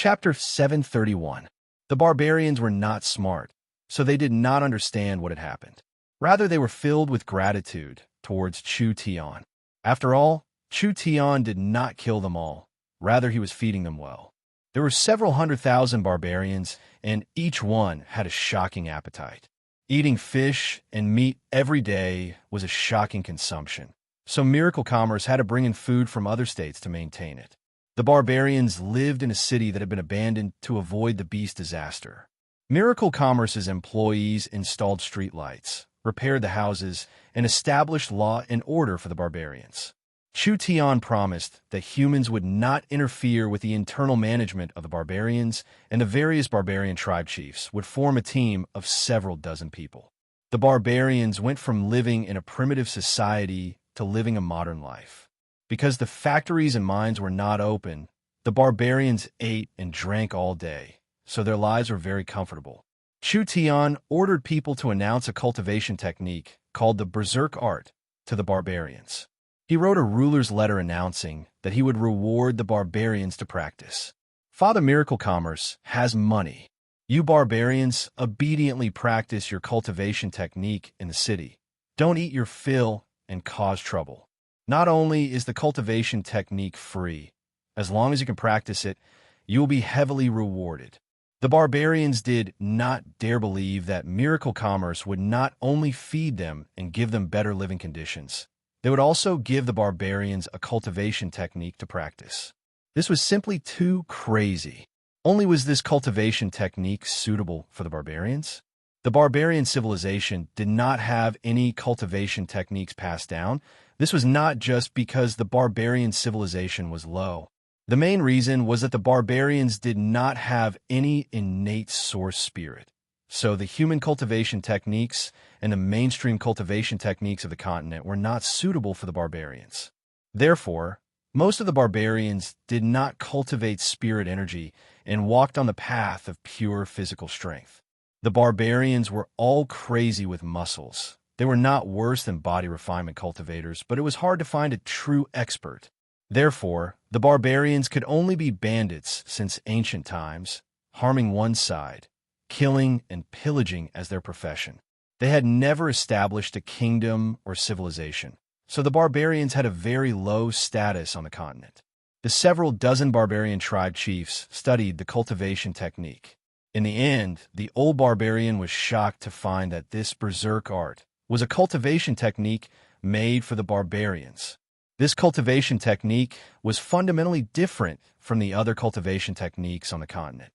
Chapter 731. The barbarians were not smart, so they did not understand what had happened. Rather, they were filled with gratitude towards Chu Tian. After all, Chu Tian did not kill them all. Rather, he was feeding them well. There were several 100,000 barbarians, and each one had a shocking appetite. Eating fish and meat every day was a shocking consumption, so Miracle Commerce had to bring in food from other states to maintain it. The barbarians lived in a city that had been abandoned to avoid the beast disaster. Miracle Commerce's employees installed streetlights, repaired the houses, and established law and order for the barbarians. Chu Tian promised that humans would not interfere with the internal management of the barbarians, and the various barbarian tribe chiefs would form a team of several dozen people. The barbarians went from living in a primitive society to living a modern life. Because the factories and mines were not open, the barbarians ate and drank all day, so their lives were very comfortable. Chu Tian ordered people to announce a cultivation technique called the berserk art to the barbarians. He wrote a ruler's letter announcing that he would reward the barbarians to practice. Father Miracle Commerce has money. You barbarians obediently practice your cultivation technique in the city. Don't eat your fill and cause trouble. Not only is the cultivation technique free, as long as you can practice it, you will be heavily rewarded. The barbarians did not dare believe that Miracle Commerce would not only feed them and give them better living conditions, they would also give the barbarians a cultivation technique to practice. This was simply too crazy. Only was this cultivation technique suitable for the barbarians? The barbarian civilization did not have any cultivation techniques passed down. This was not just because the barbarian civilization was low. The main reason was that the barbarians did not have any innate source spirit. So the human cultivation techniques and the mainstream cultivation techniques of the continent were not suitable for the barbarians. Therefore, most of the barbarians did not cultivate spirit energy and walked on the path of pure physical strength. The barbarians were all crazy with muscles. They were not worse than body refinement cultivators, but it was hard to find a true expert. Therefore, the barbarians could only be bandits since ancient times, harming one side, killing and pillaging as their profession. They had never established a kingdom or civilization, so the barbarians had a very low status on the continent. The several dozen barbarian tribe chiefs studied the cultivation technique. In the end, the old barbarian was shocked to find that this berserk art was a cultivation technique made for the barbarians. This cultivation technique was fundamentally different from the other cultivation techniques on the continent.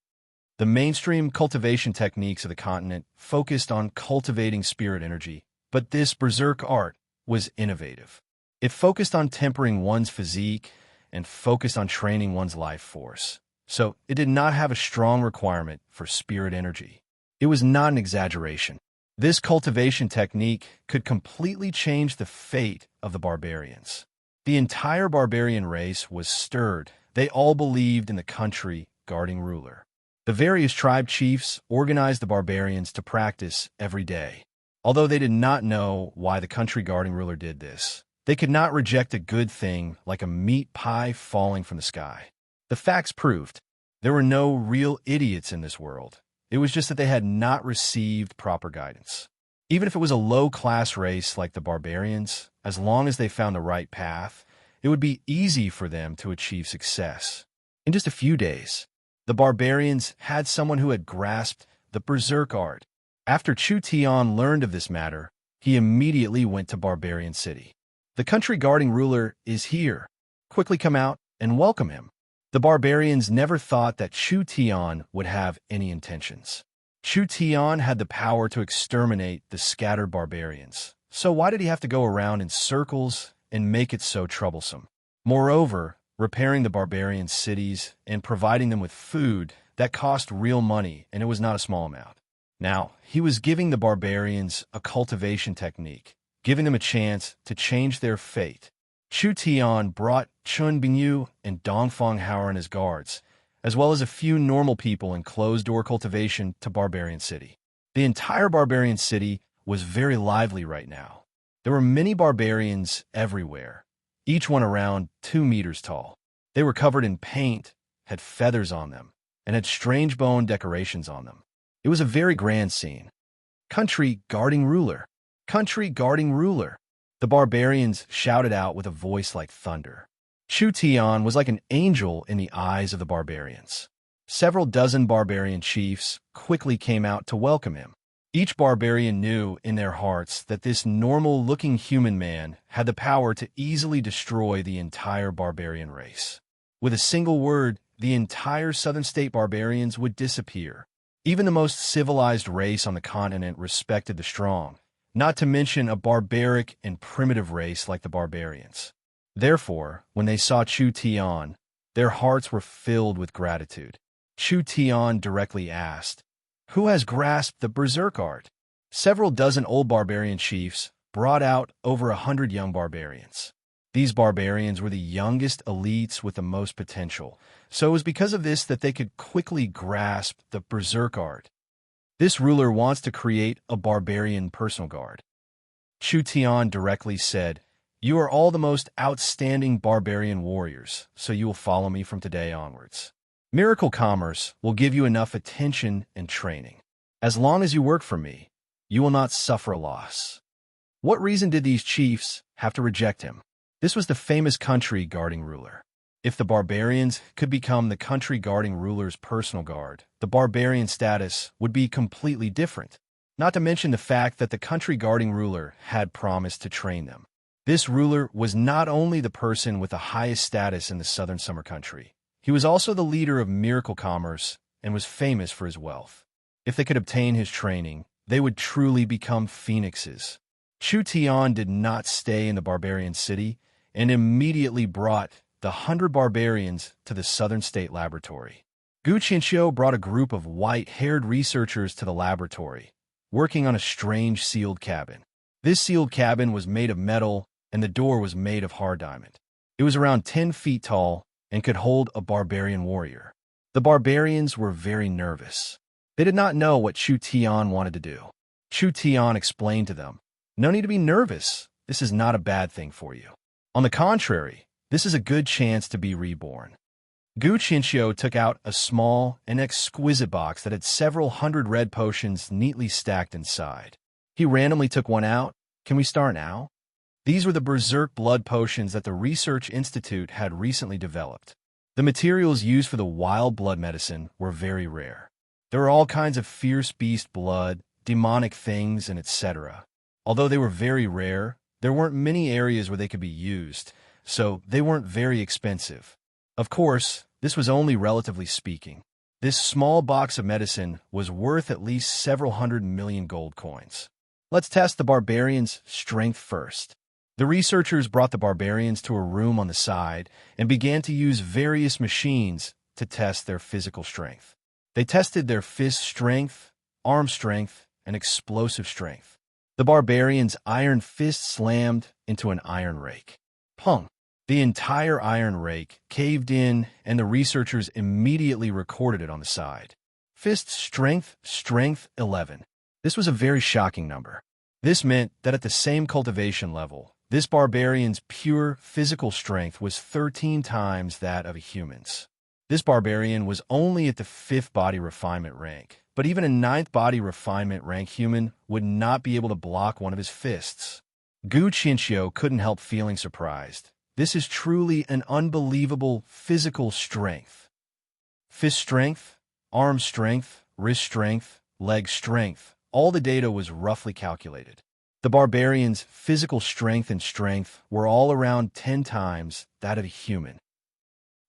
The mainstream cultivation techniques of the continent focused on cultivating spirit energy, but this berserk art was innovative. It focused on tempering one's physique and focused on training one's life force. So it did not have a strong requirement for spirit energy. It was not an exaggeration. This cultivation technique could completely change the fate of the barbarians. The entire barbarian race was stirred. They all believed in the country guarding ruler. The various tribe chiefs organized the barbarians to practice every day. Although they did not know why the country guarding ruler did this, they could not reject a good thing like a meat pie falling from the sky. The facts proved there were no real idiots in this world. It was just that they had not received proper guidance. Even if it was a low-class race like the barbarians, as long as they found the right path, it would be easy for them to achieve success. In just a few days, the barbarians had someone who had grasped the berserk art. After Chu Tian learned of this matter, he immediately went to Barbarian City. The country guarding ruler is here. Quickly come out and welcome him. The barbarians never thought that Chu Tian would have any intentions. Chu Tian had the power to exterminate the scattered barbarians. So why did he have to go around in circles and make it so troublesome? Moreover, repairing the barbarian cities and providing them with food, that cost real money, and it was not a small amount. Now, he was giving the barbarians a cultivation technique, giving them a chance to change their fate. Chu Tian brought Chun Bingyu and Dongfeng Hao and his guards, as well as a few normal people in closed-door cultivation to Barbarian City. The entire Barbarian City was very lively right now. There were many barbarians everywhere, each one around 2 meters tall. They were covered in paint, had feathers on them, and had strange bone decorations on them. It was a very grand scene. Country guarding ruler! Country guarding ruler! The barbarians shouted out with a voice like thunder. Chu Tian was like an angel in the eyes of the barbarians. Several dozen barbarian chiefs quickly came out to welcome him. Each barbarian knew in their hearts that this normal-looking human man had the power to easily destroy the entire barbarian race. With a single word, the entire southern state barbarians would disappear. Even the most civilized race on the continent respected the strong, not to mention a barbaric and primitive race like the barbarians. Therefore, when they saw Chu Tian, their hearts were filled with gratitude. Chu Tian directly asked, "Who has grasped the berserk art?" Several dozen old barbarian chiefs brought out over 100 young barbarians. These barbarians were the youngest elites with the most potential, so it was because of this that they could quickly grasp the berserk art. This ruler wants to create a barbarian personal guard. Chu Tian directly said, "You are all the most outstanding barbarian warriors, so you will follow me from today onwards. Miracle Commerce will give you enough attention and training. As long as you work for me, you will not suffer a loss." What reason did these chiefs have to reject him? This was the famous country guarding ruler. If the barbarians could become the country guarding ruler's personal guard, the barbarian status would be completely different. Not to mention the fact that the country guarding ruler had promised to train them. This ruler was not only the person with the highest status in the southern summer country, he was also the leader of miracle commerce and was famous for his wealth. If they could obtain his training, they would truly become phoenixes. Chu Tian did not stay in the barbarian city and immediately brought the 100 barbarians to the Southern State Laboratory. Gu Qianxiu brought a group of white-haired researchers to the laboratory, working on a strange sealed cabin. This sealed cabin was made of metal, and the door was made of hard diamond. It was around 10 feet tall and could hold a barbarian warrior. The barbarians were very nervous. They did not know what Chu Tian wanted to do. Chu Tian explained to them, "No need to be nervous. This is not a bad thing for you. On the contrary, this is a good chance to be reborn." Gu Qianxiu took out a small and exquisite box that had several hundred red potions neatly stacked inside. He randomly took one out. "Can we start now?" These were the berserk blood potions that the Research Institute had recently developed. The materials used for the wild blood medicine were very rare. There were all kinds of fierce beast blood, demonic things, and etc. Although they were very rare, there weren't many areas where they could be used, so they weren't very expensive. Of course, this was only relatively speaking. This small box of medicine was worth at least several 100 million gold coins. Let's test the barbarians' strength first. The researchers brought the barbarians to a room on the side and began to use various machines to test their physical strength. They tested their fist strength, arm strength, and explosive strength. The barbarian's iron fist slammed into an iron rake. Pung! The entire iron rake caved in, and the researchers immediately recorded it on the side. Fist strength 11. This was a very shocking number. This meant that at the same cultivation level, this barbarian's pure physical strength was 13 times that of a human's. This barbarian was only at the 5th body refinement rank, but even a 9th body refinement rank human would not be able to block one of his fists. Gu Qianxiu couldn't help feeling surprised. This is truly an unbelievable physical strength. Fist strength, arm strength, wrist strength, leg strength, all the data was roughly calculated. The barbarian's physical strength and strength were all around 10 times that of a human.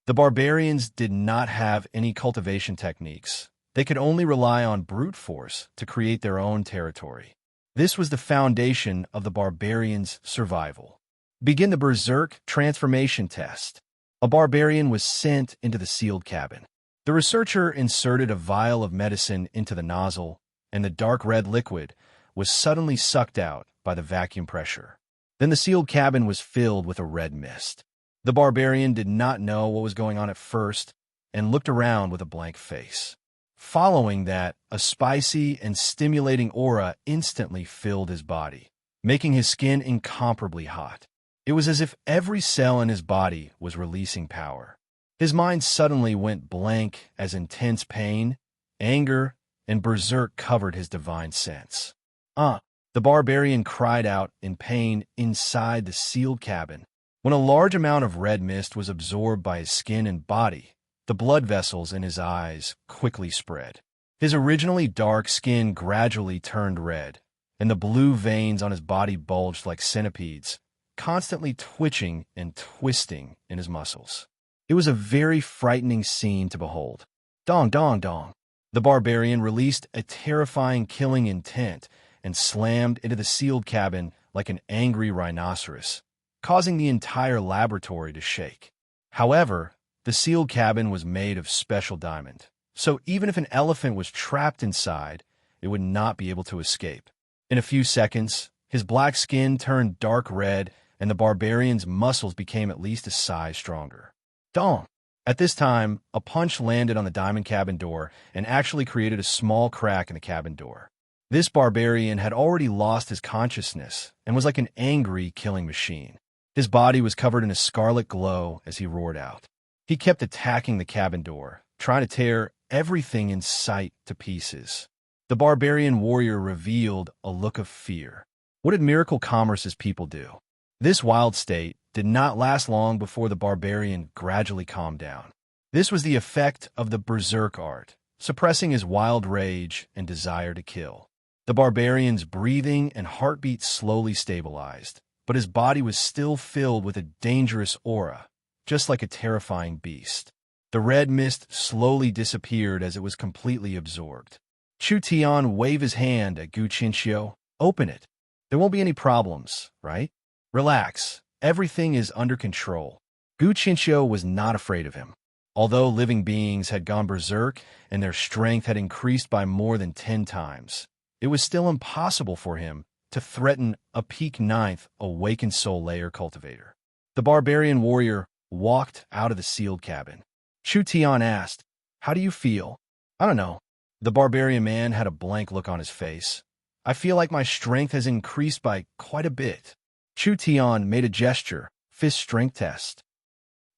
The barbarians did not have any cultivation techniques. They could only rely on brute force to create their own territory. This was the foundation of the barbarian's survival. Begin the berserk transformation test. A barbarian was sent into the sealed cabin. The researcher inserted a vial of medicine into the nozzle, and the dark red liquid was suddenly sucked out by the vacuum pressure. Then the sealed cabin was filled with a red mist. The barbarian did not know what was going on at first and looked around with a blank face. Following that, a spicy and stimulating aura instantly filled his body, making his skin incomparably hot. It was as if every cell in his body was releasing power. His mind suddenly went blank as intense pain, anger, and berserk covered his divine sense. The barbarian cried out in pain inside the sealed cabin. When a large amount of red mist was absorbed by his skin and body, the blood vessels in his eyes quickly spread. His originally dark skin gradually turned red, and the blue veins on his body bulged like centipedes, constantly twitching and twisting in his muscles. It was a very frightening scene to behold. Dong, dong, dong. The barbarian released a terrifying killing intent and slammed into the sealed cabin like an angry rhinoceros, causing the entire laboratory to shake. However, the sealed cabin was made of special diamond, so even if an elephant was trapped inside, it would not be able to escape. In a few seconds, his black skin turned dark red, and the barbarian's muscles became at least a size stronger. Dong! At this time, a punch landed on the diamond cabin door and actually created a small crack in the cabin door. This barbarian had already lost his consciousness and was like an angry killing machine. His body was covered in a scarlet glow as he roared out. He kept attacking the cabin door, trying to tear everything in sight to pieces. The barbarian warrior revealed a look of fear. What did Miracle Commerce's people do? This wild state did not last long before the barbarian gradually calmed down. This was the effect of the berserk art, suppressing his wild rage and desire to kill. The barbarian's breathing and heartbeat slowly stabilized, but his body was still filled with a dangerous aura, just like a terrifying beast. The red mist slowly disappeared as it was completely absorbed. Chu Tian waved his hand at Gu Qinxiu. Open it. There won't be any problems, right? Relax. Everything is under control. Gu Qinxiu was not afraid of him. Although living beings had gone berserk and their strength had increased by more than 10 times, it was still impossible for him to threaten a peak 9th awakened soul layer cultivator. The barbarian warrior walked out of the sealed cabin. Chu Tian asked, "How do you feel?" "I don't know." The barbarian man had a blank look on his face. "I feel like my strength has increased by quite a bit." Chu Tian made a gesture, fist strength test.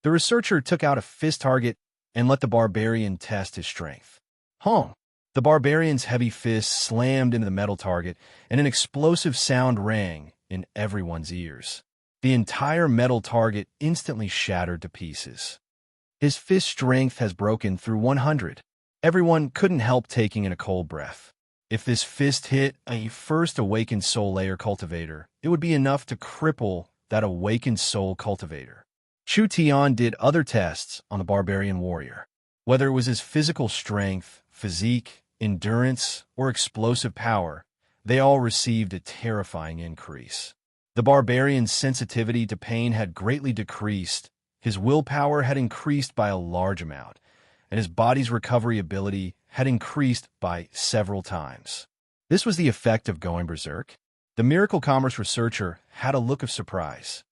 The researcher took out a fist target and let the barbarian test his strength. The barbarian's heavy fist slammed into the metal target, and an explosive sound rang in everyone's ears. The entire metal target instantly shattered to pieces. His fist strength has broken through 100. Everyone couldn't help taking in a cold breath. If this fist hit a first awakened soul layer cultivator, it would be enough to cripple that awakened soul cultivator. Chu Tian did other tests on the barbarian warrior. Whether it was his physical strength, physique, endurance, or explosive power, they all received a terrifying increase. The barbarian's sensitivity to pain had greatly decreased, his willpower had increased by a large amount, and his body's recovery ability had increased by several times. This was the effect of going berserk. The Miracle Commerce researcher had a look of surprise.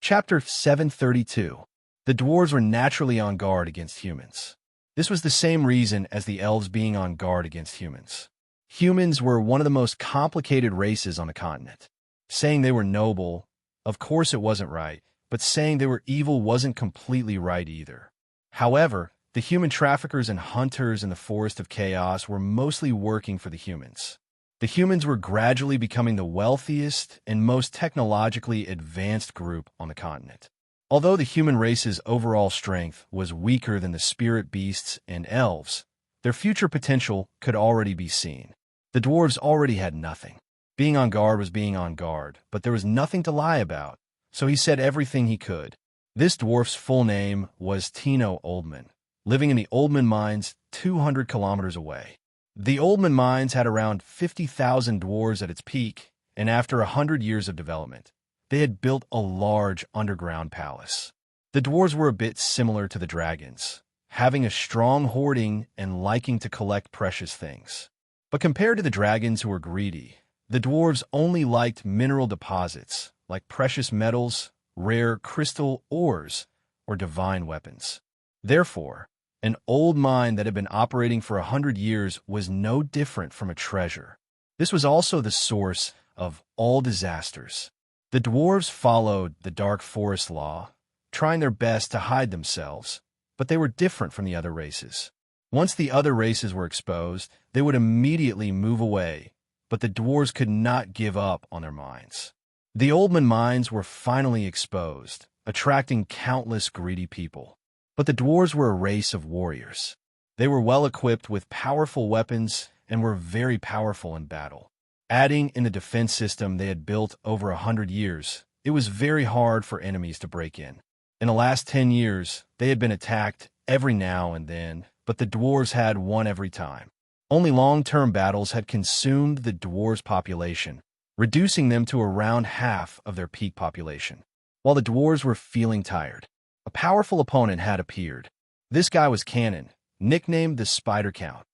Chapter 732. The dwarves were naturally on guard against humans. This was the same reason as the elves being on guard against humans. Humans were one of the most complicated races on the continent. Saying they were noble, of course it wasn't right, but saying they were evil wasn't completely right either. However, the human traffickers and hunters in the Forest of Chaos were mostly working for the humans. The humans were gradually becoming the wealthiest and most technologically advanced group on the continent. Although the human race's overall strength was weaker than the spirit beasts and elves, their future potential could already be seen. The dwarves already had nothing. Being on guard was being on guard, but there was nothing to lie about, so he said everything he could. This dwarf's full name was Tino Oldman, living in the Oldman Mines 200 kilometers away. The Oldman Mines had around 50,000 dwarves at its peak, and after 100 years of development, they had built a large underground palace. The dwarves were a bit similar to the dragons, having a strong hoarding and liking to collect precious things. But compared to the dragons who were greedy, the dwarves only liked mineral deposits like precious metals, rare crystal ores, or divine weapons. Therefore, an old mine that had been operating for 100 years was no different from a treasure. This was also the source of all disasters. The dwarves followed the dark forest law, trying their best to hide themselves, but they were different from the other races. Once the other races were exposed, they would immediately move away, but the dwarves could not give up on their mines. The Oldman mines were finally exposed, attracting countless greedy people. But the dwarves were a race of warriors. They were well equipped with powerful weapons and were very powerful in battle. Adding in the defense system they had built over 100 years, it was very hard for enemies to break in. In the last 10 years, they had been attacked every now and then, but the dwarves had won every time. Only long-term battles had consumed the dwarves' population, reducing them to around half of their peak population. While the dwarves were feeling tired, a powerful opponent had appeared. This guy was Cannon, nicknamed the Spider Count.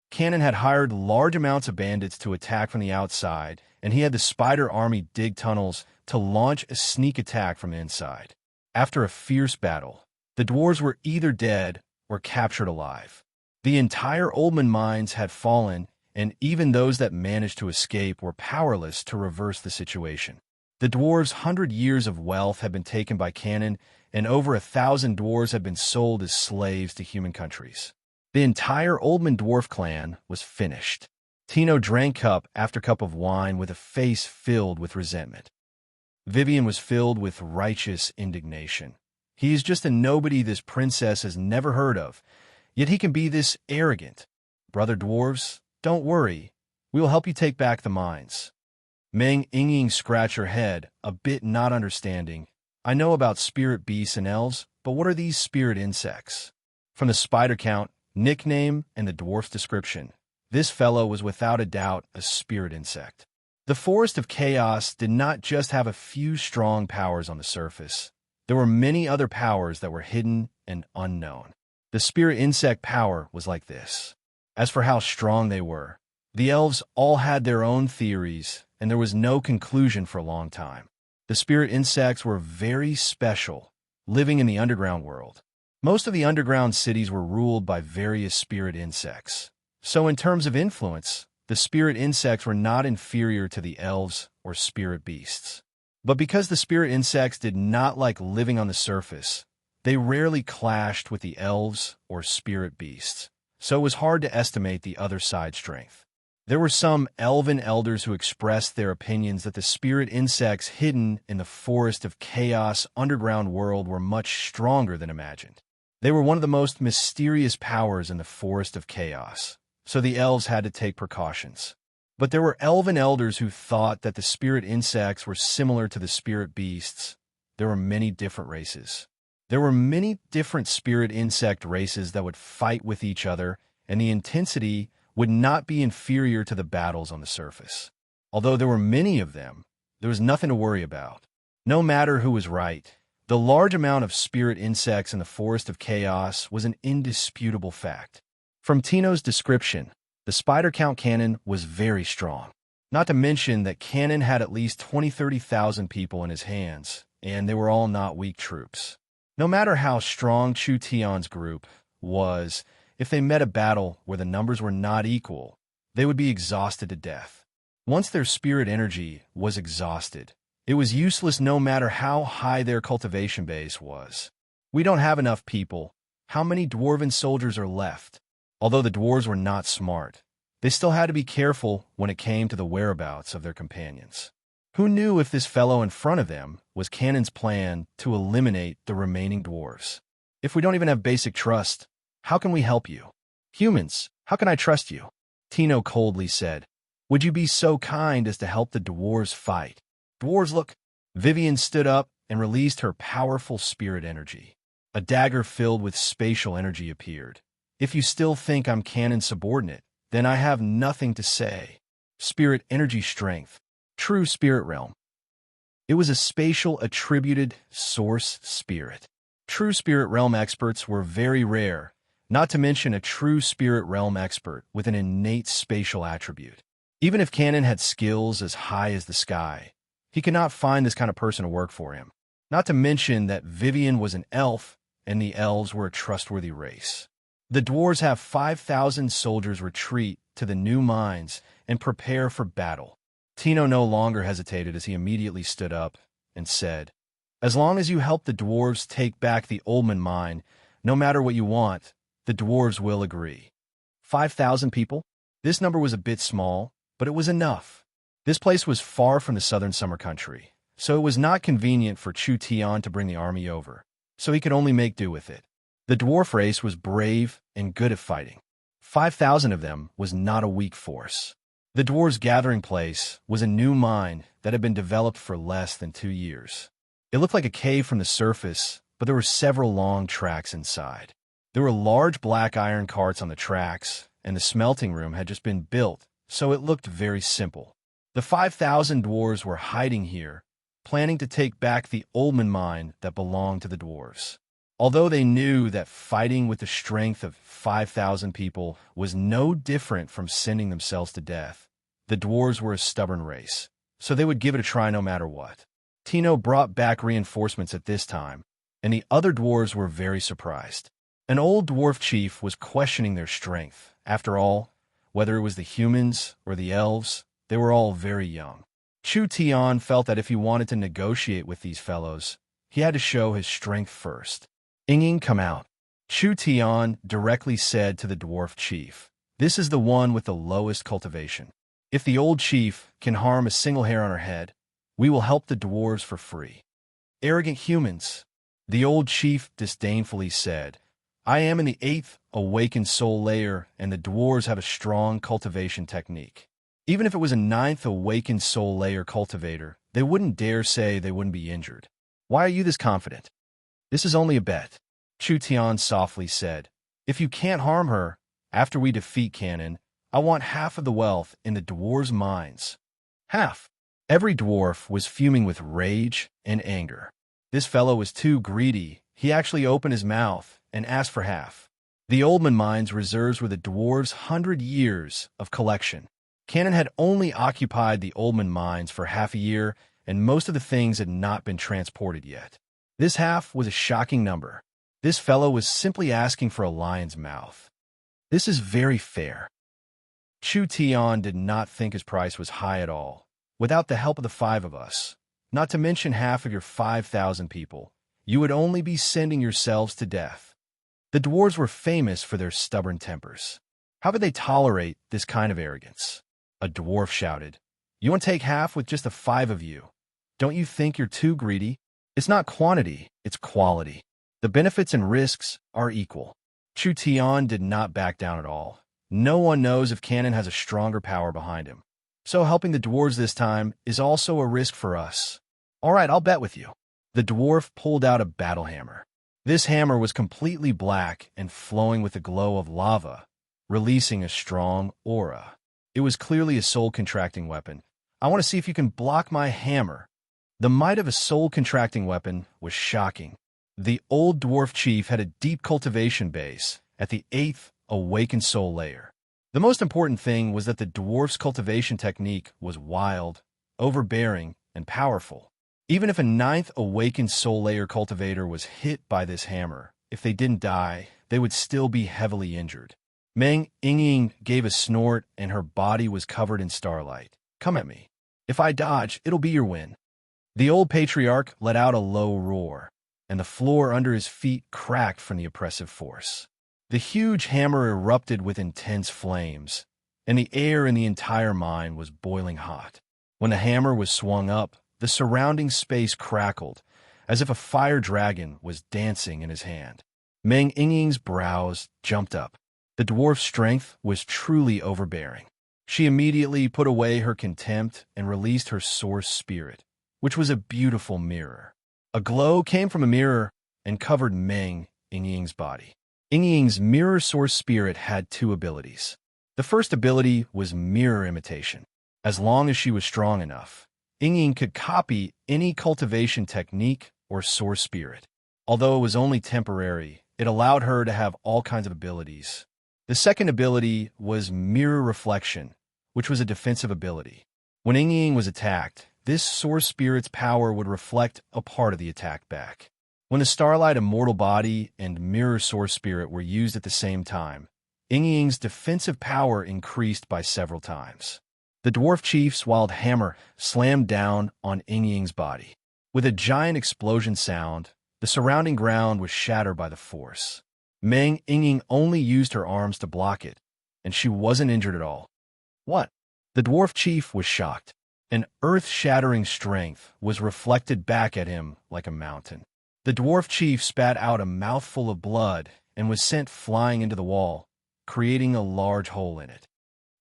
Cannon had hired large amounts of bandits to attack from the outside, and he had the Spider Army dig tunnels to launch a sneak attack from the inside. After a fierce battle, the dwarves were either dead or captured alive. The entire Oldman mines had fallen, and even those that managed to escape were powerless to reverse the situation. The dwarves' 100 years of wealth had been taken by Cannon, and over 1,000 dwarves had been sold as slaves to human countries. The entire Oldman dwarf clan was finished. Tino drank cup after cup of wine with a face filled with resentment. Vivian was filled with righteous indignation. He is just a nobody this princess has never heard of, yet he can be this arrogant. Brother dwarves, don't worry. We will help you take back the mines. Meng Ying scratched her head, a bit not understanding. I know about spirit beasts and elves, but what are these spirit insects? From the spider count, nickname, and the dwarf's description, this fellow was without a doubt a spirit insect. The Forest of Chaos did not just have a few strong powers on the surface. There were many other powers that were hidden and unknown. The spirit insect power was like this. As for how strong they were, the elves all had their own theories, and there was no conclusion for a long time. The spirit insects were very special, living in the underground world. Most of the underground cities were ruled by various spirit insects. So in terms of influence, the spirit insects were not inferior to the elves or spirit beasts. But because the spirit insects did not like living on the surface, they rarely clashed with the elves or spirit beasts, so it was hard to estimate the other side's strength. There were some elven elders who expressed their opinions that the spirit insects hidden in the Forest of Chaos underground world were much stronger than imagined. They were one of the most mysterious powers in the Forest of Chaos, so the elves had to take precautions. But there were elven elders who thought that the spirit insects were similar to the spirit beasts. There were many different races. There were many different spirit insect races that would fight with each other, and the intensity would not be inferior to the battles on the surface. Although there were many of them, there was nothing to worry about. No matter who was right, the large amount of spirit insects in the Forest of Chaos was an indisputable fact. From Tino's description, the spider count cannon was very strong. Not to mention that Cannon had at least 20,000-30,000 people in his hands, and they were all not weak troops. No matter how strong Chu Tion's group was, if they met a battle where the numbers were not equal, they would be exhausted to death. Once their spirit energy was exhausted, it was useless no matter how high their cultivation base was. We don't have enough people. How many dwarven soldiers are left? Although the dwarves were not smart, they still had to be careful when it came to the whereabouts of their companions. Who knew if this fellow in front of them was Cannon's plan to eliminate the remaining dwarves? If we don't even have basic trust, how can we help you? Humans, how can I trust you? Tino coldly said. Would you be so kind as to help the dwarves fight? Dwarves, look. Vivian stood up and released her powerful spirit energy. A dagger filled with spatial energy appeared. If you still think I'm Cannon's subordinate, then I have nothing to say. Spirit energy strength. True spirit realm. It was a spatial attributed source spirit. True spirit realm experts were very rare, not to mention a true spirit realm expert with an innate spatial attribute. Even if Cannon had skills as high as the sky, he could not find this kind of person to work for him. Not to mention that Vivian was an elf, and the elves were a trustworthy race. The dwarves have 5,000 soldiers retreat to the new mines and prepare for battle. Tino no longer hesitated as he immediately stood up and said, As long as you help the dwarves take back the Oldman mine, no matter what you want, the dwarves will agree. 5,000 people? This number was a bit small, but it was enough. This place was far from the southern summer country, so it was not convenient for Chu Tian to bring the army over, so he could only make do with it. The dwarf race was brave and good at fighting. 5,000 of them was not a weak force. The dwarves' gathering place was a new mine that had been developed for less than 2 years. It looked like a cave from the surface, but there were several long tracks inside. There were large black iron carts on the tracks, and the smelting room had just been built, so it looked very simple. The 5,000 dwarves were hiding here, planning to take back the Oldman mine that belonged to the dwarves. Although they knew that fighting with the strength of 5,000 people was no different from sending themselves to death, the dwarves were a stubborn race, so they would give it a try no matter what. Tino brought back reinforcements at this time, and the other dwarves were very surprised. An old dwarf chief was questioning their strength. After all, whether it was the humans or the elves, they were all very young. Chu Tian felt that if he wanted to negotiate with these fellows, he had to show his strength first. Ying, come out. Chu Tian directly said to the dwarf chief, "This is the one with the lowest cultivation. If the old chief can harm a single hair on her head, we will help the dwarves for free." "Arrogant humans," the old chief disdainfully said. "I am in the 8th awakened soul layer, and the dwarves have a strong cultivation technique. Even if it was a 9th awakened soul layer cultivator, they wouldn't dare say they wouldn't be injured. Why are you this confident?" "This is only a bet," Chu Tian softly said. "If you can't harm her, after we defeat Cannon, I want half of the wealth in the dwarves' mines." Half. Every dwarf was fuming with rage and anger. This fellow was too greedy. He actually opened his mouth and asked for half. The Oldman mines reserves were the dwarves' 100 years of collection. Cannon had only occupied the Oldman mines for half a year, and most of the things had not been transported yet. This half was a shocking number. This fellow was simply asking for a lion's mouth. This is very fair. Chu Tian did not think his price was high at all. Without the help of the 5 of us, not to mention half of your 5,000 people, you would only be sending yourselves to death. The dwarves were famous for their stubborn tempers. How could they tolerate this kind of arrogance? A dwarf shouted, "You want to take half with just the 5 of you? Don't you think you're too greedy? It's not quantity, it's quality. The benefits and risks are equal." Chu Tian did not back down at all. No one knows if Cannon has a stronger power behind him. So helping the dwarves this time is also a risk for us. "All right, I'll bet with you." The dwarf pulled out a battle hammer. This hammer was completely black and flowing with the glow of lava, releasing a strong aura. It was clearly a soul-contracting weapon. "I want to see if you can block my hammer." The might of a soul-contracting weapon was shocking. The old dwarf chief had a deep cultivation base at the 8th awakened soul layer. The most important thing was that the dwarf's cultivation technique was wild, overbearing, and powerful. Even if a 9th awakened soul layer cultivator was hit by this hammer, if they didn't die, they would still be heavily injured. Meng Ying gave a snort, and her body was covered in starlight. "Come at me. If I dodge, it'll be your win." The old patriarch let out a low roar, and the floor under his feet cracked from the oppressive force. The huge hammer erupted with intense flames, and the air in the entire mine was boiling hot. When the hammer was swung up, the surrounding space crackled, as if a fire dragon was dancing in his hand. Meng Ying's brows jumped up. The dwarf's strength was truly overbearing. She immediately put away her contempt and released her source spirit, which was a beautiful mirror. A glow came from a mirror and covered Meng Ying's body. Ying's mirror source spirit had 2 abilities. The first ability was mirror imitation. As long as she was strong enough, Ying could copy any cultivation technique or source spirit. Although it was only temporary, it allowed her to have all kinds of abilities. The second ability was mirror reflection, which was a defensive ability. When Ying was attacked, this source spirit's power would reflect a part of the attack back. When the Starlight Immortal Body and Mirror Source Spirit were used at the same time, Ying's defensive power increased by several times. The Dwarf Chief's wild hammer slammed down on Ying's body. With a giant explosion sound, the surrounding ground was shattered by the force. Meng Yingying only used her arms to block it, and she wasn't injured at all. What? The dwarf chief was shocked. An earth-shattering strength was reflected back at him like a mountain. The dwarf chief spat out a mouthful of blood and was sent flying into the wall, creating a large hole in it.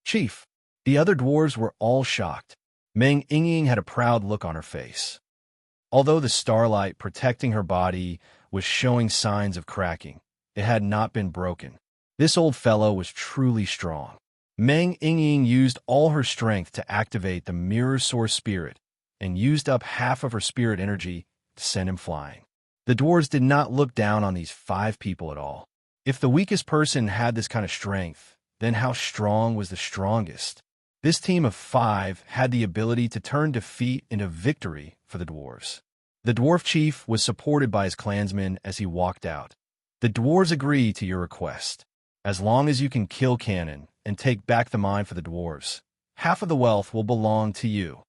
Chief! The other dwarves were all shocked. Meng Yingying had a proud look on her face. Although the starlight protecting her body was showing signs of cracking, it had not been broken. This old fellow was truly strong. Meng Yingying used all her strength to activate the mirror source spirit and used up half of her spirit energy to send him flying. The dwarves did not look down on these 5 people at all. If the weakest person had this kind of strength, then how strong was the strongest? This team of 5 had the ability to turn defeat into victory for the dwarves. The dwarf chief was supported by his clansmen as he walked out. The dwarves agree to your request. As long as you can kill Cannon and take back the mine for the dwarves, half of the wealth will belong to you.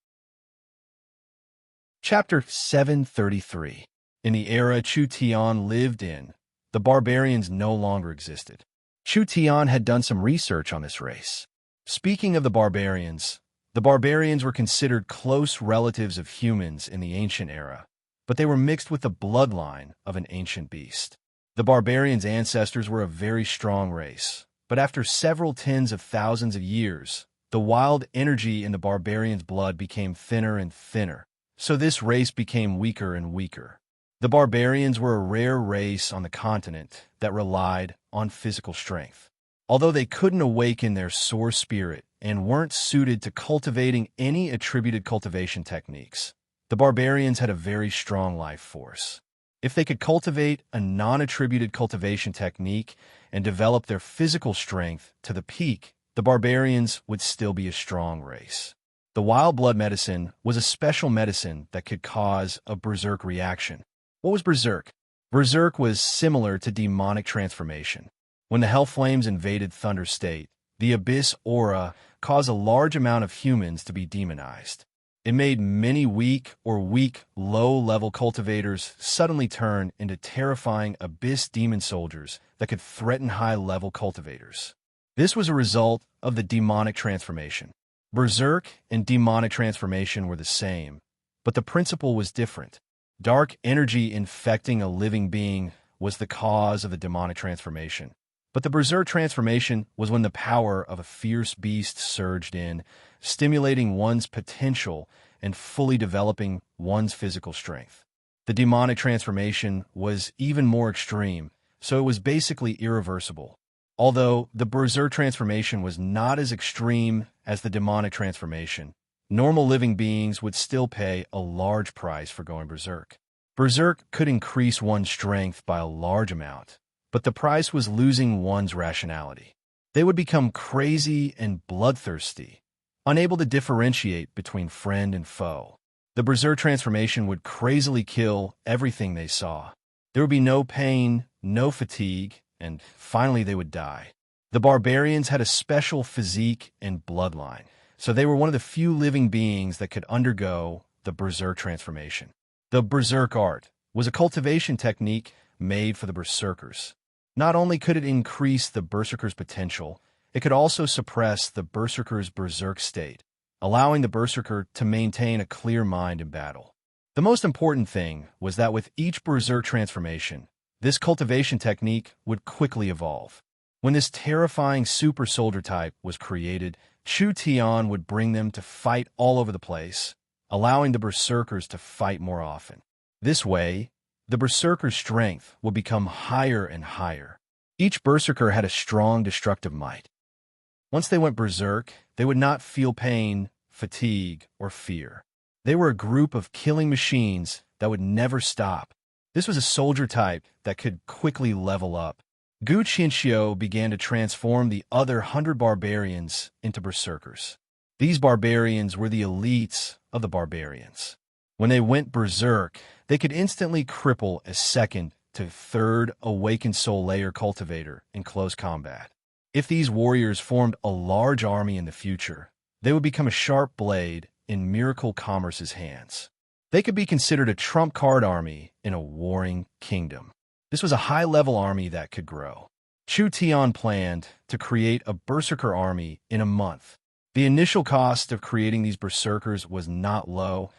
Chapter 733. In the era Chu Tian lived in, the barbarians no longer existed. Chu Tian had done some research on this race. Speaking of the barbarians were considered close relatives of humans in the ancient era, but they were mixed with the bloodline of an ancient beast. The barbarians' ancestors were a very strong race, but after several tens of thousands of years, the wild energy in the barbarians' blood became thinner and thinner, so this race became weaker and weaker. The barbarians were a rare race on the continent that relied on physical strength. Although they couldn't awaken their source spirit and weren't suited to cultivating any attributed cultivation techniques, the barbarians had a very strong life force. If they could cultivate a non-attributed cultivation technique and develop their physical strength to the peak, the barbarians would still be a strong race. The wild blood medicine was a special medicine that could cause a berserk reaction. What was berserk? Berserk was similar to demonic transformation. When the hell flames invaded Thunder State, the abyss aura caused a large amount of humans to be demonized. It made many weak, low-level cultivators suddenly turn into terrifying abyss demon soldiers that could threaten high-level cultivators. This was a result of the demonic transformation. Berserk and demonic transformation were the same, but the principle was different. Dark energy infecting a living being was the cause of the demonic transformation. But the berserk transformation was when the power of a fierce beast surged in, stimulating one's potential and fully developing one's physical strength. The demonic transformation was even more extreme, so it was basically irreversible. Although the berserk transformation was not as extreme as the demonic transformation, normal living beings would still pay a large price for going berserk. Berserk could increase one's strength by a large amount, but the price was losing one's rationality. They would become crazy and bloodthirsty, unable to differentiate between friend and foe. The berserk transformation would crazily kill everything they saw. There would be no pain, no fatigue, and finally they would die. The barbarians had a special physique and bloodline, so they were one of the few living beings that could undergo the berserk transformation. The berserk art was a cultivation technique made for the berserkers. Not only could it increase the berserker's potential, it could also suppress the berserker's berserk state, allowing the berserker to maintain a clear mind in battle. The most important thing was that with each berserk transformation, this cultivation technique would quickly evolve. When this terrifying super soldier type was created, Chu Tian would bring them to fight all over the place, allowing the berserkers to fight more often. This way, the berserker's strength would become higher and higher. Each berserker had a strong destructive might. Once they went berserk, they would not feel pain, fatigue, or fear. They were a group of killing machines that would never stop. This was a soldier type that could quickly level up. Gu Qianxiu began to transform the other 100 barbarians into berserkers. These barbarians were the elites of the barbarians. When they went berserk, they could instantly cripple a second to third awakened soul layer cultivator in close combat. If these warriors formed a large army in the future, they would become a sharp blade in Miracle Commerce's hands. They could be considered a trump card army in a warring kingdom. This was a high-level army that could grow. Chu Tian planned to create a berserker army in a month. The initial cost of creating these berserkers was not low,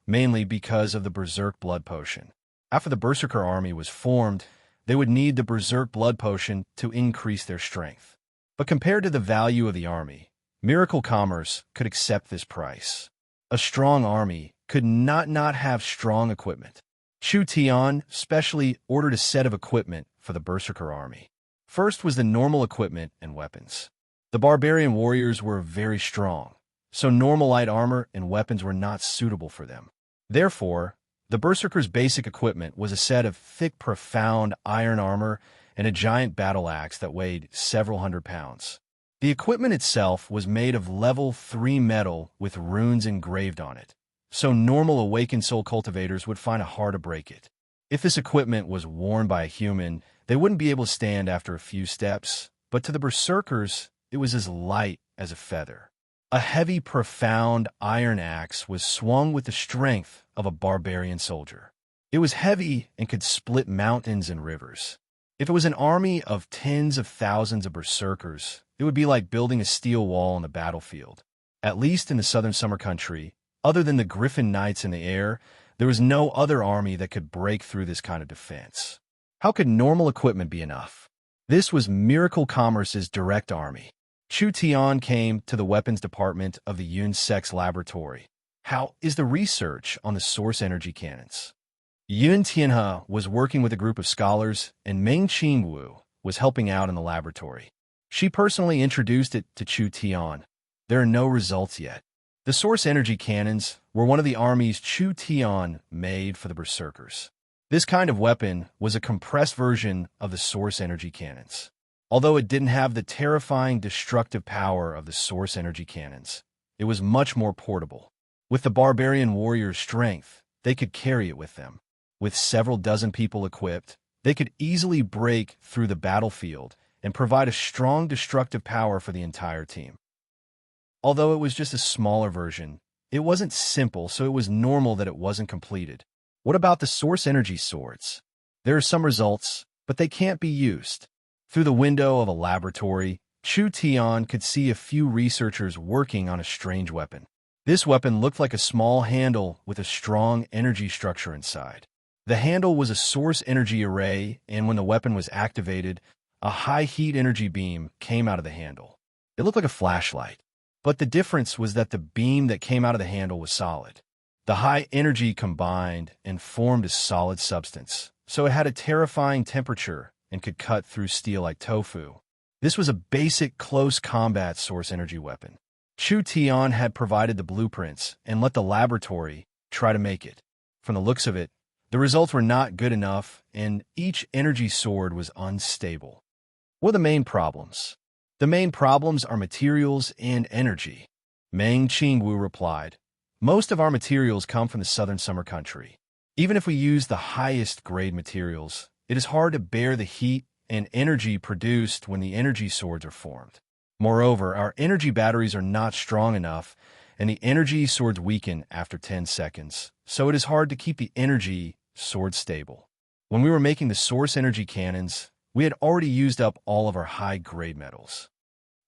mainly because of the berserk blood potion. After the berserker army was formed, they would need the berserk blood potion to increase their strength. But compared to the value of the army, Miracle Commerce could accept this price. A strong army could not have strong equipment. Chu Tian specially ordered a set of equipment for the berserker army. First was the normal equipment and weapons. The barbarian warriors were very strong, so normal light armor and weapons were not suitable for them. Therefore, the berserkers' basic equipment was a set of thick, profound iron armor and a giant battle axe that weighed several hundred pounds. The equipment itself was made of level 3 metal with runes engraved on it, so normal awakened soul cultivators would find it hard to break it. If this equipment was worn by a human, they wouldn't be able to stand after a few steps, but to the berserkers, it was as light as a feather. A heavy, profound iron axe was swung with the strength of a barbarian soldier. It was heavy and could split mountains and rivers. If it was an army of tens of thousands of berserkers, it would be like building a steel wall on the battlefield. At least in the southern summer country, other than the Griffin Knights in the air, there was no other army that could break through this kind of defense. How could normal equipment be enough? This was Miracle Commerce's direct army. Chu Tian came to the weapons department of the Yun Sex Laboratory. How is the research on the source energy cannons? Yun Tianhe was working with a group of scholars, and Meng Qingwu was helping out in the laboratory. She personally introduced it to Chu Tian. There are no results yet. The source energy cannons were one of the armies Chu Tian made for the berserkers. This kind of weapon was a compressed version of the source energy cannons. Although it didn't have the terrifying destructive power of the source energy cannons, it was much more portable. With the barbarian warriors' strength, they could carry it with them. With several dozen people equipped, they could easily break through the battlefield and provide a strong destructive power for the entire team. Although it was just a smaller version, it wasn't simple, so it was normal that it wasn't completed. What about the source energy swords? There are some results, but they can't be used. Through the window of a laboratory, Chu Tian could see a few researchers working on a strange weapon. This weapon looked like a small handle with a strong energy structure inside. The handle was a source energy array, and when the weapon was activated, a high-heat energy beam came out of the handle. It looked like a flashlight, but the difference was that the beam that came out of the handle was solid. The high energy combined and formed a solid substance, so it had a terrifying temperature and could cut through steel like tofu. This was a basic close combat source energy weapon. Chu Tian had provided the blueprints and let the laboratory try to make it. From the looks of it, the results were not good enough, and each energy sword was unstable. What are the main problems? The main problems are materials and energy. Meng Qingwu replied, most of our materials come from the southern summer country. Even if we use the highest grade materials, it is hard to bear the heat and energy produced when the energy swords are formed. Moreover, our energy batteries are not strong enough, and the energy swords weaken after 10 seconds, so it is hard to keep the energy sword stable. When we were making the source energy cannons, we had already used up all of our high-grade metals.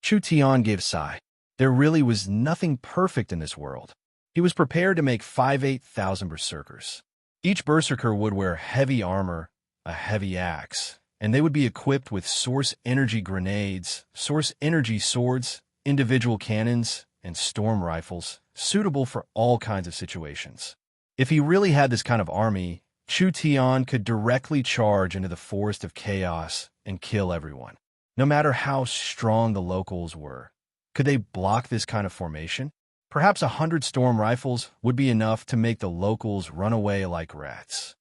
Chu Tian gave a sigh. There really was nothing perfect in this world. He was prepared to make 8,000 berserkers. Each berserker would wear heavy armor, a heavy axe, and they would be equipped with source energy grenades, source energy swords, individual cannons, and storm rifles, suitable for all kinds of situations. If he really had this kind of army, Chu Tian could directly charge into the forest of chaos and kill everyone. No matter how strong the locals were, could they block this kind of formation? Perhaps 100 storm rifles would be enough to make the locals run away like rats.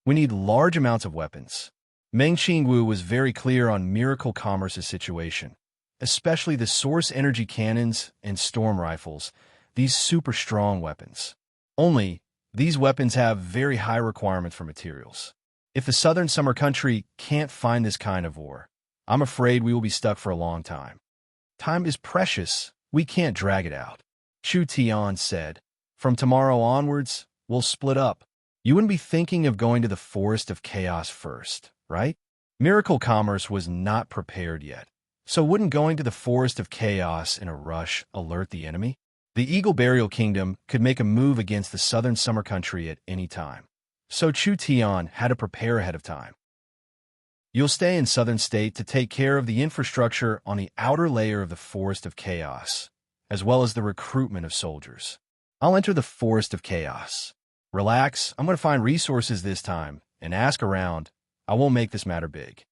We need large amounts of weapons. Meng Qingwu was very clear on Miracle Commerce's situation, especially the source energy cannons and storm rifles, these super strong weapons. Only, these weapons have very high requirements for materials. If the southern summer country can't find this kind of ore, I'm afraid we will be stuck for a long time. Time is precious. We can't drag it out. Chu Tian said, from tomorrow onwards, will split up. You wouldn't be thinking of going to the Forest of Chaos first, right? Miracle Commerce was not prepared yet. So wouldn't going to the Forest of Chaos in a rush alert the enemy? The Eagle Burial Kingdom could make a move against the southern summer country at any time. So Chu Tian had to prepare ahead of time. You'll stay in southern state to take care of the infrastructure on the outer layer of the Forest of Chaos, as well as the recruitment of soldiers. I'll enter the Forest of Chaos. Relax, I'm going to find resources this time, and ask around. I won't make this matter big.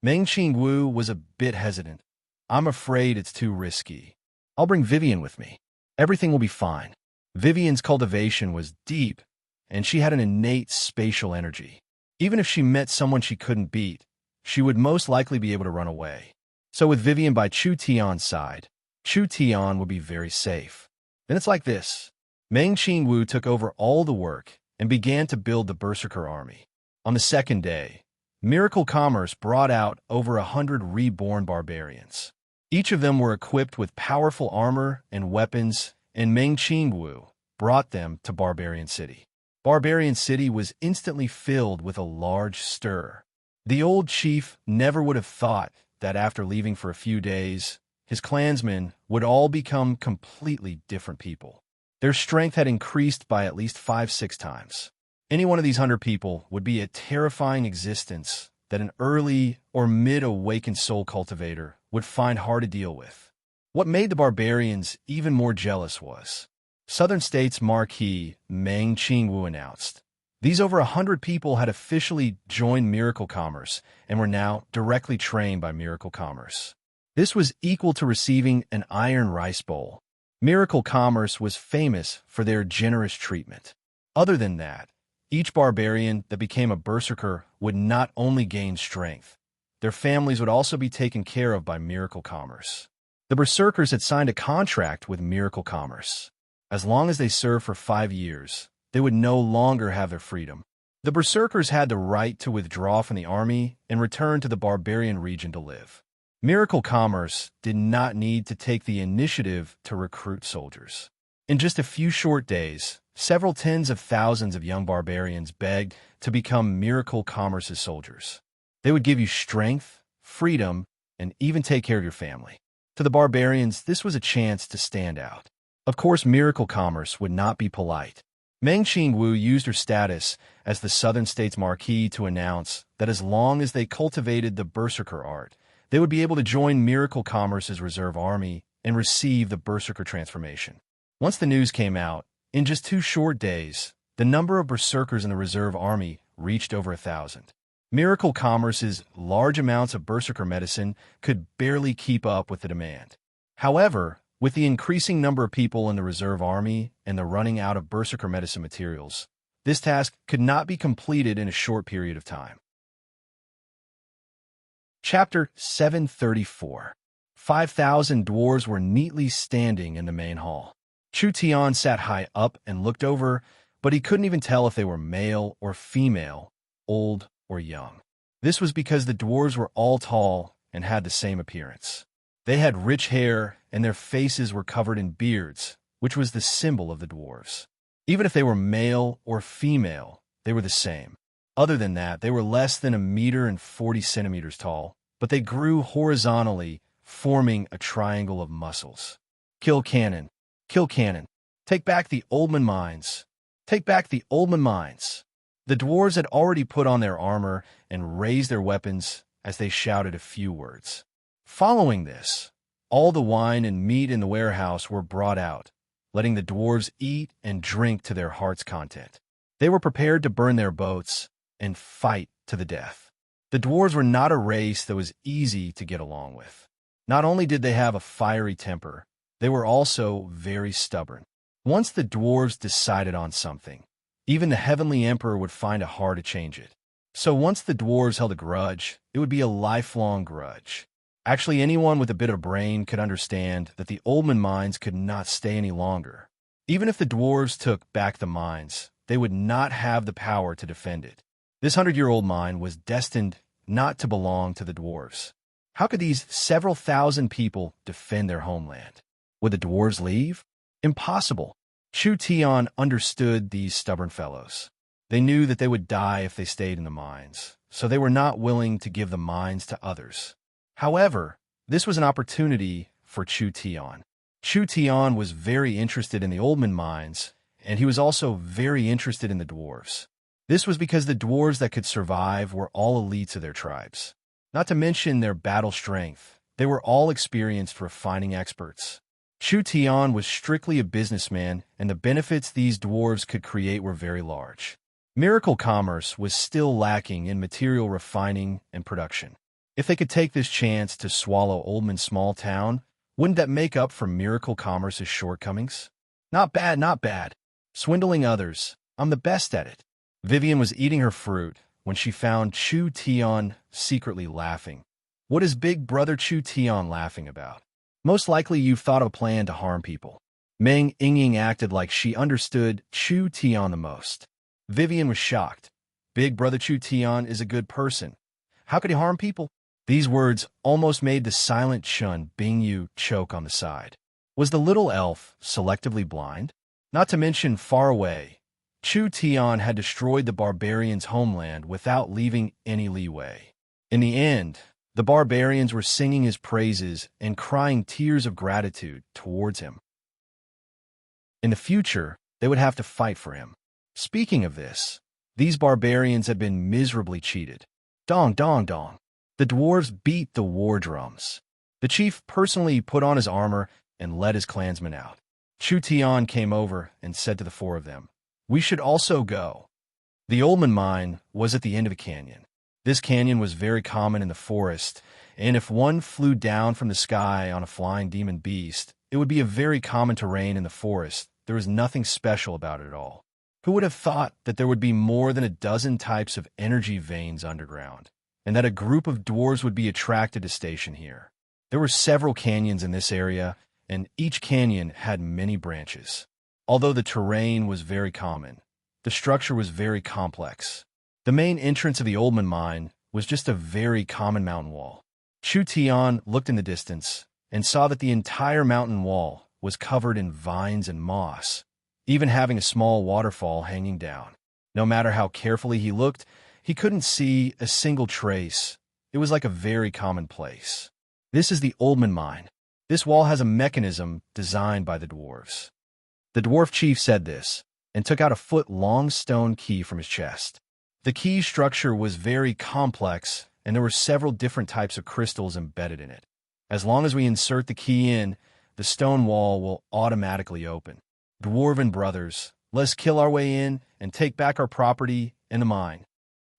Meng Qingwu was a bit hesitant. I'm afraid it's too risky. I'll bring Vivian with me. Everything will be fine. Vivian's cultivation was deep, and she had an innate spatial energy. Even if she met someone she couldn't beat, she would most likely be able to run away. So with Vivian by Chu Tian's side, Chu Tian would be very safe. Then it's like this. Meng Qingwu took over all the work and began to build the Berserker army. On the second day, Miracle Commerce brought out over 100 reborn barbarians. Each of them were equipped with powerful armor and weapons, and Meng Qingwu brought them to Barbarian City. Barbarian City was instantly filled with a large stir. The old chief never would have thought that after leaving for a few days, his clansmen would all become completely different people. Their strength had increased by at least 5-6 times. Any one of these 100 people would be a terrifying existence that an early or mid-awakened soul cultivator would find hard to deal with. What made the barbarians even more jealous was Southern States Marquis Meng Qingwu announced. These over 100 people had officially joined Miracle Commerce and were now directly trained by Miracle Commerce. This was equal to receiving an iron rice bowl. Miracle Commerce was famous for their generous treatment. Other than that, each barbarian that became a berserker would not only gain strength, their families would also be taken care of by Miracle Commerce. The berserkers had signed a contract with Miracle Commerce. As long as they served for 5 years, they would no longer have their freedom. The berserkers had the right to withdraw from the army and return to the barbarian region to live. Miracle Commerce did not need to take the initiative to recruit soldiers. In just a few short days, several tens of thousands of young barbarians begged to become Miracle Commerce's soldiers. They would give you strength, freedom, and even take care of your family. To the barbarians, this was a chance to stand out. Of course, Miracle Commerce would not be polite. Meng Qingwu used her status as the Southern States Marquis to announce that as long as they cultivated the Berserker art, they would be able to join Miracle Commerce's reserve army and receive the Berserker transformation. Once the news came out, in just 2 short days, the number of Berserkers in the reserve army reached over 1,000. Miracle Commerce's large amounts of Berserker medicine could barely keep up with the demand. However, with the increasing number of people in the reserve army and the running out of Berserker medicine materials, this task could not be completed in a short period of time. Chapter 734. 5,000 dwarves were neatly standing in the main hall. Chu Tian sat high up and looked over, but he couldn't even tell if they were male or female, old or young. This was because the dwarves were all tall and had the same appearance. They had rich hair, and their faces were covered in beards, which was the symbol of the dwarves. Even if they were male or female, they were the same. Other than that, they were less than 1.40 meters tall, but they grew horizontally, forming a triangle of muscles. Kill cannon. Kill cannon. Take back the Oldman mines. Take back the Oldman mines. The dwarves had already put on their armor and raised their weapons as they shouted a few words. Following this, all the wine and meat in the warehouse were brought out, letting the dwarves eat and drink to their heart's content. They were prepared to burn their boats and fight to the death. The dwarves were not a race that was easy to get along with. Not only did they have a fiery temper, they were also very stubborn. Once the dwarves decided on something, even the Heavenly Emperor would find it hard to change it. So once the dwarves held a grudge, it would be a lifelong grudge. Actually, anyone with a bit of brain could understand that the Oldman mines could not stay any longer. Even if the dwarves took back the mines, they would not have the power to defend it. This 100-year-old mine was destined not to belong to the dwarves. How could these several thousand people defend their homeland? Would the dwarves leave? Impossible. Chu Tian understood these stubborn fellows. They knew that they would die if they stayed in the mines, so they were not willing to give the mines to others. However, this was an opportunity for Chu Tian. Chu Tian was very interested in the Oldman mines, and he was also very interested in the dwarves. This was because the dwarves that could survive were all elites of their tribes. Not to mention their battle strength, they were all experienced refining experts. Chu Tian was strictly a businessman, and the benefits these dwarves could create were very large. Miracle commerce was still lacking in material refining and production. If they could take this chance to swallow Oldman's small town, wouldn't that make up for Miracle Commerce's shortcomings? Not bad, not bad. Swindling others. I'm the best at it. Vivian was eating her fruit when she found Chu Tian secretly laughing. What is big brother Chu Tian laughing about? Most likely you've thought of a plan to harm people. Meng Yingying acted like she understood Chu Tian the most. Vivian was shocked. Big brother Chu Tian is a good person. How could he harm people? These words almost made the silent Chun Bingyu choke on the side. Was the little elf selectively blind? Not to mention far away, Chu Tian had destroyed the barbarians' homeland without leaving any leeway. In the end, the barbarians were singing his praises and crying tears of gratitude towards him. In the future, they would have to fight for him. Speaking of this, these barbarians had been miserably cheated. Dong, dong, dong. The dwarves beat the war drums. The chief personally put on his armor and led his clansmen out. Chu Tian came over and said to the four of them, "We should also go." The Oldman mine was at the end of a canyon. This canyon was very common in the forest, and if one flew down from the sky on a flying demon beast, it would be a very common terrain in the forest. There was nothing special about it at all. Who would have thought that there would be more than a dozen types of energy veins underground, and that a group of dwarves would be attracted to station here? There were several canyons in this area, and each canyon had many branches. Although the terrain was very common, the structure was very complex. The main entrance of the Oldman mine was just a very common mountain wall. Chu Tian looked in the distance and saw that the entire mountain wall was covered in vines and moss, even having a small waterfall hanging down. No matter how carefully he looked, he couldn't see a single trace. It was like a very common place. This is the Oldman mine. This wall has a mechanism designed by the dwarves. The dwarf chief said this and took out a foot-long stone key from his chest. The key structure was very complex, and there were several different types of crystals embedded in it. As long as we insert the key in, the stone wall will automatically open. Dwarven brothers, let's kill our way in and take back our property and the mine.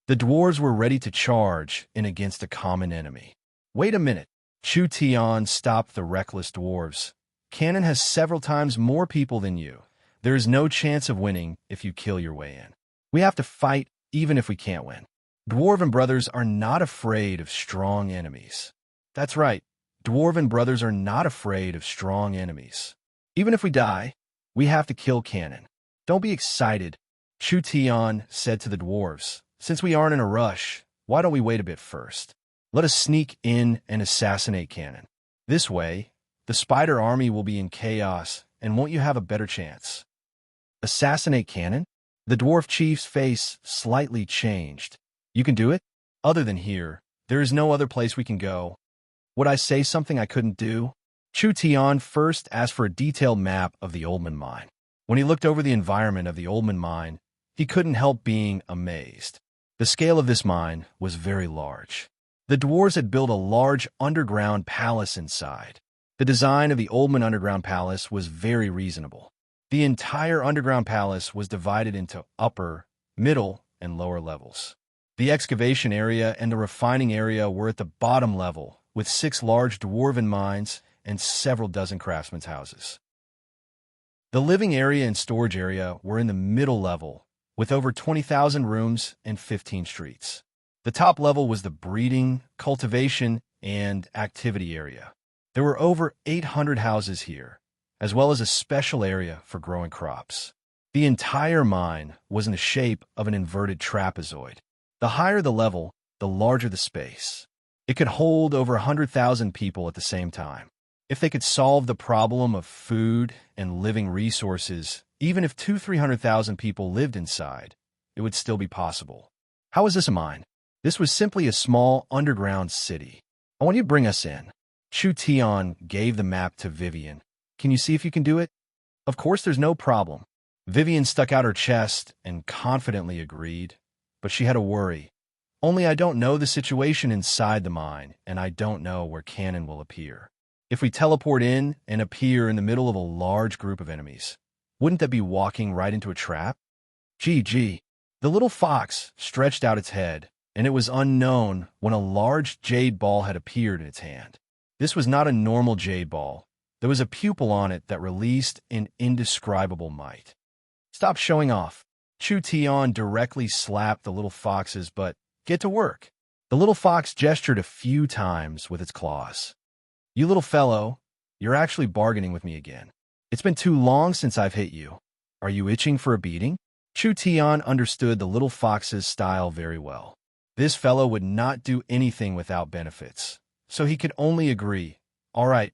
The dwarves were ready to charge in against a common enemy. Wait a minute. Chu Tian stopped the reckless dwarves. Cannon has several times more people than you. There is no chance of winning if you kill your way in. We have to fight even if we can't win. Dwarven brothers are not afraid of strong enemies. That's right. Dwarven brothers are not afraid of strong enemies. Even if we die, we have to kill Cannon. Don't be excited, Chu Tian said to the dwarves. Since we aren't in a rush, why don't we wait a bit first? Let us sneak in and assassinate Cannon. This way, the spider army will be in chaos, and won't you have a better chance? Assassinate Cannon? The dwarf chief's face slightly changed. You can do it? Other than here, there is no other place we can go. Would I say something I couldn't do? Chu Tian first asked for a detailed map of the Oldman mine. When he looked over the environment of the Oldman mine, he couldn't help being amazed. The scale of this mine was very large. The dwarves had built a large underground palace inside. The design of the Oldman underground palace was very reasonable. The entire underground palace was divided into upper, middle, and lower levels. The excavation area and the refining area were at the bottom level, with 6 large dwarven mines and several dozen craftsmen's houses. The living area and storage area were in the middle level, with over 20,000 rooms and 15 streets. The top level was the breeding, cultivation, and activity area. There were over 800 houses here, as well as a special area for growing crops. The entire mine was in the shape of an inverted trapezoid. The higher the level, the larger the space. It could hold over 100,000 people at the same time. If they could solve the problem of food and living resources, Even if 300,000 people lived inside, it would still be possible. How is this a mine? This was simply a small underground city. I want you to bring us in. Chu Tian gave the map to Vivian. Can you see if you can do it? Of course, there's no problem. Vivian stuck out her chest and confidently agreed, but she had a worry. Only I don't know the situation inside the mine, and I don't know where Cannon will appear. If we teleport in and appear in the middle of a large group of enemies, wouldn't that be walking right into a trap? Gee. The little fox stretched out its head, and it was unknown when a large jade ball had appeared in its hand. This was not a normal jade ball. There was a pupil on it that released an indescribable might. Stop showing off. Chu Tian directly slapped the little fox's butt. Get to work. The little fox gestured a few times with its claws. You little fellow, you're actually bargaining with me again. It's been too long since I've hit you. Are you itching for a beating? Chu Tian understood the little fox's style very well. This fellow would not do anything without benefits, so he could only agree. All right,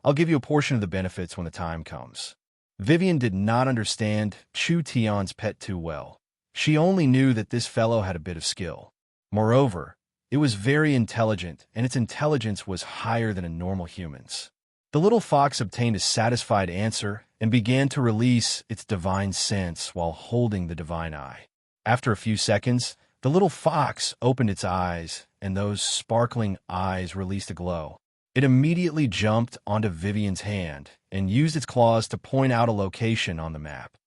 I'll give you a portion of the benefits when the time comes. Vivian did not understand Chu Tian's pet too well. She only knew that this fellow had a bit of skill. Moreover, it was very intelligent, and its intelligence was higher than a normal human's. The little fox obtained a satisfied answer and began to release its divine sense while holding the divine eye. After a few seconds, the little fox opened its eyes, and those sparkling eyes released a glow. It immediately jumped onto Vivian's hand and used its claws to point out a location on the map.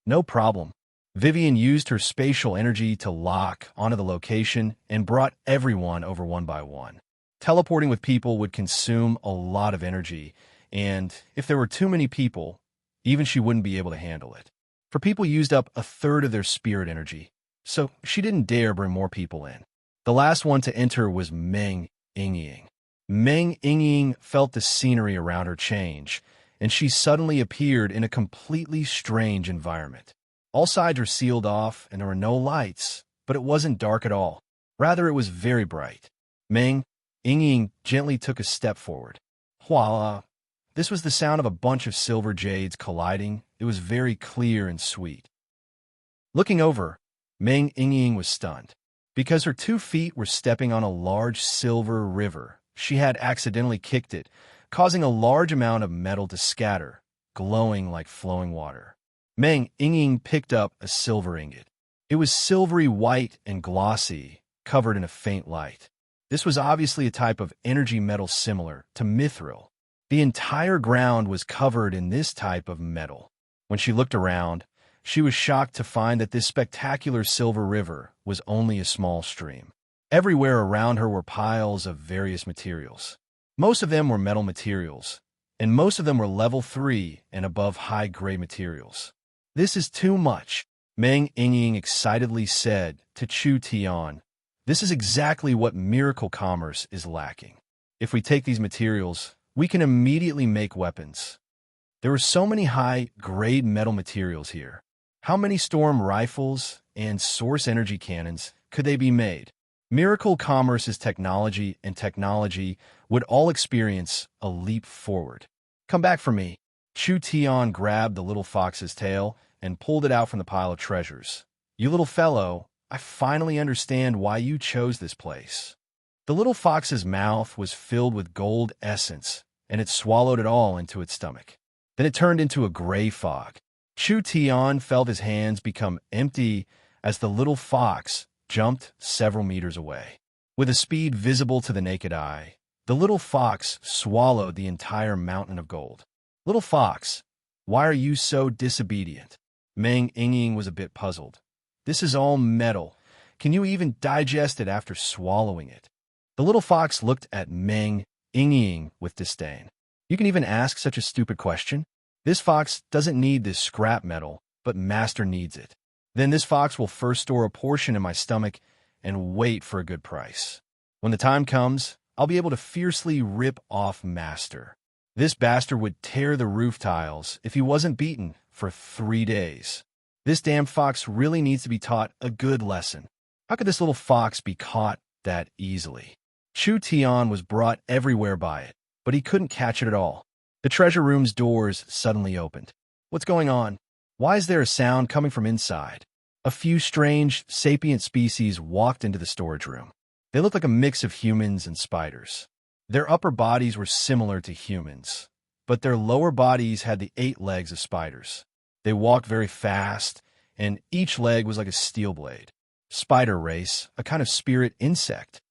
No problem. Vivian used her spatial energy to lock onto the location and brought everyone over one by one. Teleporting with people would consume a lot of energy, and if there were too many people, even she wouldn't be able to handle it. For people used up a third of their spirit energy, so she didn't dare bring more people in. The last one to enter was Meng Yingying. Meng Yingying felt the scenery around her change, and she suddenly appeared in a completely strange environment. All sides were sealed off, and there were no lights, but it wasn't dark at all. Rather, it was very bright. Meng Yingying gently took a step forward. Voila! This was the sound of a bunch of silver jades colliding. It was very clear and sweet. Looking over, Meng Yingying was stunned. Because her 2 feet were stepping on a large silver river, she had accidentally kicked it, causing a large amount of metal to scatter, glowing like flowing water. Meng Yingying picked up a silver ingot. It was silvery white and glossy, covered in a faint light. This was obviously a type of energy metal similar to mithril. The entire ground was covered in this type of metal. When she looked around, she was shocked to find that this spectacular silver river was only a small stream. Everywhere around her were piles of various materials. Most of them were metal materials, and most of them were level 3 and above high-grade materials. This is too much, Meng Yingying excitedly said to Chu Tian. This is exactly what miracle commerce is lacking. If we take these materials, we can immediately make weapons. There were so many high-grade metal materials here. How many storm rifles and source energy cannons could they be made? Miracle commerce's technology and technology would all experience a leap forward. Come back for me. Chu Tian grabbed the little fox's tail and pulled it out from the pile of treasures. You little fellow, I finally understand why you chose this place. The little fox's mouth was filled with gold essence, and it swallowed it all into its stomach. Then it turned into a gray fog. Chu Tian felt his hands become empty as the little fox jumped several meters away. With a speed visible to the naked eye, the little fox swallowed the entire mountain of gold. Little fox, why are you so disobedient? Meng Yingying was a bit puzzled. This is all metal. Can you even digest it after swallowing it? The little fox looked at Meng Yingying with disdain. You can even ask such a stupid question? This fox doesn't need this scrap metal, but Master needs it. Then this fox will first store a portion in my stomach and wait for a good price. When the time comes, I'll be able to fiercely rip off Master. This bastard would tear the roof tiles if he wasn't beaten for 3 days. This damn fox really needs to be taught a good lesson. How could this little fox be caught that easily? Chu Tian was brought everywhere by it, but he couldn't catch it at all. The treasure room's doors suddenly opened. What's going on? Why is there a sound coming from inside? A few strange, sapient species walked into the storage room. They looked like a mix of humans and spiders. Their upper bodies were similar to humans, but their lower bodies had the 8 legs of spiders. They walked very fast, and each leg was like a steel blade. Spider race, a kind of spirit insect.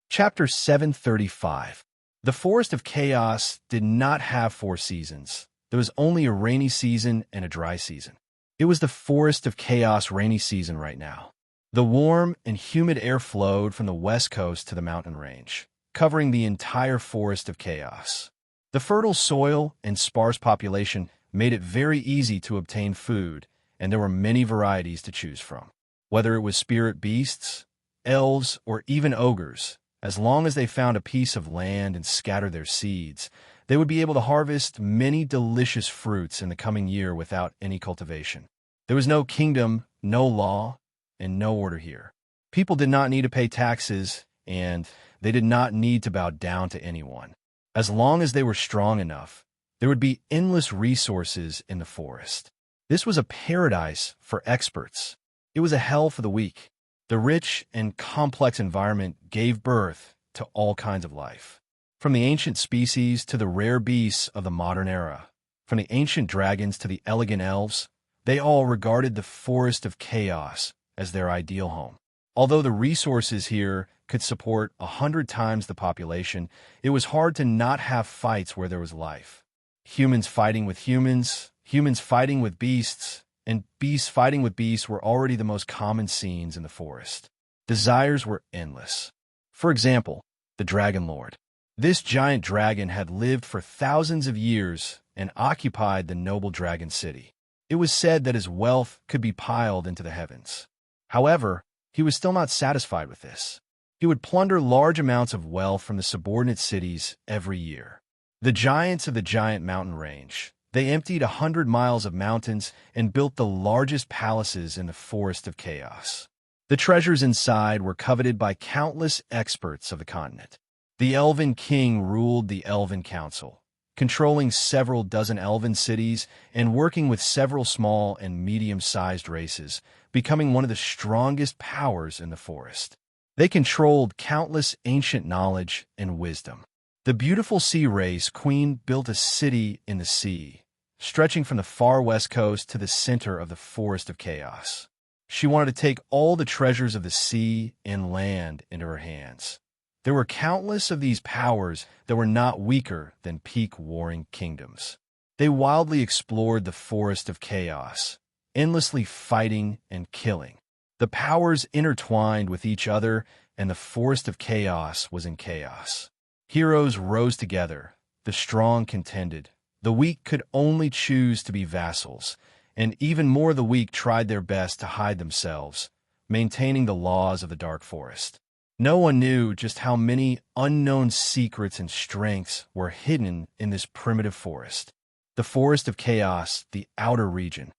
Chapter 735. The Forest of Chaos did not have 4 seasons. There was only a rainy season and a dry season. It was the Forest of Chaos rainy season right now. The warm and humid air flowed from the west coast to the mountain range, covering the entire Forest of Chaos. The fertile soil and sparse population made it very easy to obtain food, and there were many varieties to choose from. Whether it was spirit beasts, elves, or even ogres, as long as they found a piece of land and scattered their seeds, they would be able to harvest many delicious fruits in the coming year without any cultivation. There was no kingdom, no law, and no order here. People did not need to pay taxes, and they did not need to bow down to anyone. As long as they were strong enough, there would be endless resources in the forest. This was a paradise for experts. It was a hell for the weak. The rich and complex environment gave birth to all kinds of life. From the ancient species to the rare beasts of the modern era, from the ancient dragons to the elegant elves, they all regarded the Forest of Chaos as their ideal home. Although the resources here could support 100 times the population, it was hard to not have fights where there was life. Humans fighting with humans, humans fighting with beasts, and beasts fighting with beasts were already the most common scenes in the forest. Desires were endless. For example, the Dragon Lord. This giant dragon had lived for thousands of years and occupied the noble dragon city. It was said that his wealth could be piled into the heavens. However, he was still not satisfied with this. He would plunder large amounts of wealth from the subordinate cities every year. The giants of the giant mountain range. They emptied 100 miles of mountains and built the largest palaces in the Forest of Chaos. The treasures inside were coveted by countless experts of the continent. The Elven King ruled the Elven Council, controlling several dozen elven cities and working with several small and medium-sized races, becoming one of the strongest powers in the forest. They controlled countless ancient knowledge and wisdom. The beautiful sea race queen built a city in the sea, stretching from the far west coast to the center of the Forest of Chaos. She wanted to take all the treasures of the sea and land into her hands. There were countless of these powers that were not weaker than peak warring kingdoms. They wildly explored the Forest of Chaos, endlessly fighting and killing. The powers intertwined with each other, and the Forest of Chaos was in chaos. Heroes rose together, the strong contended. The weak could only choose to be vassals, and even more the weak tried their best to hide themselves, maintaining the laws of the Dark Forest. No one knew just how many unknown secrets and strengths were hidden in this primitive forest. The Forest of Chaos, the outer region.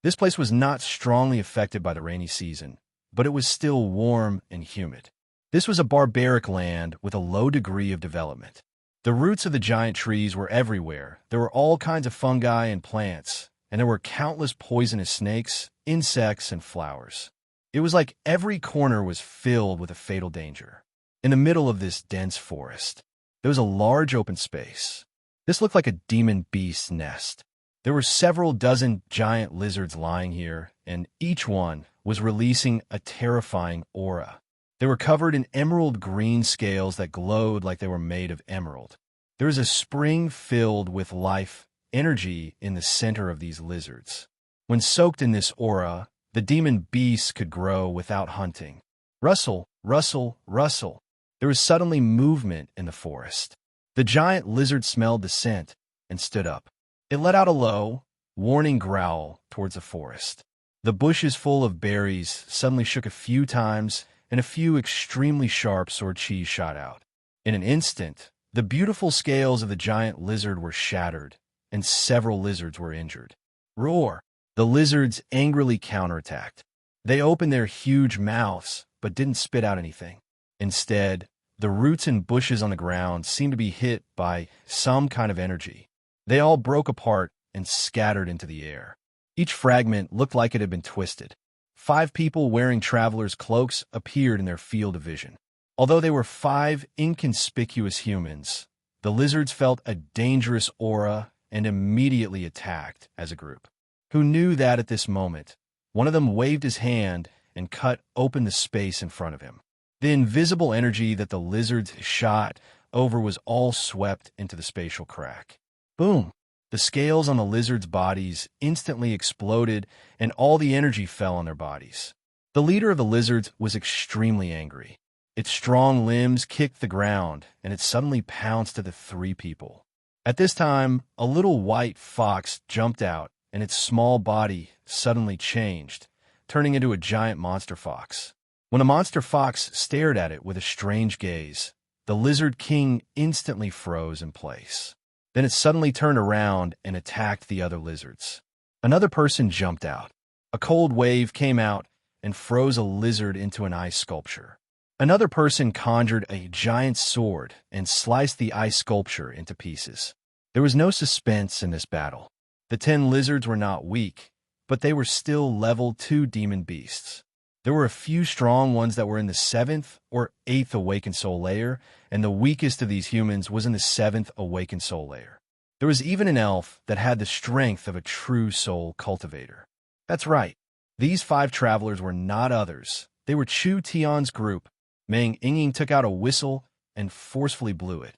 This place was not strongly affected by the rainy season, but it was still warm and humid. This was a barbaric land with a low degree of development. The roots of the giant trees were everywhere. There were all kinds of fungi and plants, and there were countless poisonous snakes, insects, and flowers. It was like every corner was filled with a fatal danger. In the middle of this dense forest, there was a large open space. This looked like a demon beast's nest. There were several dozen giant lizards lying here, and each one was releasing a terrifying aura. They were covered in emerald green scales that glowed like they were made of emerald. There was a spring filled with life, energy in the center of these lizards. When soaked in this aura, the demon beasts could grow without hunting. Rustle, rustle, rustle. There was suddenly movement in the forest. The giant lizard smelled the scent and stood up. It let out a low, warning growl towards the forest. The bushes full of berries suddenly shook a few times, and a few extremely sharp sword cheese shot out. In an instant, the beautiful scales of the giant lizard were shattered, and several lizards were injured. Roar! The lizards angrily counterattacked. They opened their huge mouths, but didn't spit out anything. Instead, The roots and bushes on the ground seemed to be hit by some kind of energy. They all broke apart and scattered into the air. Each fragment looked like it had been twisted. 5 people wearing travelers' cloaks appeared in their field of vision. Although they were 5 inconspicuous humans, the lizards felt a dangerous aura and immediately attacked as a group. Who knew that at this moment, one of them waved his hand and cut open the space in front of him. The invisible energy that the lizards shot over was all swept into the spatial crack. Boom! The scales on the lizards' bodies instantly exploded, and all the energy fell on their bodies. The leader of the lizards was extremely angry. Its strong limbs kicked the ground, and it suddenly pounced at the 3 people. At this time, a little white fox jumped out, and its small body suddenly changed, turning into a giant monster fox. When the monster fox stared at it with a strange gaze, the lizard king instantly froze in place. Then it suddenly turned around and attacked the other lizards. Another person jumped out. A cold wave came out and froze a lizard into an ice sculpture. Another person conjured a giant sword and sliced the ice sculpture into pieces. There was no suspense in this battle. The 10 lizards were not weak, but they were still level 2 demon beasts. There were a few strong ones that were in the 7th or 8th awakened soul layer, and the weakest of these humans was in the 7th awakened soul layer. There was even an elf that had the strength of a true soul cultivator. That's right. These 5 travelers were not others. They were Chu Tian's group. Meng Yingying took out a whistle and forcefully blew it.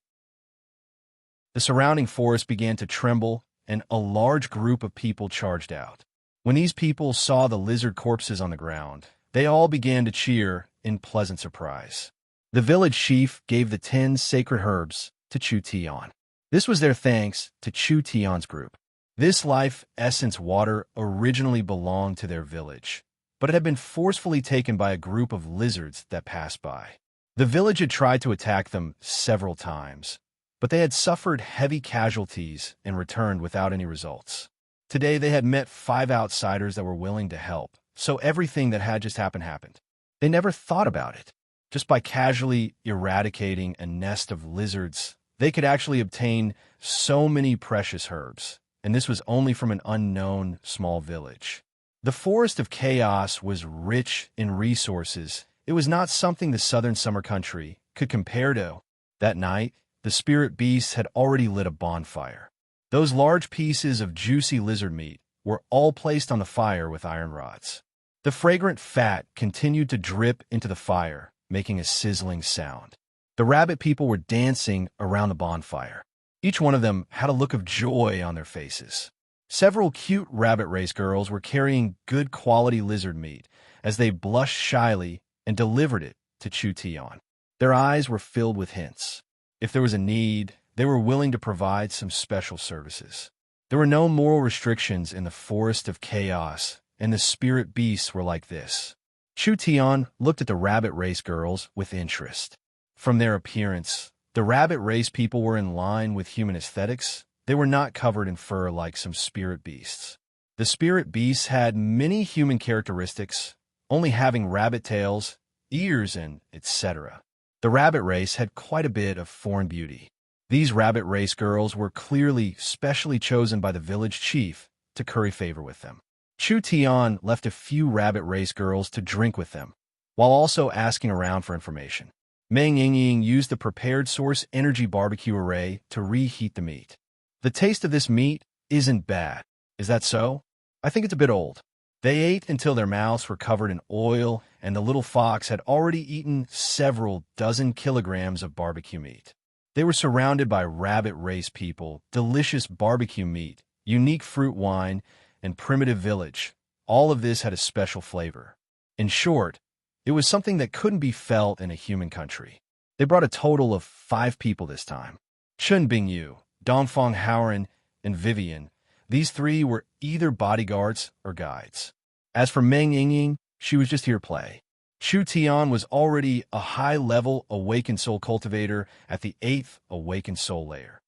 The surrounding forest began to tremble, and a large group of people charged out. When these people saw the lizard corpses on the ground, they all began to cheer in pleasant surprise. The village chief gave the 10 sacred herbs to Chu Tian. This was their thanks to Chu Tian's group. This life essence water originally belonged to their village, but it had been forcefully taken by a group of lizards that passed by. The village had tried to attack them several times, but they had suffered heavy casualties and returned without any results. Today they had met 5 outsiders that were willing to help, so everything that had just happened. They never thought about it. Just by casually eradicating a nest of lizards, they could actually obtain so many precious herbs, and this was only from an unknown small village. The Forest of Chaos was rich in resources. It was not something the southern summer country could compare to. That night, the spirit beasts had already lit a bonfire. Those large pieces of juicy lizard meat were all placed on the fire with iron rods. The fragrant fat continued to drip into the fire, making a sizzling sound. The rabbit people were dancing around the bonfire. Each one of them had a look of joy on their faces. Several cute rabbit race girls were carrying good quality lizard meat as they blushed shyly and delivered it to Chu Tian. Their eyes were filled with hints. If there was a need, they were willing to provide some special services. There were no moral restrictions in the Forest of Chaos, and the spirit beasts were like this. Chu Tian looked at the rabbit race girls with interest. From their appearance, the rabbit race people were in line with human aesthetics. They were not covered in fur like some spirit beasts. The spirit beasts had many human characteristics, only having rabbit tails, ears, and etc. The rabbit race had quite a bit of foreign beauty. These rabbit race girls were clearly specially chosen by the village chief to curry favor with them. Chu Tian left a few rabbit race girls to drink with them, while also asking around for information. Meng Yingying used the prepared source energy barbecue array to reheat the meat. The taste of this meat isn't bad. Is that so? I think it's a bit old. They ate until their mouths were covered in oil, and the little fox had already eaten several dozen kilograms of barbecue meat. They were surrounded by rabbit race people, delicious barbecue meat, unique fruit wine, and primitive village. All of this had a special flavor. In short, it was something that couldn't be felt in a human country. They brought a total of 5 people this time. Chun Bingyu, Dongfang Haoren, and Vivian. These 3 were either bodyguards or guides. As for Meng Yingying, she was just here to play. Chu Tian was already a high-level awakened soul cultivator at the 8th awakened soul layer.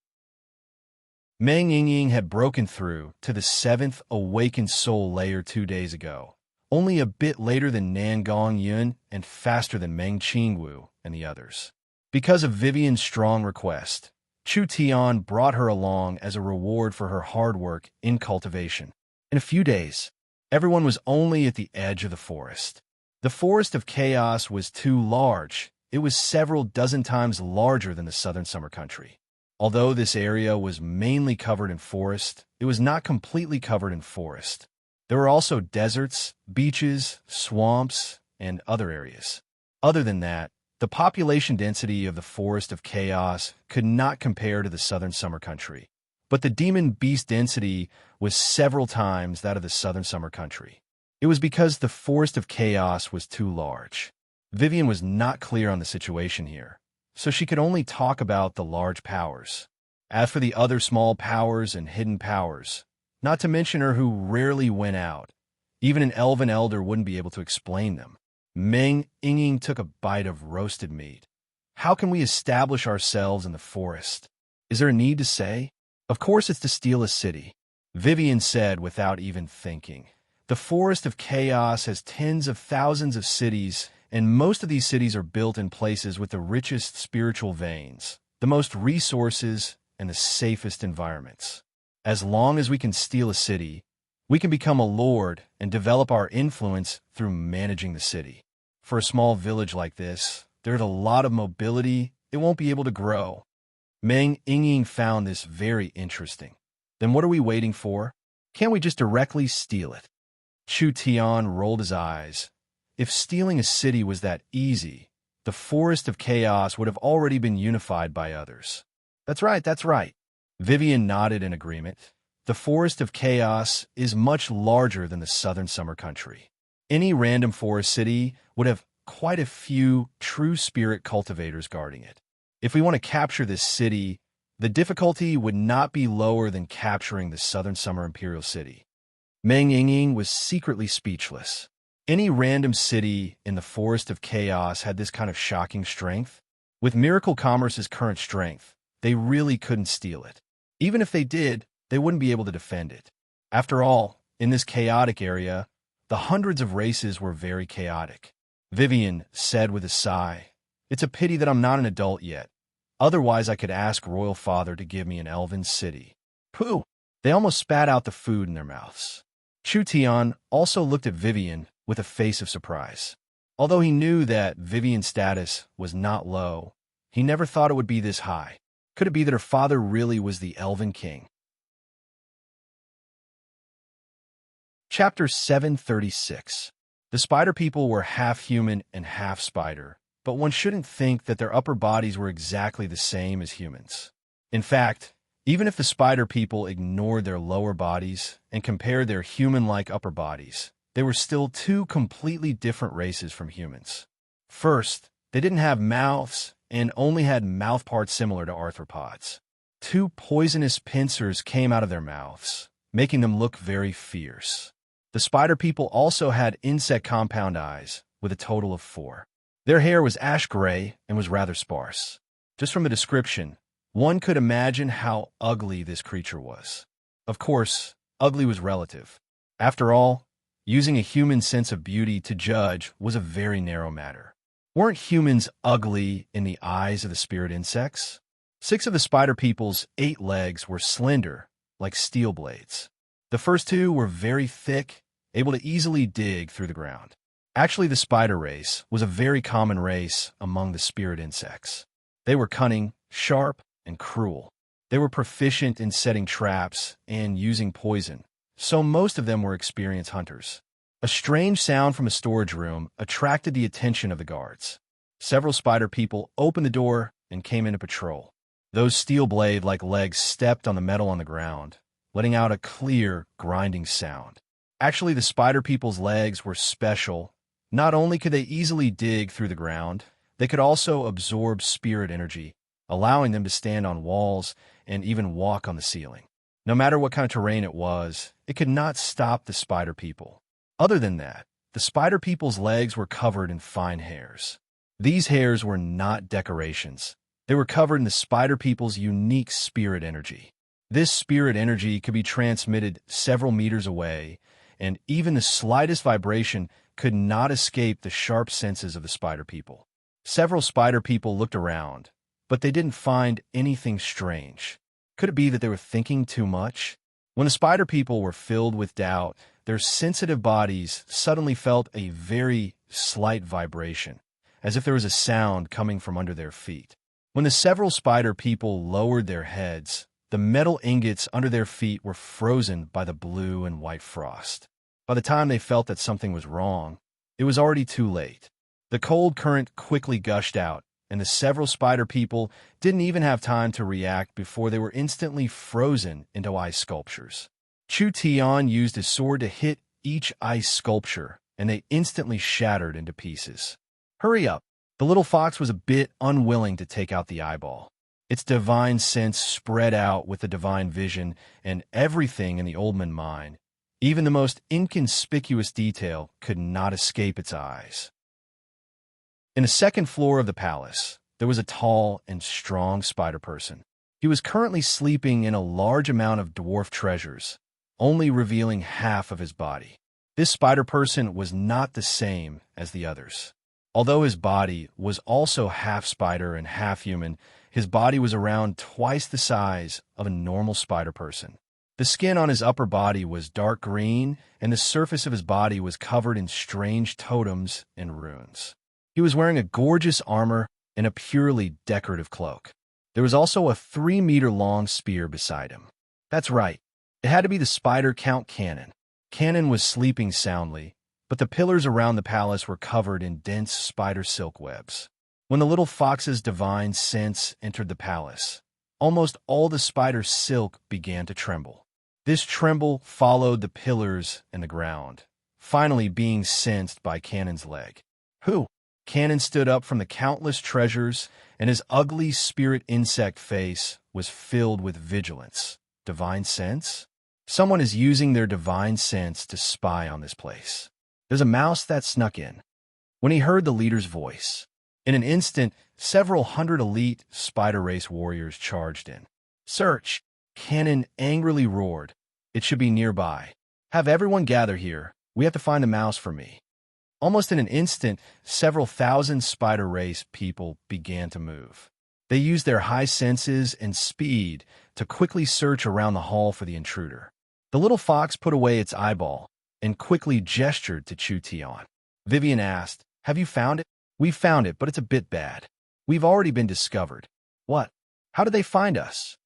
Meng Yingying had broken through to the 7th awakened soul layer 2 days ago, only a bit later than Nan Gong Yun and faster than Meng Qingwu and the others. Because of Vivian's strong request, Chu Tian brought her along as a reward for her hard work in cultivation. In a few days, everyone was only at the edge of the forest. The forest of chaos was too large. It was several dozen times larger than the southern summer country. Although this area was mainly covered in forest, it was not completely covered in forest. There were also deserts, beaches, swamps, and other areas. Other than that, the population density of the Forest of Chaos could not compare to the southern summer country, but the demon beast density was several times that of the southern summer country. It was because the Forest of Chaos was too large. Vivian was not clear on the situation here, so she could only talk about the large powers. As for the other small powers and hidden powers, not to mention her who rarely went out, even an elven elder wouldn't be able to explain them. Meng Ying took a bite of roasted meat. How can we establish ourselves in the forest? Is there a need to say? Of course it's to steal a city, Vivian said without even thinking. The Forest of Chaos has tens of thousands of cities, and most of these cities are built in places with the richest spiritual veins, the most resources, and the safest environments. As long as we can steal a city, we can become a lord and develop our influence through managing the city. For a small village like this, there's a lot of mobility. It won't be able to grow. Meng Ying found this very interesting. Then what are we waiting for? Can't we just directly steal it? Chu Tian rolled his eyes. If stealing a city was that easy, the Forest of Chaos would have already been unified by others. That's right, that's right. Vivian nodded in agreement. The Forest of Chaos is much larger than the southern summer country. Any random forest city would have quite a few true spirit cultivators guarding it. If we want to capture this city, the difficulty would not be lower than capturing the southern summer imperial city. Meng Ying was secretly speechless. Any random city in the Forest of Chaos had this kind of shocking strength. With Miracle Commerce's current strength, they really couldn't steal it. Even if they did, they wouldn't be able to defend it. After all, in this chaotic area, the hundreds of races were very chaotic. Vivian said with a sigh, "It's a pity that I'm not an adult yet. Otherwise, I could ask Royal Father to give me an elven city." Pooh! They almost spat out the food in their mouths. Chu Tian also looked at Vivian with a face of surprise. Although he knew that Vivian's status was not low, he never thought it would be this high. Could it be that her father really was the Elven King? Chapter 736. The spider people were half human and half spider, but one shouldn't think that their upper bodies were exactly the same as humans. In fact, even if the spider people ignored their lower bodies and compared their human-like upper bodies, they were still two completely different races from humans. First, they didn't have mouths and only had mouth parts similar to arthropods. Two poisonous pincers came out of their mouths, making them look very fierce. The spider people also had insect compound eyes, with a total of 4. Their hair was ash gray and was rather sparse. Just from the description, one could imagine how ugly this creature was. Of course, ugly was relative. After all, using a human sense of beauty to judge was a very narrow matter. Weren't humans ugly in the eyes of the spirit insects? 6 of the spider people's 8 legs were slender, like steel blades. The first 2 were very thick, able to easily dig through the ground. Actually, the spider race was a very common race among the spirit insects. They were cunning, sharp, and cruel. They were proficient in setting traps and using poison, so most of them were experienced hunters. A strange sound from a storage room attracted the attention of the guards. Several spider people opened the door and came in to patrol. Those steel blade-like legs stepped on the metal on the ground, letting out a clear, grinding sound. Actually, the spider people's legs were special. Not only could they easily dig through the ground, they could also absorb spirit energy, allowing them to stand on walls and even walk on the ceiling. No matter what kind of terrain it was, it could not stop the spider people. Other than that, the spider people's legs were covered in fine hairs. These hairs were not decorations. They were covered in the spider people's unique spirit energy. This spirit energy could be transmitted several meters away, and even the slightest vibration could not escape the sharp senses of the spider people. Several spider people looked around, but they didn't find anything strange. Could it be that they were thinking too much? When the spider people were filled with doubt, their sensitive bodies suddenly felt a very slight vibration, as if there was a sound coming from under their feet. When the several spider people lowered their heads, the metal ingots under their feet were frozen by the blue and white frost. By the time they felt that something was wrong, it was already too late. The cold current quickly gushed out, and the several spider people didn't even have time to react before they were instantly frozen into ice sculptures. Chu Tian used his sword to hit each ice sculpture, and they instantly shattered into pieces. Hurry up! The little fox was a bit unwilling to take out the eyeball. Its divine sense spread out with the divine vision, and everything in the Oldman mine, even the most inconspicuous detail, could not escape its eyes. In the second floor of the palace, there was a tall and strong spider person. He was currently sleeping in a large amount of dwarf treasures, only revealing half of his body. This spider person was not the same as the others. Although his body was also half spider and half human, his body was around twice the size of a normal spider person. The skin on his upper body was dark green, and the surface of his body was covered in strange totems and runes. He was wearing a gorgeous armor and a purely decorative cloak. There was also a 3-meter-long spear beside him. That's right, it had to be the spider Count Cannon. Cannon was sleeping soundly, but the pillars around the palace were covered in dense spider silk webs. When the little fox's divine sense entered the palace, almost all the spider silk began to tremble. This tremble followed the pillars and the ground, finally being sensed by Cannon's leg. Who? Cannon stood up from the countless treasures, and his ugly spirit insect face was filled with vigilance. Divine sense? Someone is using their divine sense to spy on this place. There's a mouse that snuck in. When he heard the leader's voice, in an instant, several hundred elite spider race warriors charged in. Search! Cannon angrily roared. It should be nearby. Have everyone gather here. We have to find the mouse for me. Almost in an instant, several thousand spider race people began to move. They used their high senses and speed to quickly search around the hall for the intruder. The little fox put away its eyeball and quickly gestured to Chu Tian. Vivian asked, "Have you found it?" "We've found it, but it's a bit bad. We've already been discovered." "What? How did they find us?"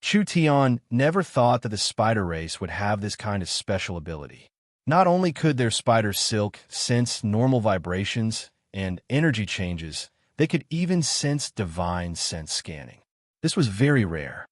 Chu Tian never thought that the spider race would have this kind of special ability. Not only could their spider silk sense normal vibrations and energy changes, they could even sense divine sense scanning. This was very rare.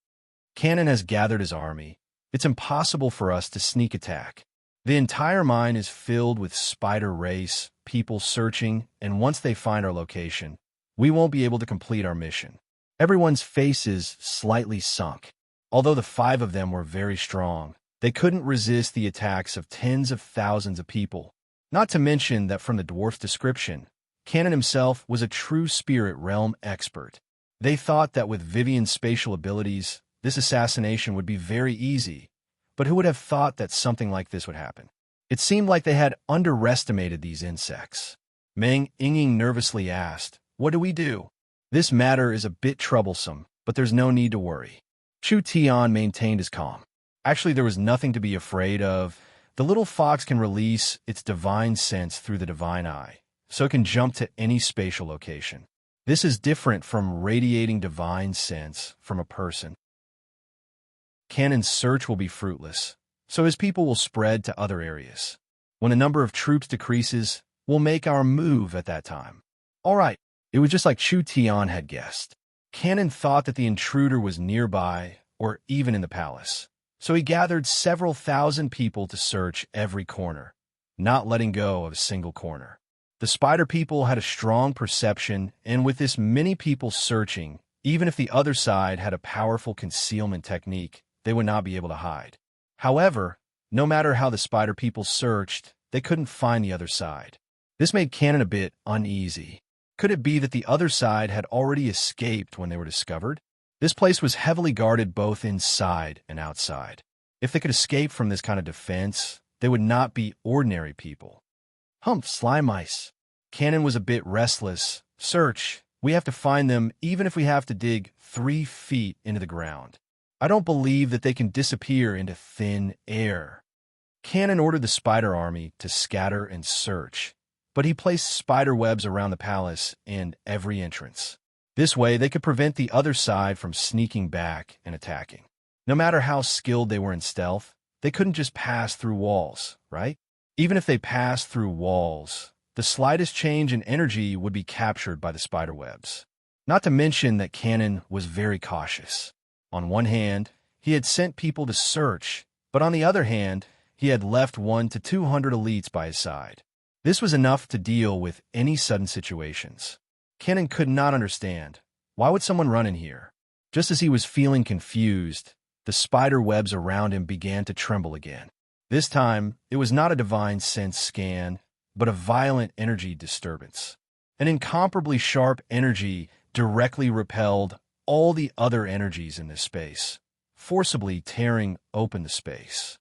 Cannon has gathered his army. It's impossible for us to sneak attack. The entire mine is filled with spider race, people searching, and once they find our location, we won't be able to complete our mission. Everyone's faces slightly sunk. Although the 5 of them were very strong, they couldn't resist the attacks of tens of thousands of people. Not to mention that from the dwarf's description, Cannon himself was a true spirit realm expert. They thought that with Vivian's spatial abilities, this assassination would be very easy, but who would have thought that something like this would happen? It seemed like they had underestimated these insects. Meng Yinging nervously asked, "What do we do?" "This matter is a bit troublesome, but there's no need to worry." Chu Tian maintained his calm. Actually, there was nothing to be afraid of. The little fox can release its divine sense through the divine eye, so it can jump to any spatial location. This is different from radiating divine sense from a person. Cannon's search will be fruitless, so his people will spread to other areas. When the number of troops decreases, we'll make our move at that time. All right, it was just like Chu Tian had guessed. Cannon thought that the intruder was nearby or even in the palace. So he gathered several thousand people to search every corner, not letting go of a single corner. The spider people had a strong perception, and with this many people searching, even if the other side had a powerful concealment technique, they would not be able to hide. However, no matter how the spider people searched, they couldn't find the other side. This made Cannon a bit uneasy. Could it be that the other side had already escaped when they were discovered? This place was heavily guarded both inside and outside. If they could escape from this kind of defense, they would not be ordinary people. Humph, slime mice. Cannon was a bit restless. Search. We have to find them even if we have to dig 3 feet into the ground. I don't believe that they can disappear into thin air. Cannon ordered the spider army to scatter and search, but he placed spider webs around the palace and every entrance. This way, they could prevent the other side from sneaking back and attacking. No matter how skilled they were in stealth, they couldn't just pass through walls, right? Even if they passed through walls, the slightest change in energy would be captured by the spider webs. Not to mention that Cannon was very cautious. On one hand, he had sent people to search, but on the other hand, he had left 100 to 200 elites by his side. This was enough to deal with any sudden situations. Cannon could not understand. Why would someone run in here? Just as he was feeling confused, the spider webs around him began to tremble again. This time, it was not a divine sense scan, but a violent energy disturbance. An incomparably sharp energy directly repelled all the other energies in this space, forcibly tearing open the space.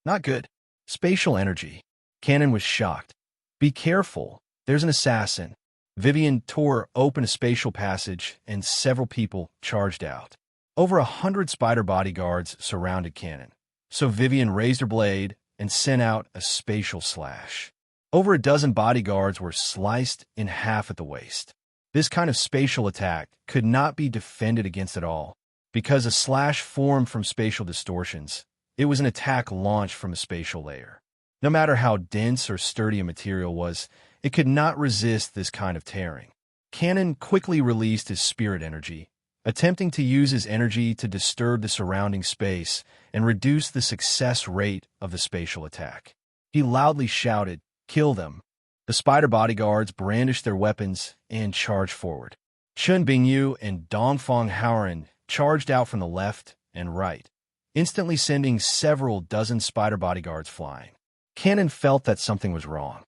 Not good. Spatial energy. Cannon was shocked. Be careful. There's an assassin. Vivian tore open a spatial passage, and several people charged out. Over 100 spider bodyguards surrounded Cannon, so Vivian raised her blade and sent out a spatial slash. Over a dozen bodyguards were sliced in half at the waist. This kind of spatial attack could not be defended against at all. Because a slash formed from spatial distortions, it was an attack launched from a spatial layer. No matter how dense or sturdy a material was, it could not resist this kind of tearing. Cannon quickly released his spirit energy, attempting to use his energy to disturb the surrounding space and reduce the success rate of the spatial attack. He loudly shouted, "Kill them!" The spider bodyguards brandished their weapons and charged forward. Chun Bingyu and Dongfang Haoran charged out from the left and right, instantly sending several dozen spider bodyguards flying. Cannon felt that something was wrong.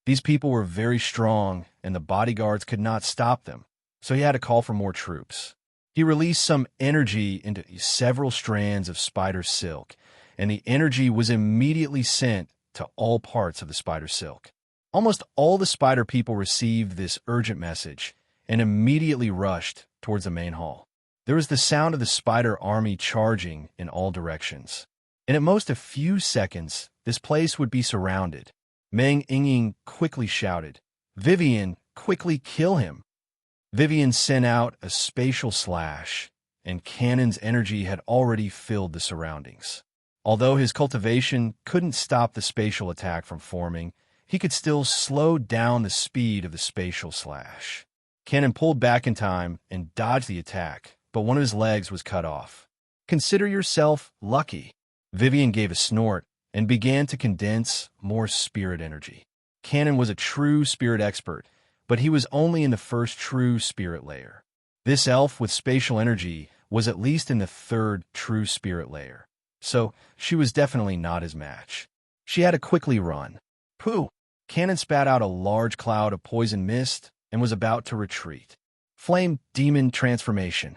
These people were very strong, and the bodyguards could not stop them, so he had to call for more troops. He released some energy into several strands of spider silk, and the energy was immediately sent to all parts of the spider silk. Almost all the spider people received this urgent message and immediately rushed towards the main hall. There was the sound of the spider army charging in all directions. And at most a few seconds, this place would be surrounded. Meng Yingying quickly shouted, "Vivian, quickly kill him!" Vivian sent out a spatial slash, and Cannon's energy had already filled the surroundings. Although his cultivation couldn't stop the spatial attack from forming, he could still slow down the speed of the spatial slash. Cannon pulled back in time and dodged the attack, but one of his legs was cut off. "Consider yourself lucky." Vivian gave a snort and began to condense more spirit energy. Cannon was a true spirit expert, but he was only in the first true spirit layer. This elf with spatial energy was at least in the third true spirit layer, so she was definitely not his match. She had to quickly run. Pooh! Cannon spat out a large cloud of poison mist and was about to retreat. Flame Demon Transformation.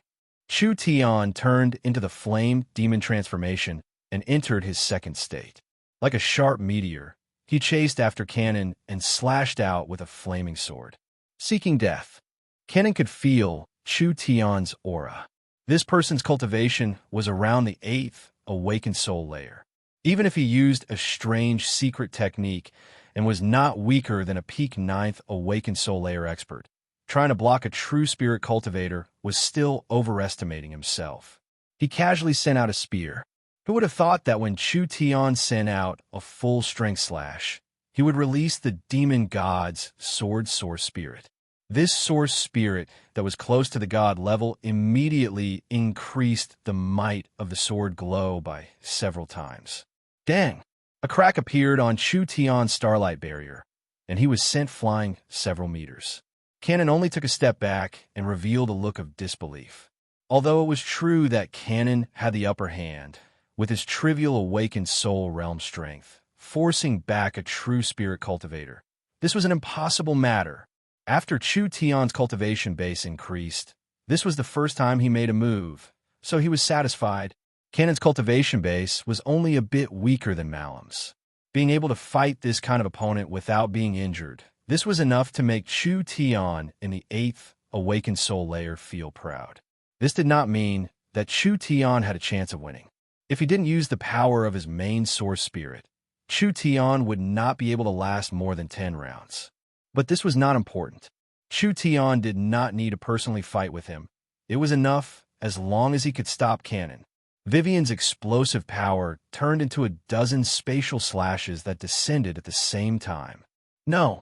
Chu Tian turned into the Flame Demon Transformation and entered his second state. Like a sharp meteor, he chased after Cannon and slashed out with a flaming sword. Seeking death. Cannon could feel Chu Tian's aura. This person's cultivation was around the 8th awakened soul layer. Even if he used a strange secret technique and was not weaker than a peak 9th awakened soul layer expert, trying to block a true spirit cultivator was still overestimating himself. He casually sent out a spear. Who would have thought that when Chu Tian sent out a full-strength slash, he would release the demon god's sword source spirit? This source spirit that was close to the god level immediately increased the might of the sword glow by several times. Dang! A crack appeared on Chu Tian's starlight barrier, and he was sent flying several meters. Cannon only took a step back and revealed a look of disbelief. Although it was true that Cannon had the upper hand, with his trivial awakened soul realm strength, forcing back a true spirit cultivator, this was an impossible matter. After Chu Tian's cultivation base increased, this was the first time he made a move, so he was satisfied. Cannon's cultivation base was only a bit weaker than Malam's. Being able to fight this kind of opponent without being injured This was enough to make Chu Tian in the 8th awakened soul layer feel proud. This did not mean that Chu Tian had a chance of winning. If he didn't use the power of his main source spirit, Chu Tian would not be able to last more than 10 rounds. But this was not important. Chu Tian did not need to personally fight with him. It was enough as long as he could stop Cannon. Vivian's explosive power turned into a dozen spatial slashes that descended at the same time. No!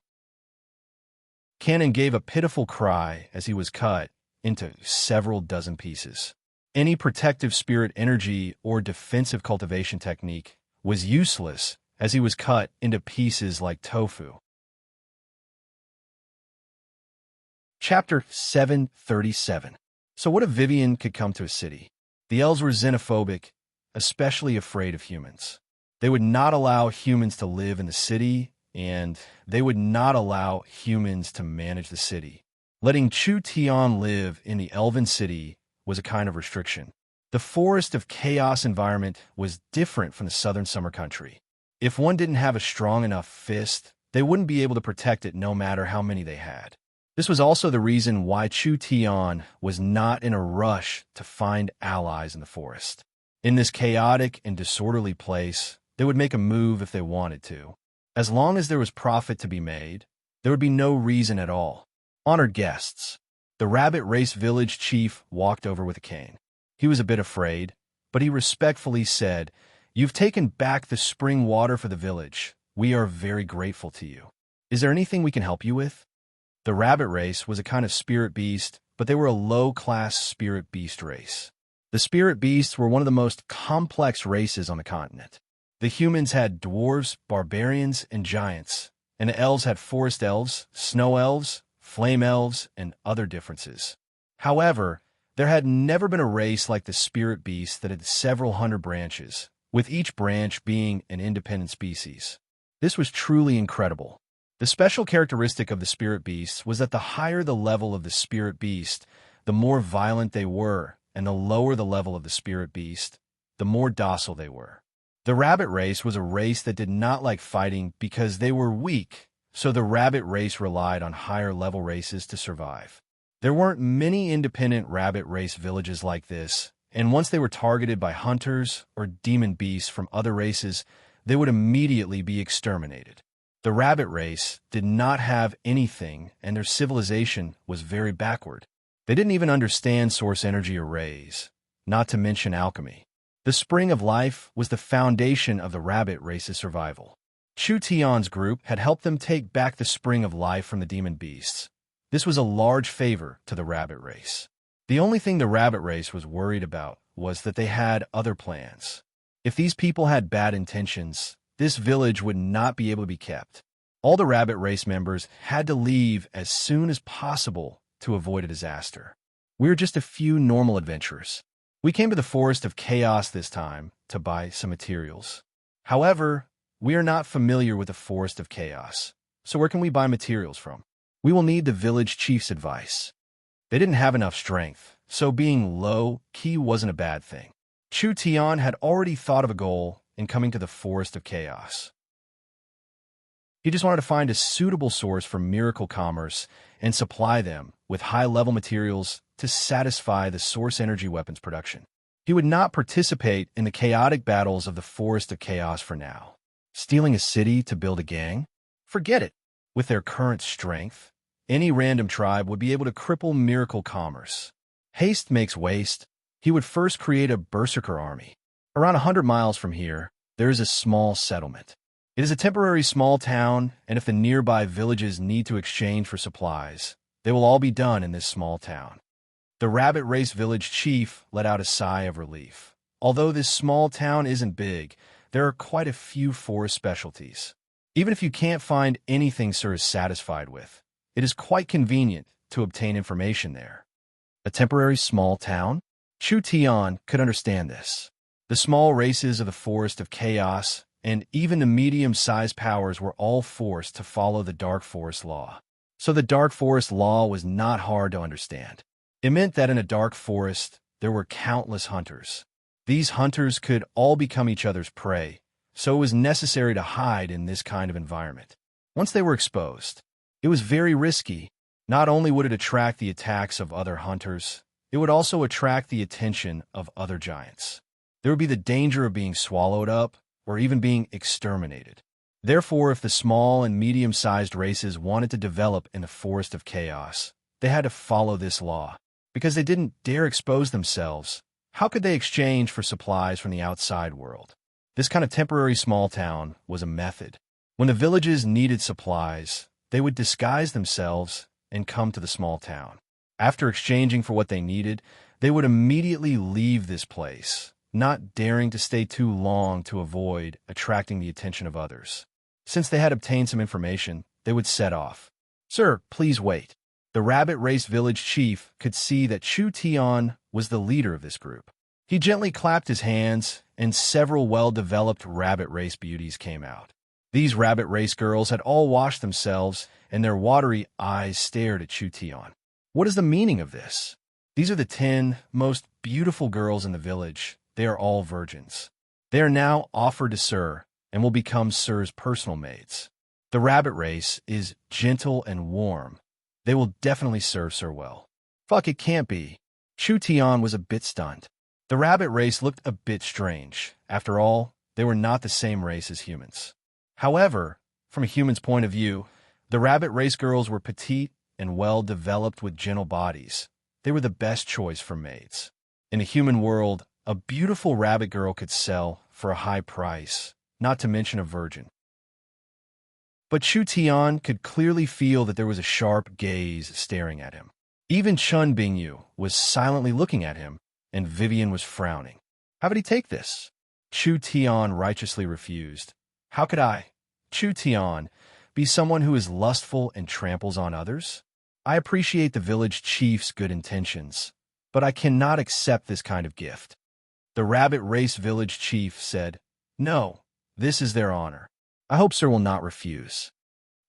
Cannon gave a pitiful cry as he was cut into several dozen pieces. Any protective spirit energy or defensive cultivation technique was useless as he was cut into pieces like tofu. Chapter 737. So what if Vivian could come to a city? The elves were xenophobic, especially afraid of humans. They would not allow humans to live in the city, and they would not allow humans to manage the city. Letting Chu Tian live in the elven city was a kind of restriction. The forest of chaos environment was different from the southern summer country. If one didn't have a strong enough fist, they wouldn't be able to protect it no matter how many they had. This was also the reason why Chu Tian was not in a rush to find allies in the forest. In this chaotic and disorderly place, they would make a move if they wanted to. As long as there was profit to be made, there would be no reason at all. Honored guests. The rabbit race village chief walked over with a cane. He was a bit afraid, but he respectfully said, "You've taken back the spring water for the village. We are very grateful to you. Is there anything we can help you with?" The rabbit race was a kind of spirit beast, but they were a low-class spirit beast race. The spirit beasts were one of the most complex races on the continent. The humans had dwarves, barbarians, and giants, and the elves had forest elves, snow elves, flame elves, and other differences. However, there had never been a race like the spirit beast that had several hundred branches, with each branch being an independent species. This was truly incredible. The special characteristic of the spirit beasts was that the higher the level of the spirit beast, the more violent they were, and the lower the level of the spirit beast, the more docile they were. The rabbit race was a race that did not like fighting because they were weak, so the rabbit race relied on higher level races to survive. There weren't many independent rabbit race villages like this, and once they were targeted by hunters or demon beasts from other races, they would immediately be exterminated. The rabbit race did not have anything, and their civilization was very backward. They didn't even understand source energy arrays, not to mention alchemy. The spring of life was the foundation of the rabbit race's survival. Chu Tian's group had helped them take back the spring of life from the demon beasts. This was a large favor to the rabbit race. The only thing the rabbit race was worried about was that they had other plans. If these people had bad intentions, this village would not be able to be kept. All the rabbit race members had to leave as soon as possible to avoid a disaster. We were just a few normal adventurers. We came to the forest of chaos this time to buy some materials. However, we are not familiar with the forest of chaos, so where can we buy materials from? We will need the village chief's advice. They didn't have enough strength, so being low-key wasn't a bad thing. Chu Tian had already thought of a goal in coming to the forest of chaos. He just wanted to find a suitable source for miracle commerce and supply them with high-level materials to satisfy the source energy weapons production. He would not participate in the chaotic battles of the forest of chaos for now. Stealing a city to build a gang? Forget it. With their current strength, any random tribe would be able to cripple miracle commerce. Haste makes waste. He would first create a berserker army. Around 100 miles from here, there is a small settlement. It is a temporary small town, and if the nearby villages need to exchange for supplies, they will all be done in this small town. The rabbit race village chief let out a sigh of relief. Although this small town isn't big, there are quite a few forest specialties. Even if you can't find anything Sir is satisfied with, it is quite convenient to obtain information there. A temporary small town? Chu Tian could understand this. The small races of the forest of chaos and even the medium-sized powers were all forced to follow the Dark Forest law. So the Dark Forest law was not hard to understand. It meant that in a dark forest, there were countless hunters. These hunters could all become each other's prey, so it was necessary to hide in this kind of environment. Once they were exposed, It was very risky. Not only would it attract the attacks of other hunters, it would also attract the attention of other giants. There would be the danger of being swallowed up or even being exterminated. Therefore, if the small and medium-sized races wanted to develop in the forest of chaos, they had to follow this law. Because they didn't dare expose themselves, how could they exchange for supplies from the outside world? This kind of temporary small town was a method. When the villages needed supplies, they would disguise themselves and come to the small town. After exchanging for what they needed, they would immediately leave this place, not daring to stay too long to avoid attracting the attention of others. Since they had obtained some information, they would set off. "Sir, please wait." The rabbit race village chief could see that Chu Tian was the leader of this group. He gently clapped his hands, and several well-developed rabbit race beauties came out. These rabbit race girls had all washed themselves, and their watery eyes stared at Chu Tian. What is the meaning of this? These are the 10 most beautiful girls in the village. They are all virgins. They are now offered to Sir, and will become Sir's personal maids. The rabbit race is gentle and warm. They will definitely serve Sir well. Fuck, it can't be. Chu Tian was a bit stunned. The rabbit race looked a bit strange. After all, they were not the same race as humans. However, from a human's point of view, the rabbit race girls were petite and well-developed with gentle bodies. They were the best choice for maids. In a human world, a beautiful rabbit girl could sell for a high price, not to mention a virgin. But Chu Tian could clearly feel that there was a sharp gaze staring at him. Even Chun Bingyu was silently looking at him, and Vivian was frowning. How would he take this? Chu Tian righteously refused. How could I, Chu Tian, be someone who is lustful and tramples on others? I appreciate the village chief's good intentions, but I cannot accept this kind of gift. The rabbit race village chief said, "No, this is their honor. I hope Sir will not refuse."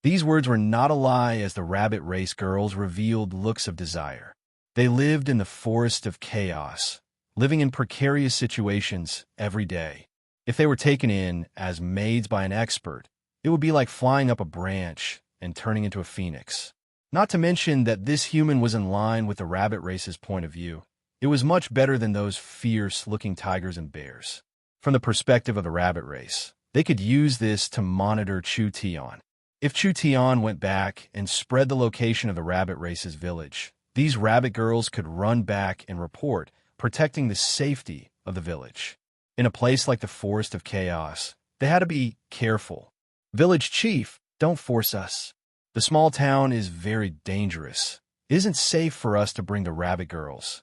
These words were not a lie as the rabbit race girls revealed looks of desire. They lived in the forest of chaos, living in precarious situations every day. If they were taken in as maids by an expert, it would be like flying up a branch and turning into a phoenix. Not to mention that this human was in line with the rabbit race's point of view. It was much better than those fierce-looking tigers and bears. From the perspective of the rabbit race, they could use this to monitor Chu Tian. If Chu Tian went back and spread the location of the rabbit race's village, these rabbit girls could run back and report, protecting the safety of the village. In a place like the Forest of Chaos, they had to be careful. "Village chief, don't force us. The small town is very dangerous. It isn't safe for us to bring the rabbit girls."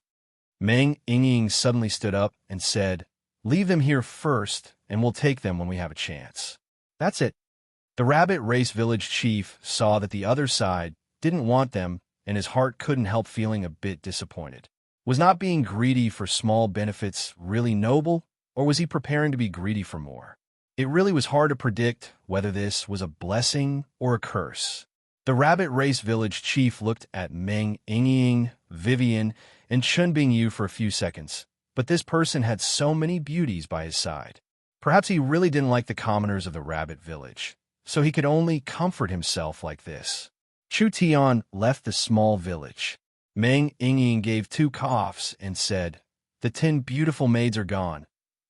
Meng Yingying suddenly stood up and said, "Leave them here first, and we'll take them when we have a chance." That's it. The rabbit race village chief saw that the other side didn't want them, and his heart couldn't help feeling a bit disappointed. Was not being greedy for small benefits really noble, or was he preparing to be greedy for more? It really was hard to predict whether this was a blessing or a curse. The rabbit race village chief looked at Meng Yingying, Vivian, and Chun Bingyu for a few seconds, but this person had so many beauties by his side. Perhaps he really didn't like the commoners of the rabbit village, so he could only comfort himself like this. Chu Tian left the small village. Meng Yingying gave 2 coughs and said, "The 10 beautiful maids are gone.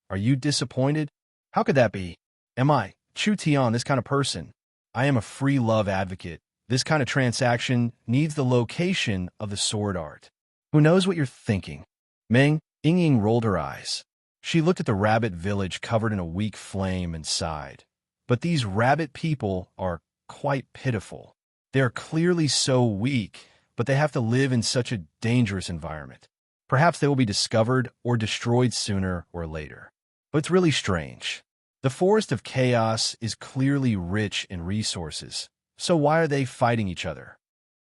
Are you disappointed? How could that be? Am I, Chu Tian, this kind of person? I am a free love advocate. This kind of transaction needs the location of the sword art." Who knows what you're thinking? Meng Yingying rolled her eyes. She looked at the rabbit village covered in a weak flame and sighed. But these rabbit people are quite pitiful. They are clearly so weak, but they have to live in such a dangerous environment. Perhaps they will be discovered or destroyed sooner or later. But it's really strange. The Forest of Chaos is clearly rich in resources, so why are they fighting each other?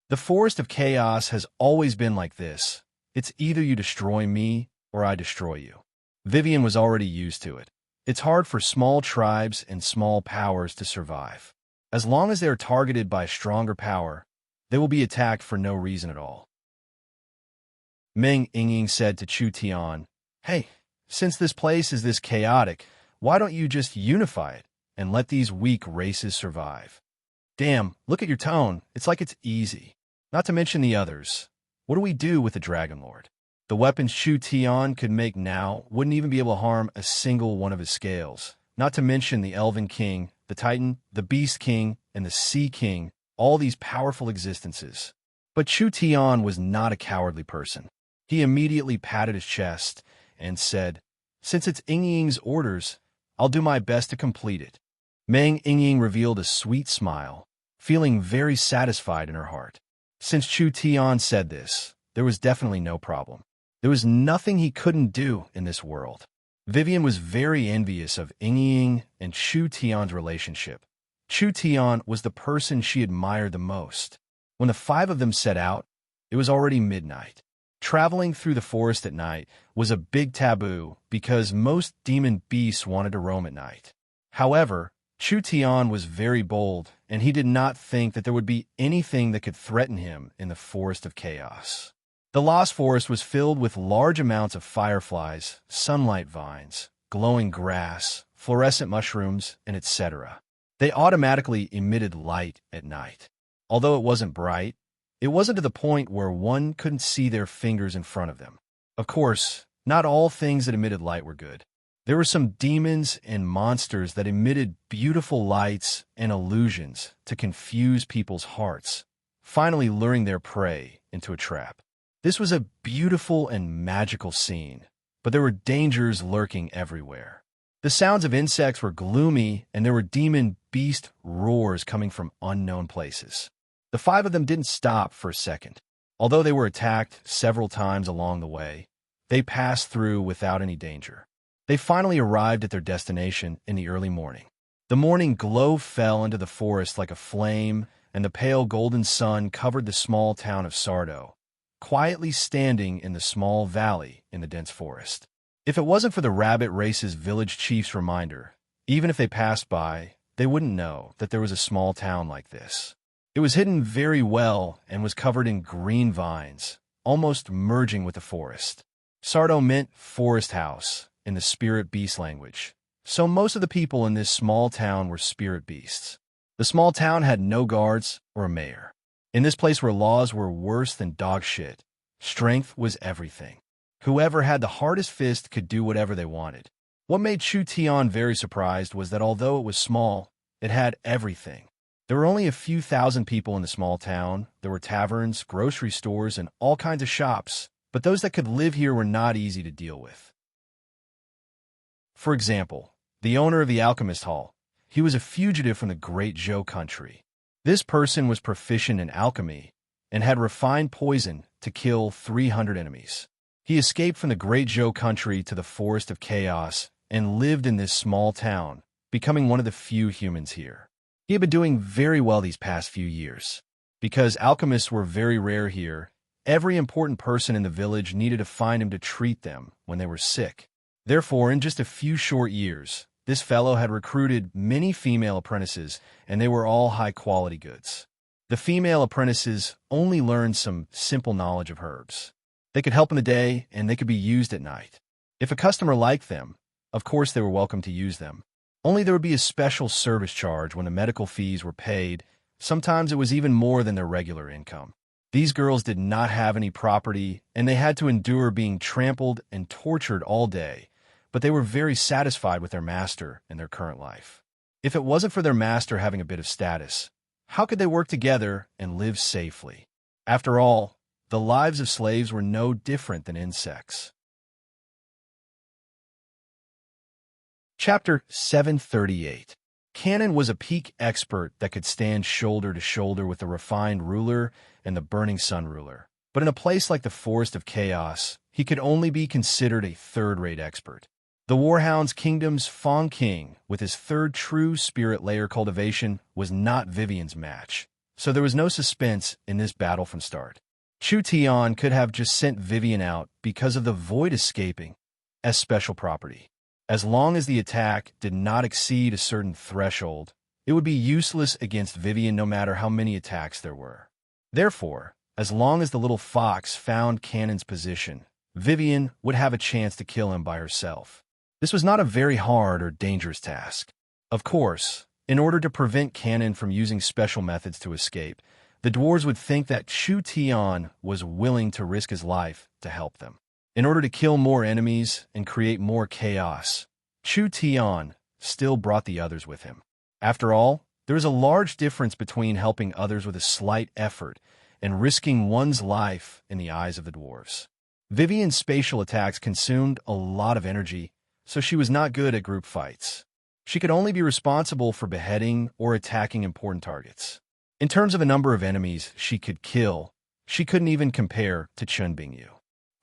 The Forest of Chaos has always been like this. It's either you destroy me or I destroy you. Vivian was already used to it. It's hard for small tribes and small powers to survive. As long as they are targeted by a stronger power, they will be attacked for no reason at all. Meng Yingying said to Chu Tian, "Hey, since this place is this chaotic, why don't you just unify it and let these weak races survive?" Damn, look at your tone. It's like it's easy. Not to mention the others. What do we do with the Dragon Lord? The weapons Chu Tian could make now wouldn't even be able to harm a single one of his scales. Not to mention the Elven King, the Titan, the Beast King, and the Sea King, all these powerful existences. But Chu Tian was not a cowardly person. He immediately patted his chest and said, "Since it's Ying Ying's orders, I'll do my best to complete it." Meng Ying revealed a sweet smile, feeling very satisfied in her heart. Since Chu Tian said this, there was definitely no problem. There was nothing he couldn't do in this world. Vivian was very envious of Ying Ying and Chu Tian's relationship. Chu Tian was the person she admired the most. When the five of them set out, it was already midnight. Traveling through the forest at night was a big taboo because most demon beasts wanted to roam at night. However, Chu Tian was very bold, and he did not think that there would be anything that could threaten him in the Forest of Chaos. The Lost Forest was filled with large amounts of fireflies, sunlight vines, glowing grass, fluorescent mushrooms, and etc. They automatically emitted light at night. Although it wasn't bright, it wasn't to the point where one couldn't see their fingers in front of them. Of course, not all things that emitted light were good. There were some demons and monsters that emitted beautiful lights and illusions to confuse people's hearts, finally luring their prey into a trap. This was a beautiful and magical scene, but there were dangers lurking everywhere. The sounds of insects were gloomy, and there were demon beast roars coming from unknown places. The five of them didn't stop for a second. Although they were attacked several times along the way, they passed through without any danger. They finally arrived at their destination in the early morning. The morning glow fell into the forest like a flame, and the pale golden sun covered the small town of Sardo, quietly standing in the small valley in the dense forest. If it wasn't for the rabbit race's village chief's reminder, even if they passed by, they wouldn't know that there was a small town like this. It was hidden very well and was covered in green vines, almost merging with the forest. Sardo meant forest house in the spirit beast language, so most of the people in this small town were spirit beasts. The small town had no guards or a mayor. In this place where laws were worse than dog shit, strength was everything. Whoever had the hardest fist could do whatever they wanted. What made Chu Tian very surprised was that although it was small, it had everything. There were only a few thousand people in the small town. There were taverns, grocery stores, and all kinds of shops, but those that could live here were not easy to deal with. For example, the owner of the Alchemist Hall. He was a fugitive from the Great Zhou country. This person was proficient in alchemy and had refined poison to kill 300 enemies. He escaped from the Great Zhou country to the Forest of Chaos and lived in this small town, becoming one of the few humans here. He had been doing very well these past few years. Because alchemists were very rare here, every important person in the village needed to find him to treat them when they were sick. Therefore, in just a few short years, this fellow had recruited many female apprentices, and they were all high-quality goods. The female apprentices only learned some simple knowledge of herbs. They could help in the day, and they could be used at night. If a customer liked them, of course they were welcome to use them. Only there would be a special service charge when the medical fees were paid. Sometimes it was even more than their regular income. These girls did not have any property, and they had to endure being trampled and tortured all day, but they were very satisfied with their master and their current life. If it wasn't for their master having a bit of status, how could they work together and live safely? After all, the lives of slaves were no different than insects. Chapter 738. Canon was a peak expert that could stand shoulder to shoulder with the refined ruler and the burning sun ruler. But in a place like the Forest of Chaos, he could only be considered a third-rate expert. The Warhound's Kingdom's Fong King, with his third true spirit layer cultivation, was not Vivian's match, so there was no suspense in this battle from start. Chu Tian could have just sent Vivian out because of the void escaping as special property. As long as the attack did not exceed a certain threshold, it would be useless against Vivian no matter how many attacks there were. Therefore, as long as the little fox found Canon's position, Vivian would have a chance to kill him by herself. This was not a very hard or dangerous task. Of course, In order to prevent Cannon from using special methods to escape, the dwarves would think that Chu Tian was willing to risk his life to help them. In order to kill more enemies and create more chaos, Chu Tian still brought the others with him. After all, there is a large difference between helping others with a slight effort and risking one's life in the eyes of the dwarves. Vivian's spatial attacks consumed a lot of energy, so she was not good at group fights. She could only be responsible for beheading or attacking important targets. In terms of the number of enemies she could kill, she couldn't even compare to Chun Bingyu.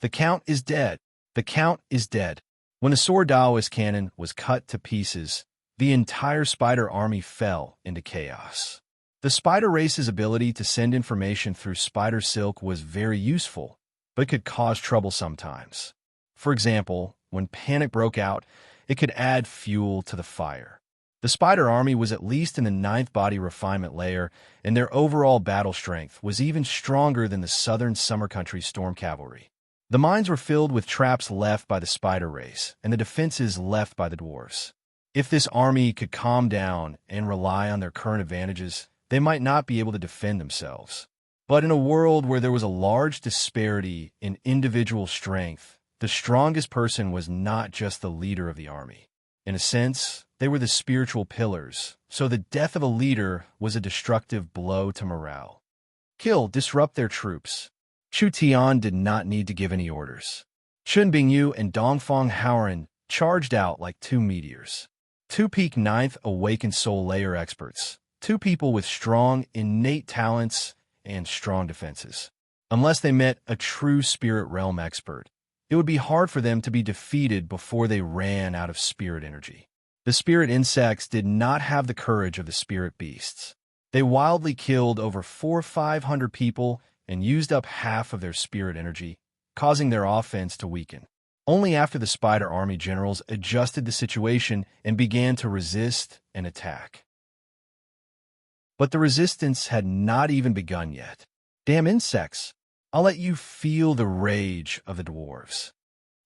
The Count is dead. The Count is dead. When the sword Daoist cannon was cut to pieces, the entire spider army fell into chaos. The spider race's ability to send information through spider silk was very useful, but could cause trouble sometimes. For example, when panic broke out, it could add fuel to the fire. The spider army was at least in the 9th body refinement layer, and their overall battle strength was even stronger than the southern summer country storm cavalry. The mines were filled with traps left by the spider race, and the defenses left by the dwarves. If this army could calm down and rely on their current advantages, they might not be able to defend themselves. But in a world where there was a large disparity in individual strength, the strongest person was not just the leader of the army. In a sense, they were the spiritual pillars, so the death of a leader was a destructive blow to morale. Disrupt their troops. Chu Tian did not need to give any orders. Chun Bingyu and Dongfang Haoran charged out like two meteors. Two peak 9th awakened soul layer experts. Two people with strong, innate talents and strong defenses. Unless they met a true spirit realm expert, it would be hard for them to be defeated before they ran out of spirit energy. The spirit insects did not have the courage of the spirit beasts. They wildly killed over 400 or 500 people and used up half of their spirit energy, causing their offense to weaken. Only after the spider army generals adjusted the situation and began to resist and attack. But the resistance had not even begun yet. Damn insects! I'll let you feel the rage of the dwarves.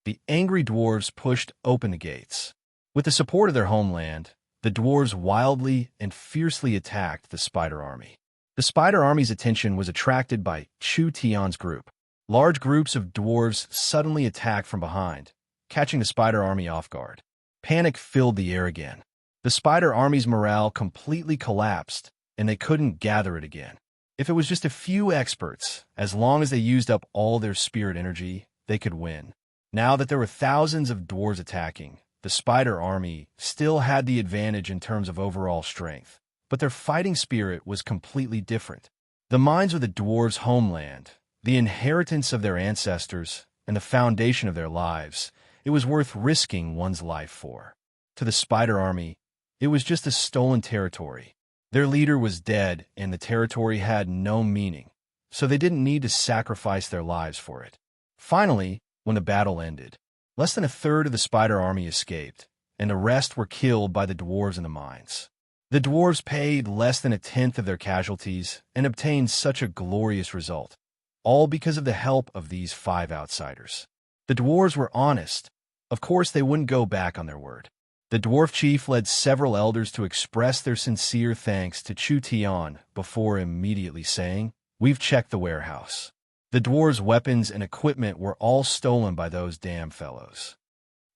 The angry dwarves pushed open the gates. With the support of their homeland, the dwarves wildly and fiercely attacked the spider army. The spider army's attention was attracted by Chu Tian's group. Large groups of dwarves suddenly attacked from behind, catching the spider army off guard. Panic filled the air again. The spider army's morale completely collapsed, and they couldn't gather it again. If it was just a few experts, as long as they used up all their spirit energy, they could win. Now that there were thousands of dwarves attacking, the spider army still had the advantage in terms of overall strength, but their fighting spirit was completely different. The mines were the dwarves' homeland, the inheritance of their ancestors, and the foundation of their lives. It was worth risking one's life for. To the spider army, it was just a stolen territory. Their leader was dead, and the territory had no meaning, so they didn't need to sacrifice their lives for it. Finally, when the battle ended, less than a third of the spider army escaped, and the rest were killed by the dwarves in the mines. The dwarves paid less than a tenth of their casualties and obtained such a glorious result, all because of the help of these 5 outsiders. The dwarves were honest. Of course, they wouldn't go back on their word. The dwarf chief led several elders to express their sincere thanks to Chu Tian before immediately saying, "We've checked the warehouse. The dwarves' weapons and equipment were all stolen by those damn fellows."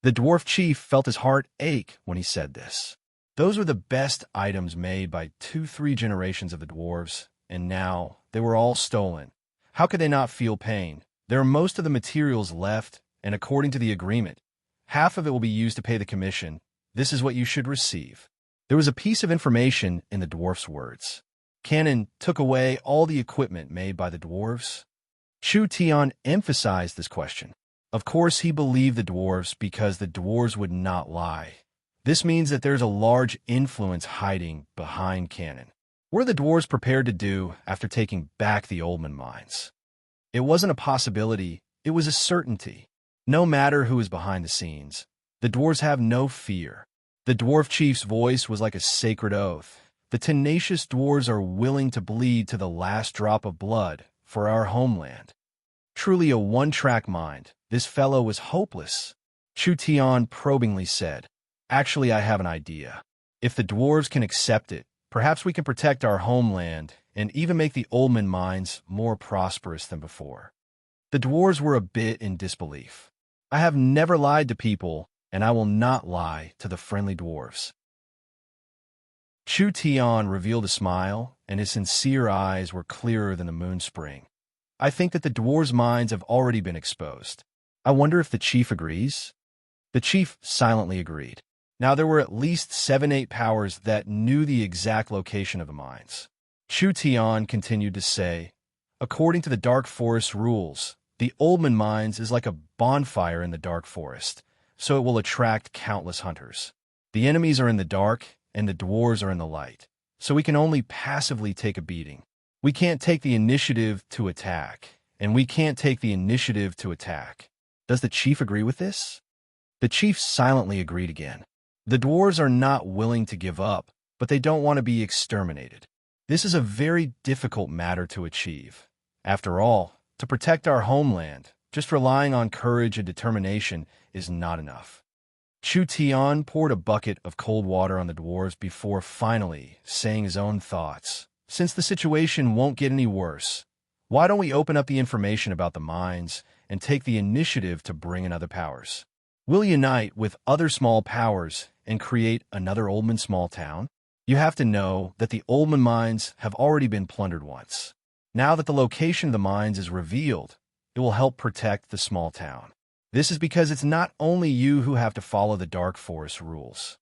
The dwarf chief felt his heart ache when he said this. Those were the best items made by 2-3 generations of the dwarves, and now they were all stolen. How could they not feel pain? There are most of the materials left, and according to the agreement, half of it will be used to pay the commission. This is what you should receive. There was a piece of information in the dwarf's words. Cannon took away all the equipment made by the dwarves. Chu Tian emphasized this question. Of course, he believed the dwarves because the dwarves would not lie. This means that there's a large influence hiding behind Cannon. What are the dwarves prepared to do after taking back the Oldman mines? It wasn't a possibility, it was a certainty. No matter who is behind the scenes, the dwarves have no fear. The dwarf chief's voice was like a sacred oath. The tenacious dwarves are willing to bleed to the last drop of blood for our homeland. Truly a one-track mind, this fellow was hopeless. Chu Tian probingly said, "Actually, I have an idea. If the dwarves can accept it, perhaps we can protect our homeland and even make the Oldman mines more prosperous than before. The dwarves were a bit in disbelief. I have never lied to people, and I will not lie to the friendly dwarves. Chu Tian revealed a smile, and his sincere eyes were clearer than the moon spring. I think that the dwarves' minds have already been exposed. I wonder if the chief agrees? The chief silently agreed. Now there were at least 7-8 powers that knew the exact location of the mines. Chu Tian continued to say, according to the Dark Forest rules, the Oldman Mines is like a bonfire in the Dark Forest, so it will attract countless hunters. The enemies are in the dark, and the dwarves are in the light, so we can only passively take a beating. We can't take the initiative to attack, and we can't take the initiative to attack. Does the chief agree with this? The chief silently agreed again. The dwarves are not willing to give up, but they don't want to be exterminated. This is a very difficult matter to achieve. After all, to protect our homeland, just relying on courage and determination is not enough. Chu Tian poured a bucket of cold water on the dwarves before finally saying his own thoughts. Since the situation won't get any worse, why don't we open up the information about the mines and take the initiative to bring in other powers? We'll unite with other small powers and create another Oldman small town? You have to know that the Oldman mines have already been plundered once. Now that the location of the mines is revealed, it will help protect the small town. This is because it's not only you who have to follow the Dark Forest rules.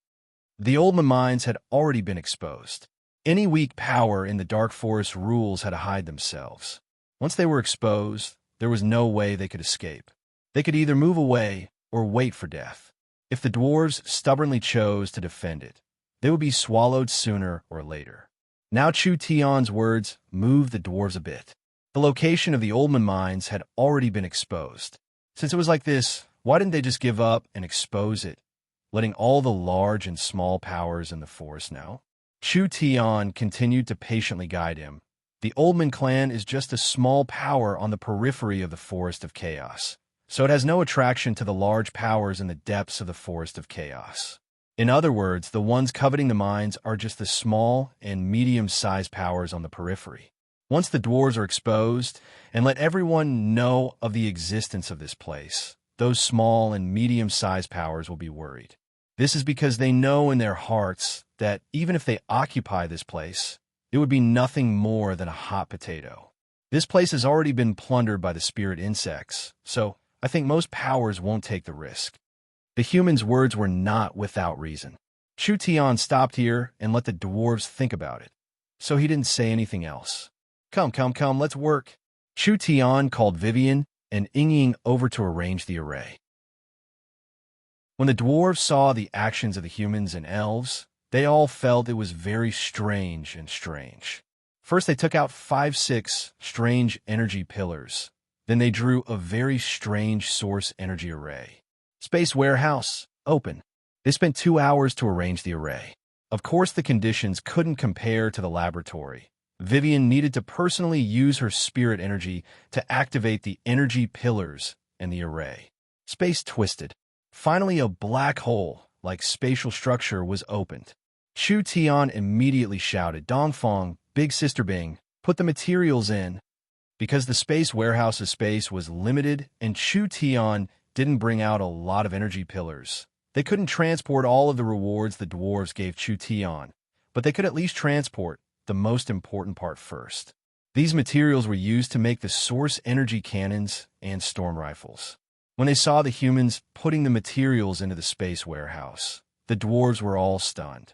The Oldman mines had already been exposed. Any weak power in the Dark Forest rules had to hide themselves. Once they were exposed, there was no way they could escape. They could either move away or wait for death. If the dwarves stubbornly chose to defend it, they would be swallowed sooner or later. Now Chu Tian's words moved the dwarves a bit. The location of the Oldman mines had already been exposed. Since it was like this, why didn't they just give up and expose it, letting all the large and small powers in the forest know? Chu Tian continued to patiently guide him. The Oldman clan is just a small power on the periphery of the Forest of Chaos, so it has no attraction to the large powers in the depths of the Forest of Chaos. In other words, the ones coveting the mines are just the small and medium-sized powers on the periphery. Once the dwarves are exposed, and let everyone know of the existence of this place, those small and medium-sized powers will be worried. This is because they know in their hearts that even if they occupy this place, it would be nothing more than a hot potato. This place has already been plundered by the spirit insects, so I think most powers won't take the risk. The human's words were not without reason. Chu Tian stopped here and let the dwarves think about it, so he didn't say anything else. Come, let's work. Chu Tian called Vivian and Ying over to arrange the array. When the dwarves saw the actions of the humans and elves, they all felt it was very strange. First, they took out 5-6 strange energy pillars. Then they drew a very strange source energy array. Space warehouse, open. They spent 2 hours to arrange the array. Of course, the conditions couldn't compare to the laboratory. Vivian needed to personally use her spirit energy to activate the energy pillars in the array. Space twisted. Finally, a black hole, like spatial structure, was opened. Chu Tian immediately shouted, Dongfeng, Big Sister Bing, put the materials in. Because the space warehouse's space was limited and Chu Tian didn't bring out a lot of energy pillars, they couldn't transport all of the rewards the dwarves gave Chu Tian, but they could at least transport the most important part first. These materials were used to make the source energy cannons and storm rifles. When they saw the humans putting the materials into the space warehouse, the dwarves were all stunned.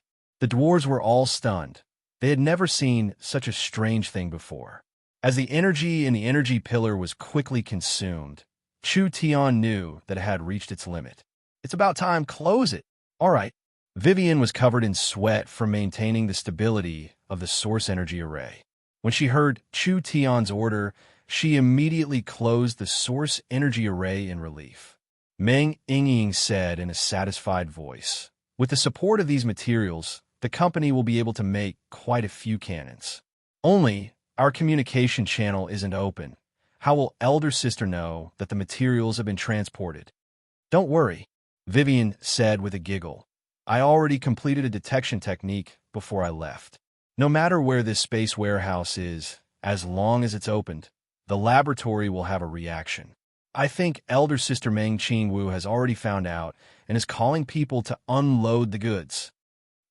They had never seen such a strange thing before. As the energy in the energy pillar was quickly consumed, Chu Tian knew that it had reached its limit. It's about time, close it. All right. Vivian was covered in sweat from maintaining the stability of the source energy array. When she heard Chu Tian's order, she immediately closed the source energy array in relief. Meng Ying said in a satisfied voice, with the support of these materials, the company will be able to make quite a few cannons. Only, our communication channel isn't open. How will Elder Sister know that the materials have been transported? Don't worry, Vivian said with a giggle. I already completed a detection technique before I left. No matter where this space warehouse is, as long as it's opened, the laboratory will have a reaction. I think Elder Sister Meng Qingwu has already found out and is calling people to unload the goods.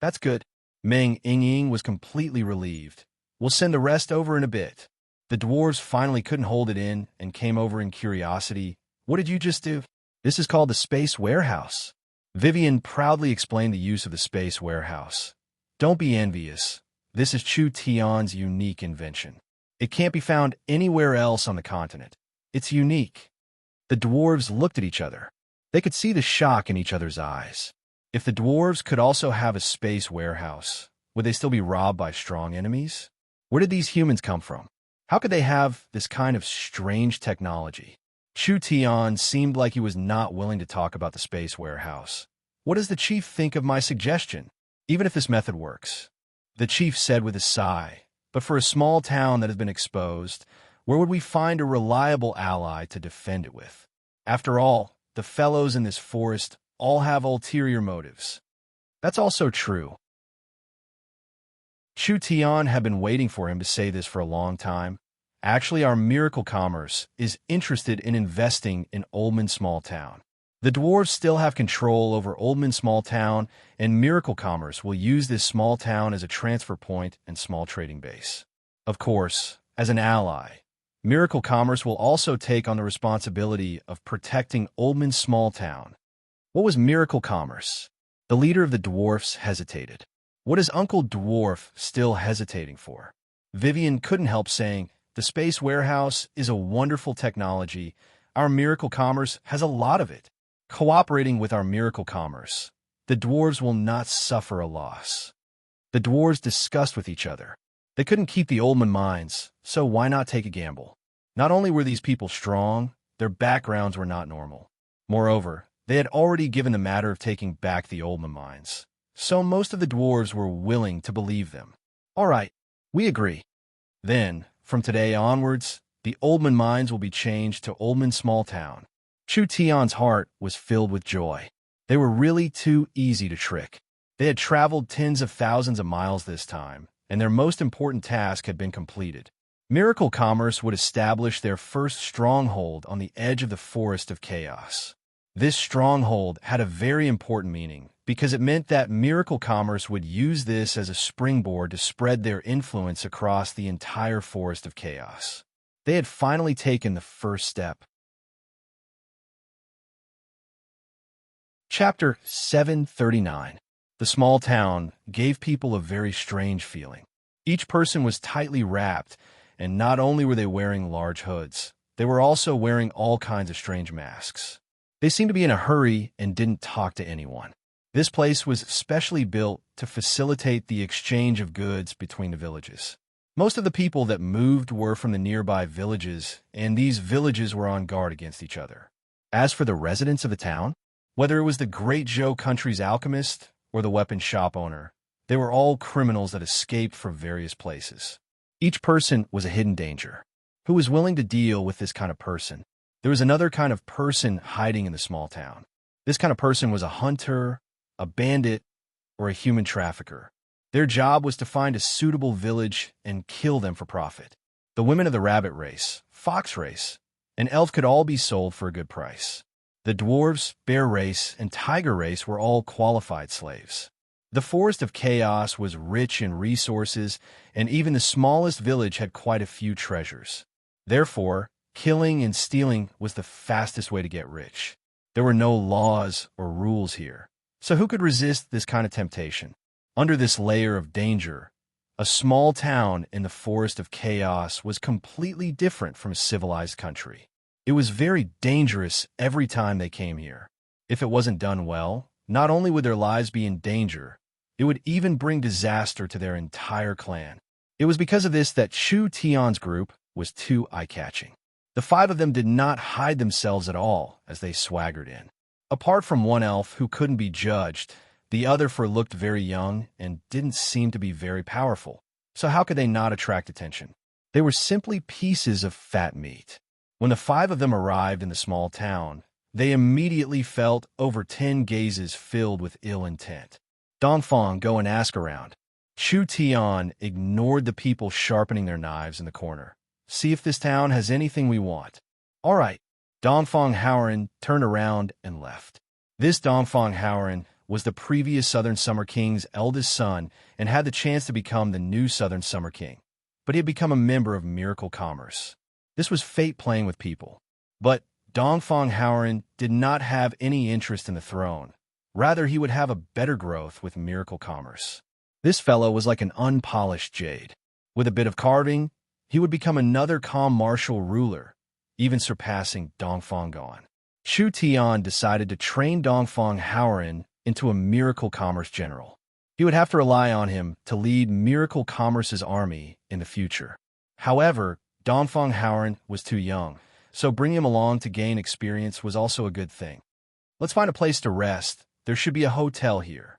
That's good. Meng Yingying was completely relieved. We'll send the rest over in a bit. The dwarves finally couldn't hold it in and came over in curiosity. What did you just do? This is called the space warehouse. Vivian proudly explained the use of the space warehouse. Don't be envious. This is Chu Tian's unique invention. It can't be found anywhere else on the continent. It's unique. The dwarves looked at each other. They could see the shock in each other's eyes. If the dwarves could also have a space warehouse, would they still be robbed by strong enemies? Where did these humans come from? How could they have this kind of strange technology? Chu Tian seemed like he was not willing to talk about the space warehouse. What does the chief think of my suggestion? Even if this method works, the chief said with a sigh, but for a small town that has been exposed, where would we find a reliable ally to defend it with? After all, the fellows in this forest all have ulterior motives. That's also true. Chu Tian had been waiting for him to say this for a long time. Actually, our miracle commerce is interested in investing in Oldman Small Town. The dwarves still have control over Oldman Small Town, and miracle commerce will use this small town as a transfer point and small trading base. Of course, as an ally, miracle commerce will also take on the responsibility of protecting Oldman Small Town. What was miracle commerce? The leader of the dwarfs hesitated. What is Uncle Dwarf still hesitating for? Vivian couldn't help saying, the space warehouse is a wonderful technology. Our miracle commerce has a lot of it. Cooperating with our miracle commerce, the dwarves will not suffer a loss. The dwarves discussed with each other. They couldn't keep the Oldman mines, so why not take a gamble? Not only were these people strong, their backgrounds were not normal. Moreover, they had already given the matter of taking back the Oldman mines, so most of the dwarves were willing to believe them. All right, we agree. Then, from today onwards, the Oldman mines will be changed to Oldman Small Town. Chu Tian's heart was filled with joy. They were really too easy to trick. They had traveled tens of thousands of miles this time, and their most important task had been completed. Miracle Commerce would establish their first stronghold on the edge of the Forest of Chaos. This stronghold had a very important meaning, because it meant that Miracle Commerce would use this as a springboard to spread their influence across the entire Forest of Chaos. They had finally taken the first step. Chapter 739. The small town gave people a very strange feeling. Each person was tightly wrapped, and not only were they wearing large hoods, they were also wearing all kinds of strange masks. They seemed to be in a hurry and didn't talk to anyone. This place was specially built to facilitate the exchange of goods between the villages. Most of the people that moved were from the nearby villages, and these villages were on guard against each other. As for the residents of the town, whether it was the Great Zhou country's alchemist or the weapon shop owner, they were all criminals that escaped from various places. Each person was a hidden danger. Who was willing to deal with this kind of person? There was another kind of person hiding in the small town. This kind of person was a hunter, a bandit, or a human trafficker. Their job was to find a suitable village and kill them for profit. The women of the rabbit race, fox race, and elf could all be sold for a good price. The dwarves, bear race, and tiger race were all qualified slaves. The Forest of Chaos was rich in resources, and even the smallest village had quite a few treasures. Therefore, killing and stealing was the fastest way to get rich. There were no laws or rules here. So who could resist this kind of temptation? Under this layer of danger, a small town in the Forest of Chaos was completely different from a civilized country. It was very dangerous every time they came here. If it wasn't done well, not only would their lives be in danger, it would even bring disaster to their entire clan. It was because of this that Chu Tian's group was too eye-catching. The five of them did not hide themselves at all as they swaggered in. Apart from one elf who couldn't be judged, the other four looked very young and didn't seem to be very powerful. So how could they not attract attention? They were simply pieces of fat meat. When the five of them arrived in the small town, they immediately felt over 10 gazes filled with ill intent. Dongfang, go and ask around. Chu Tian ignored the people sharpening their knives in the corner. See if this town has anything we want. All right. Dongfang Haoran turned around and left. This Dongfang Haoran was the previous Southern Summer King's eldest son and had the chance to become the new Southern Summer King. But he had become a member of Miracle Commerce. This was fate playing with people. But Dongfang Haoran did not have any interest in the throne. Rather, he would have a better growth with Miracle Commerce. This fellow was like an unpolished jade. With a bit of carving, he would become another calm martial ruler, even surpassing Dongfang Gon. Chu Tian decided to train Dongfang Haoran into a Miracle Commerce general. He would have to rely on him to lead Miracle Commerce's army in the future. However, Dongfang Haoran was too young, so bringing him along to gain experience was also a good thing. Let's find a place to rest. There should be a hotel here.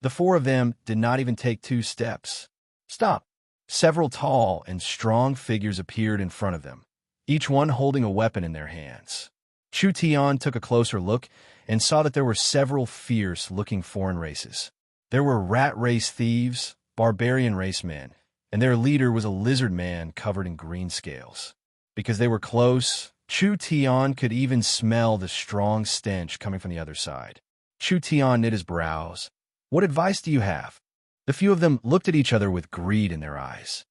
The four of them did not even take 2 steps. Stop! Several tall and strong figures appeared in front of them, each one holding a weapon in their hands. Chu Tian took a closer look and saw that there were several fierce-looking foreign races. There were rat race thieves, barbarian race men, and their leader was a lizard man covered in green scales. Because they were close, Chu Tian could even smell the strong stench coming from the other side. Chu Tian knit his brows. What advice do you have? The few of them looked at each other with greed in their eyes.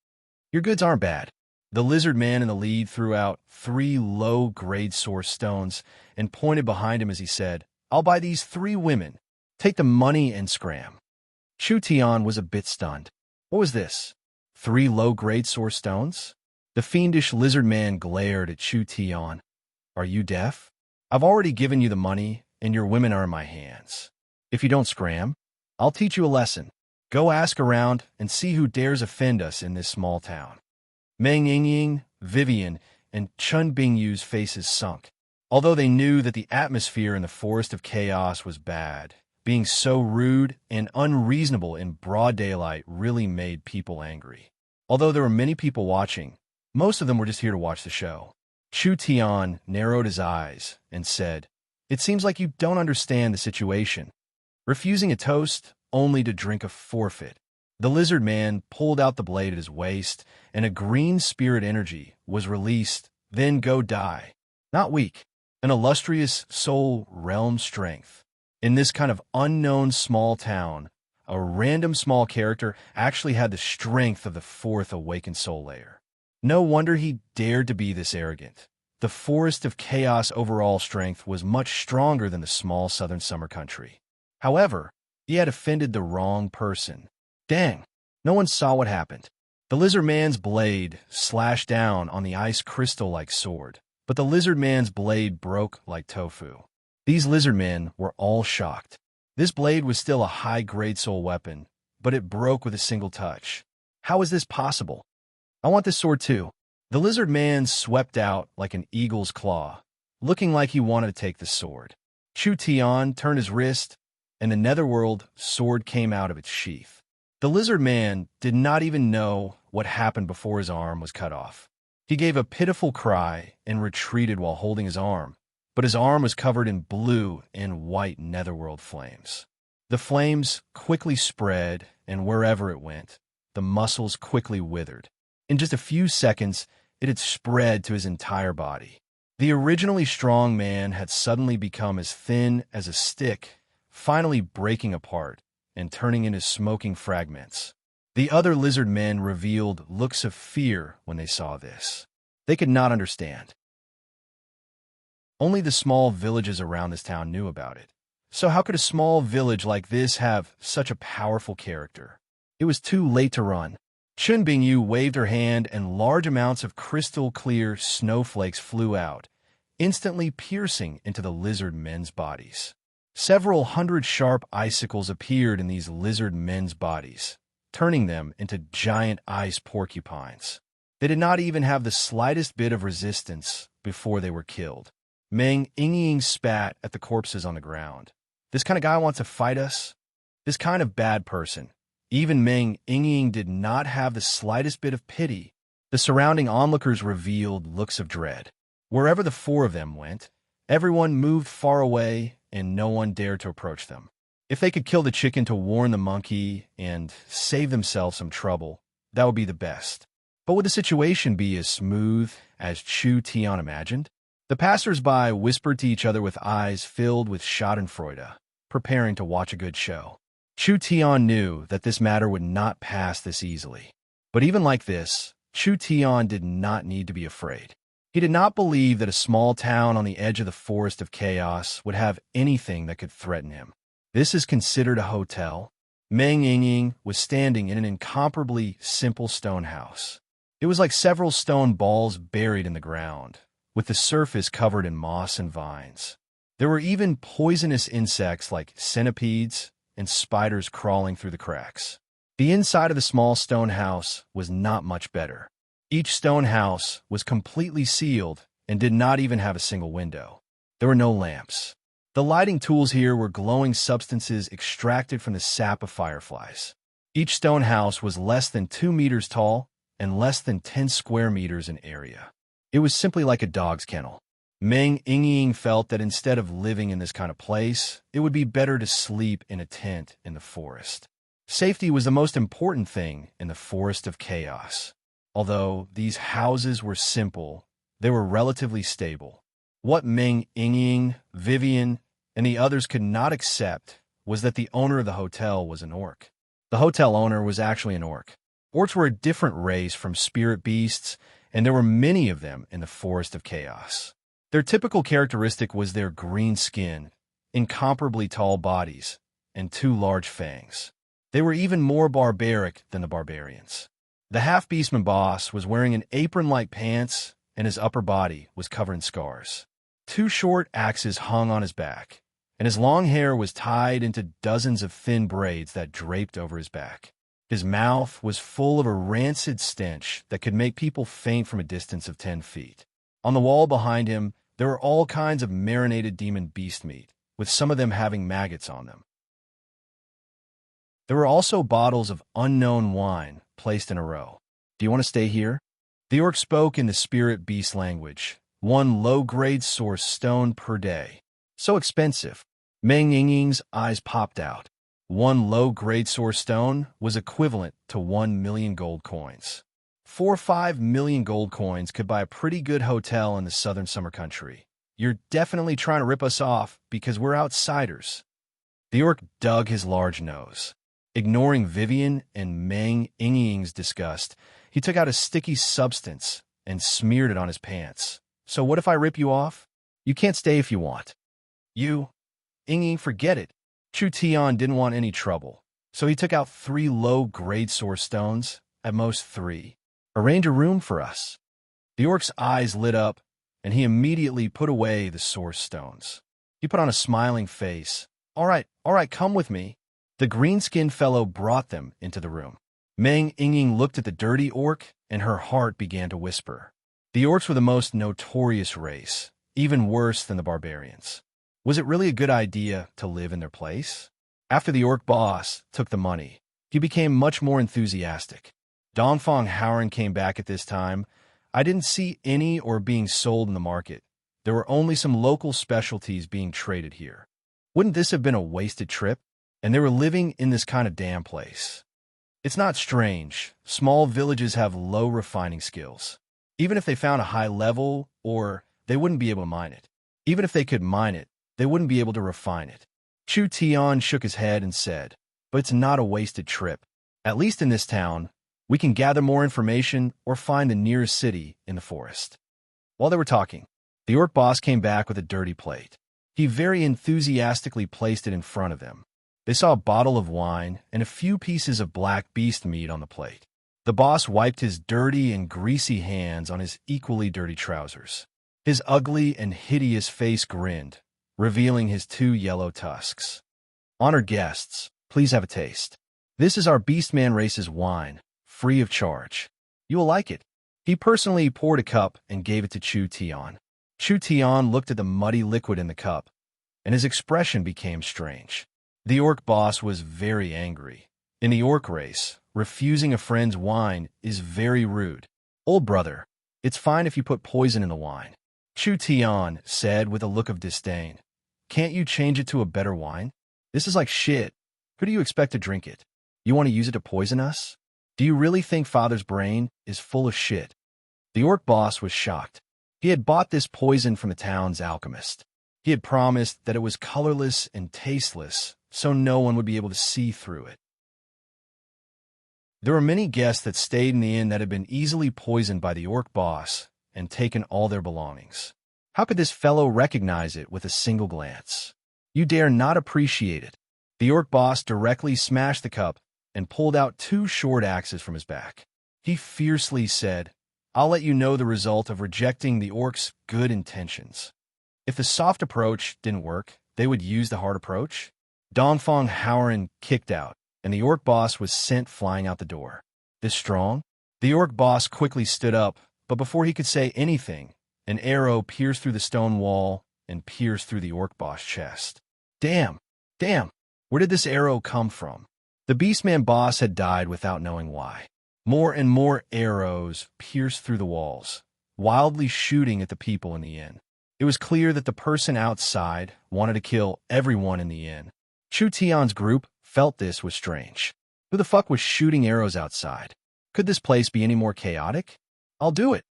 Your goods aren't bad. The lizard man in the lead threw out 3 low-grade source stones and pointed behind him as he said, I'll buy these 3 women. Take the money and scram. Chu Tian was a bit stunned. What was this? 3 low-grade source stones? The fiendish lizard man glared at Chu Tian. Are you deaf? I've already given you the money, and your women are in my hands. If you don't scram, I'll teach you a lesson. Go ask around and see who dares offend us in this small town. Meng Yingying, Vivian, and Chun Bingyu's faces sunk. Although they knew that the atmosphere in the Forest of Chaos was bad, being so rude and unreasonable in broad daylight really made people angry. Although there were many people watching, most of them were just here to watch the show. Chu Tian narrowed his eyes and said, It seems like you don't understand the situation. Refusing a toast only to drink a forfeit. The lizard man pulled out the blade at his waist, and a green spirit energy was released. Then go die. Not weak. An illustrious soul realm strength. In this kind of unknown small town, a random small character actually had the strength of the 4th awakened soul layer. No wonder he dared to be this arrogant. The Forest of Chaos overall strength was much stronger than the small southern summer country. However, he had offended the wrong person. Dang, no one saw what happened. The lizard man's blade slashed down on the ice crystal-like sword, but the lizard man's blade broke like tofu. These lizard men were all shocked. This blade was still a high-grade soul weapon, but it broke with a single touch. How is this possible? I want this sword too. The lizard man swept out like an eagle's claw, looking like he wanted to take the sword. Chu Tian turned his wrist, and the netherworld sword came out of its sheath. The lizard man did not even know what happened before his arm was cut off. He gave a pitiful cry and retreated while holding his arm, but his arm was covered in blue and white netherworld flames. The flames quickly spread, and wherever it went, the muscles quickly withered. In just a few seconds, it had spread to his entire body. The originally strong man had suddenly become as thin as a stick, finally breaking apart and turning into smoking fragments. The other lizard men revealed looks of fear when they saw this. They could not understand. Only the small villages around this town knew about it. So how could a small village like this have such a powerful character? It was too late to run. Chun Bingyu waved her hand and large amounts of crystal-clear snowflakes flew out, instantly piercing into the lizard men's bodies. Several hundred sharp icicles appeared in these lizard men's bodies, turning them into giant ice porcupines. They did not even have the slightest bit of resistance before they were killed. Meng Yingying spat at the corpses on the ground. This kind of guy wants to fight us? This kind of bad person. Even Meng Yingying did not have the slightest bit of pity. The surrounding onlookers revealed looks of dread. Wherever the 4 of them went, everyone moved far away and no one dared to approach them. If they could kill the chicken to warn the monkey and save themselves some trouble, that would be the best. But would the situation be as smooth as Chu Tian imagined? The passers-by whispered to each other with eyes filled with schadenfreude, preparing to watch a good show. Chu Tian knew that this matter would not pass this easily. But even like this, Chu Tian did not need to be afraid. He did not believe that a small town on the edge of the forest of chaos would have anything that could threaten him. This is considered a hotel. Meng Yingying was standing in an incomparably simple stone house. It was like several stone balls buried in the ground, with the surface covered in moss and vines. There were even poisonous insects like centipedes and spiders crawling through the cracks. The inside of the small stone house was not much better. Each stone house was completely sealed and did not even have a single window. There were no lamps. The lighting tools here were glowing substances extracted from the sap of fireflies. Each stone house was less than 2 meters tall and less than 10 square meters in area. It was simply like a dog's kennel. Meng Yingying felt that instead of living in this kind of place, it would be better to sleep in a tent in the forest. Safety was the most important thing in the forest of chaos. Although these houses were simple, they were relatively stable. What Meng Yingying, Vivian, and the others could not accept was that the owner of the hotel was an orc. The hotel owner was actually an orc. Orcs were a different race from spirit beasts, and there were many of them in the forest of chaos. Their typical characteristic was their green skin, incomparably tall bodies, and 2 large fangs. They were even more barbaric than the barbarians. The half-beastman boss was wearing an apron-like pants, and his upper body was covered in scars. 2 short axes hung on his back, and his long hair was tied into dozens of thin braids that draped over his back. His mouth was full of a rancid stench that could make people faint from a distance of 10 feet. On the wall behind him, there were all kinds of marinated demon beast meat, with some of them having maggots on them. There were also bottles of unknown wine placed in a row. "Do you want to stay here?" The orc spoke in the spirit beast language. 1 low-grade source stone per day. So expensive. Meng Yingying's eyes popped out. 1 low-grade source stone was equivalent to 1 million gold coins. 4 or 5 million gold coins could buy a pretty good hotel in the southern summer country. "You're definitely trying to rip us off because we're outsiders." The orc dug his large nose. Ignoring Vivian and Meng Yingying's disgust, he took out a sticky substance and smeared it on his pants. "So what if I rip you off? You can't stay if you want." "You? Yingying, forget it." Chu Tian didn't want any trouble, so he took out 3 low-grade source stones, at most 3. "Arrange a room for us." The orc's eyes lit up, and he immediately put away the source stones. He put on a smiling face. All right, come with me." The green-skinned fellow brought them into the room. Meng Yingying looked at the dirty orc, and her heart began to whisper. The orcs were the most notorious race, even worse than the barbarians. Was it really a good idea to live in their place? After the orc boss took the money, he became much more enthusiastic. Dongfang Howren came back at this time. "I didn't see any or being sold in the market. There were only some local specialties being traded here. Wouldn't this have been a wasted trip? And they were living in this kind of damn place." It's not strange. Small villages have low refining skills. Even if they found a high level, or they wouldn't be able to mine it. Even if they could mine it, they wouldn't be able to refine it. Chu Tian shook his head and said, "But it's not a wasted trip. At least in this town, we can gather more information or find the nearest city in the forest." While they were talking, the orc boss came back with a dirty plate. He very enthusiastically placed it in front of them. They saw a bottle of wine and a few pieces of black beast meat on the plate. The boss wiped his dirty and greasy hands on his equally dirty trousers. His ugly and hideous face grinned, revealing his 2 yellow tusks. "Honored guests, please have a taste. This is our Beastman race's wine, free of charge. You will like it." He personally poured a cup and gave it to Chu Tian. Chu Tian looked at the muddy liquid in the cup, and his expression became strange. The orc boss was very angry. In the orc race, refusing a friend's wine is very rude. "Old brother, it's fine if you put poison in the wine," Chu Tian said with a look of disdain. "Can't you change it to a better wine?" This is like shit. Who do you expect to drink it? You want to use it to poison us? Do you really think Father's brain is full of shit? The orc boss was shocked. He had bought this poison from the town's alchemist. He had promised that it was colorless and tasteless, so no one would be able to see through it. There were many guests that stayed in the inn that had been easily poisoned by the orc boss and taken all their belongings. How could this fellow recognize it with a single glance? You dare not appreciate it. The orc boss directly smashed the cup and pulled out 2 short axes from his back. He fiercely said, "I'll let you know the result of rejecting the orc's good intentions. If the soft approach didn't work, they would use the hard approach." Dongfang Howren kicked out, and the orc boss was sent flying out the door. This strong? The orc boss quickly stood up, but before he could say anything, an arrow pierced through the stone wall and pierced through the orc boss' chest. Damn! Where did this arrow come from? The Beastman boss had died without knowing why. More and more arrows pierced through the walls, wildly shooting at the people in the inn. It was clear that the person outside wanted to kill everyone in the inn. Chu Tian's group felt this was strange. Who the fuck was shooting arrows outside? Could this place be any more chaotic? I'll do it.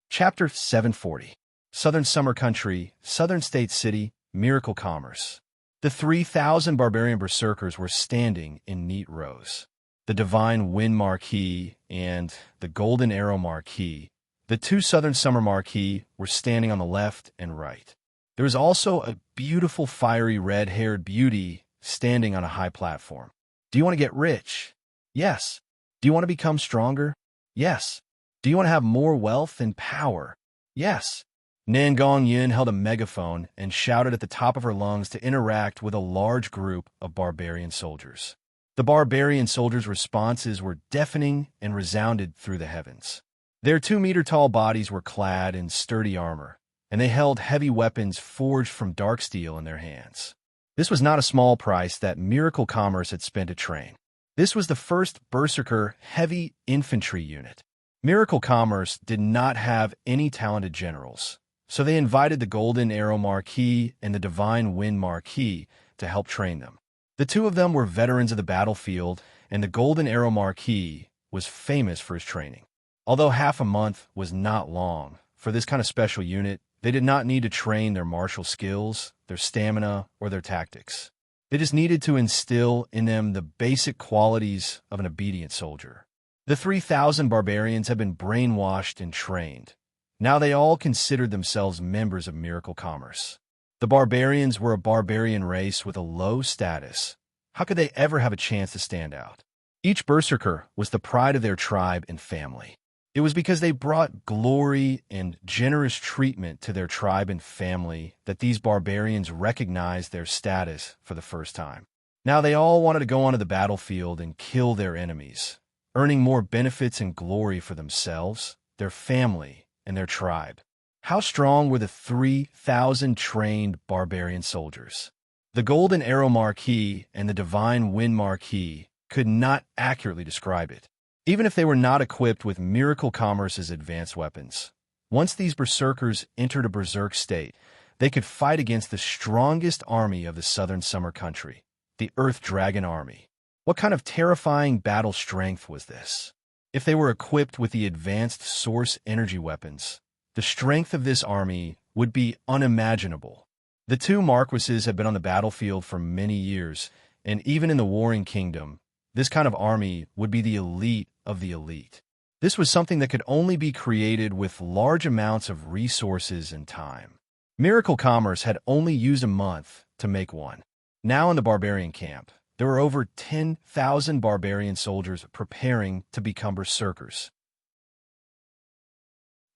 Chapter 740. Southern Summer Country, Southern State City, Miracle Commerce. The 3,000 barbarian berserkers were standing in neat rows. The Divine Wind Marquis and the Golden Arrow Marquis, the 2 Southern Summer Marquis, were standing on the left and right. There was also a beautiful fiery red-haired beauty standing on a high platform. Do you want to get rich? Yes. Do you want to become stronger? Yes. Do you want to have more wealth and power? Yes. Nangong Yin held a megaphone and shouted at the top of her lungs to interact with a large group of barbarian soldiers. The barbarian soldiers' responses were deafening and resounded through the heavens. Their 2-meter-tall bodies were clad in sturdy armor, and they held heavy weapons forged from dark steel in their hands. This was not a small price that Miracle Commerce had spent to train. This was the first Berserker heavy infantry unit. Miracle Commerce did not have any talented generals, so they invited the Golden Arrow Marquis and the Divine Wind Marquis to help train them. The 2 of them were veterans of the battlefield, and the Golden Arrow Marquis was famous for his training. Although half a month was not long, for this kind of special unit, they did not need to train their martial skills, their stamina, or their tactics. They just needed to instill in them the basic qualities of an obedient soldier. The 3,000 barbarians had been brainwashed and trained. Now they all considered themselves members of Miracle Commerce. The barbarians were a barbarian race with a low status. How could they ever have a chance to stand out? Each berserker was the pride of their tribe and family. It was because they brought glory and generous treatment to their tribe and family that these barbarians recognized their status for the first time. Now they all wanted to go onto the battlefield and kill their enemies, earning more benefits and glory for themselves, their family, and their tribe. How strong were the 3,000 trained barbarian soldiers? The Golden Arrow Marquis and the Divine Wind Marquis could not accurately describe it, even if they were not equipped with Miracle Commerce's advanced weapons. Once these berserkers entered a berserk state, they could fight against the strongest army of the Southern Summer Country, the Earth Dragon Army. What kind of terrifying battle strength was this? If they were equipped with the advanced source energy weapons, the strength of this army would be unimaginable. The 2 marquises had been on the battlefield for many years, and even in the Warring Kingdom, this kind of army would be the elite of the elite. This was something that could only be created with large amounts of resources and time. Miracle Commerce had only used a month to make one. Now in the barbarian camp, there were over 10,000 barbarian soldiers preparing to become berserkers.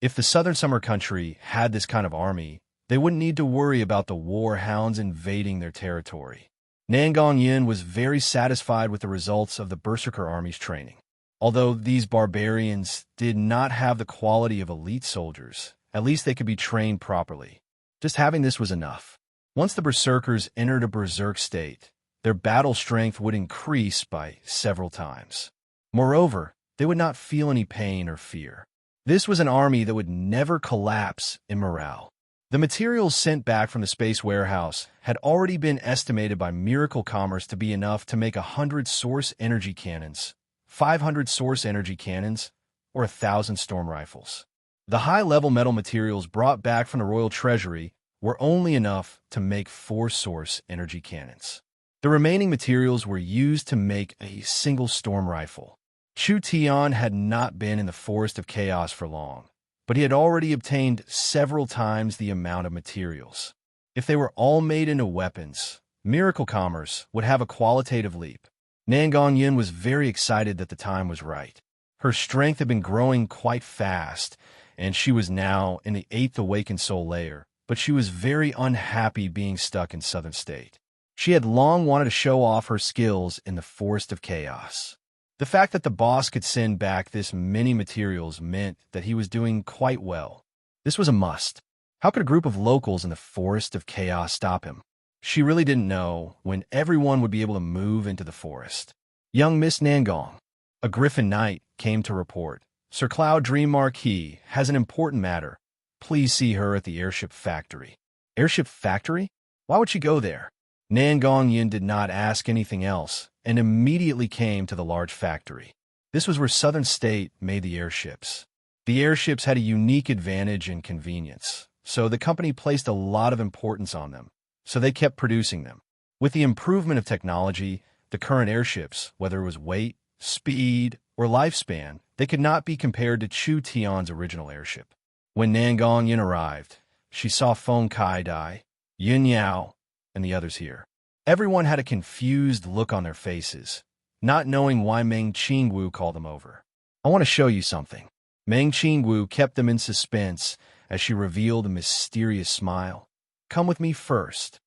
If the Southern Summer Country had this kind of army, they wouldn't need to worry about the war hounds invading their territory. Nangong Yin was very satisfied with the results of the Berserker Army's training. Although these barbarians did not have the quality of elite soldiers, at least they could be trained properly. Just having this was enough. Once the Berserkers entered a berserk state, their battle strength would increase by several times. Moreover, they would not feel any pain or fear. This was an army that would never collapse in morale. The materials sent back from the space warehouse had already been estimated by Miracle Commerce to be enough to make 100 source energy cannons, 500 source energy cannons, or 1,000 storm rifles. The high-level metal materials brought back from the Royal Treasury were only enough to make 4 source energy cannons. The remaining materials were used to make a single storm rifle. Chu Tian had not been in the Forest of Chaos for long, but he had already obtained several times the amount of materials. If they were all made into weapons, Miracle Commerce would have a qualitative leap. Nangong was very excited that the time was right. Her strength had been growing quite fast, and she was now in the 8th Awakened Soul layer, but she was very unhappy being stuck in Southern State. She had long wanted to show off her skills in the Forest of Chaos. The fact that the boss could send back this many materials meant that he was doing quite well. This was a must. How could a group of locals in the Forest of Chaos stop him? She really didn't know when everyone would be able to move into the forest. Young Miss Nangong, a Griffin Knight, came to report. Sir Cloud Dream Marquis has an important matter. Please see her at the airship factory. Airship factory? Why would she go there? Nangong did not ask anything else and immediately came to the large factory. This was where Southern State made the airships. The airships had a unique advantage and convenience, so the company placed a lot of importance on them, so they kept producing them. With the improvement of technology, the current airships, whether it was weight, speed, or lifespan, they could not be compared to Chu Tian's original airship. When Nangong arrived, she saw Feng Kai Dai, Yun Yao, and the others here. Everyone had a confused look on their faces, not knowing why Meng Qingwu called them over. I want to show you something. Meng Qingwu kept them in suspense as she revealed a mysterious smile. Come with me first.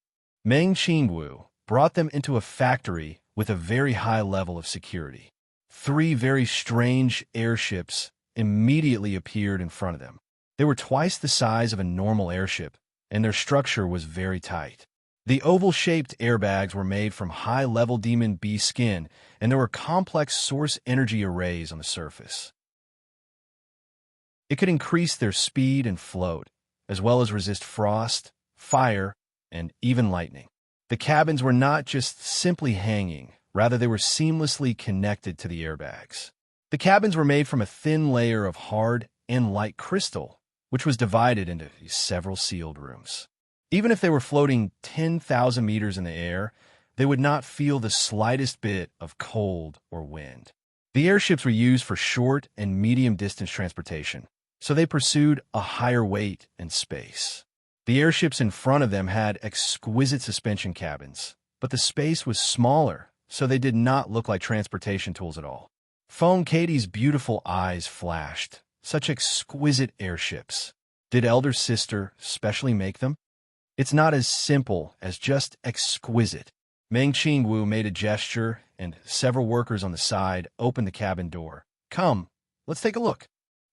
Meng Qingwu brought them into a factory with a very high level of security. 3 very strange airships immediately appeared in front of them. They were twice the size of a normal airship, and their structure was very tight. The oval-shaped airbags were made from high-level demon bee skin, and there were complex source energy arrays on the surface. It could increase their speed and float, as well as resist frost, fire, and even lightning. The cabins were not just simply hanging, rather they were seamlessly connected to the airbags. The cabins were made from a thin layer of hard and light crystal, which was divided into several sealed rooms. Even if they were floating 10,000 meters in the air, they would not feel the slightest bit of cold or wind. The airships were used for short and medium-distance transportation, so they pursued a higher weight and space. The airships in front of them had exquisite suspension cabins, but the space was smaller, so they did not look like transportation tools at all. Feng Katie's beautiful eyes flashed. Such exquisite airships. Did Elder Sister specially make them? It's not as simple as just exquisite. Meng Qingwu made a gesture, and several workers on the side opened the cabin door. Come, let's take a look.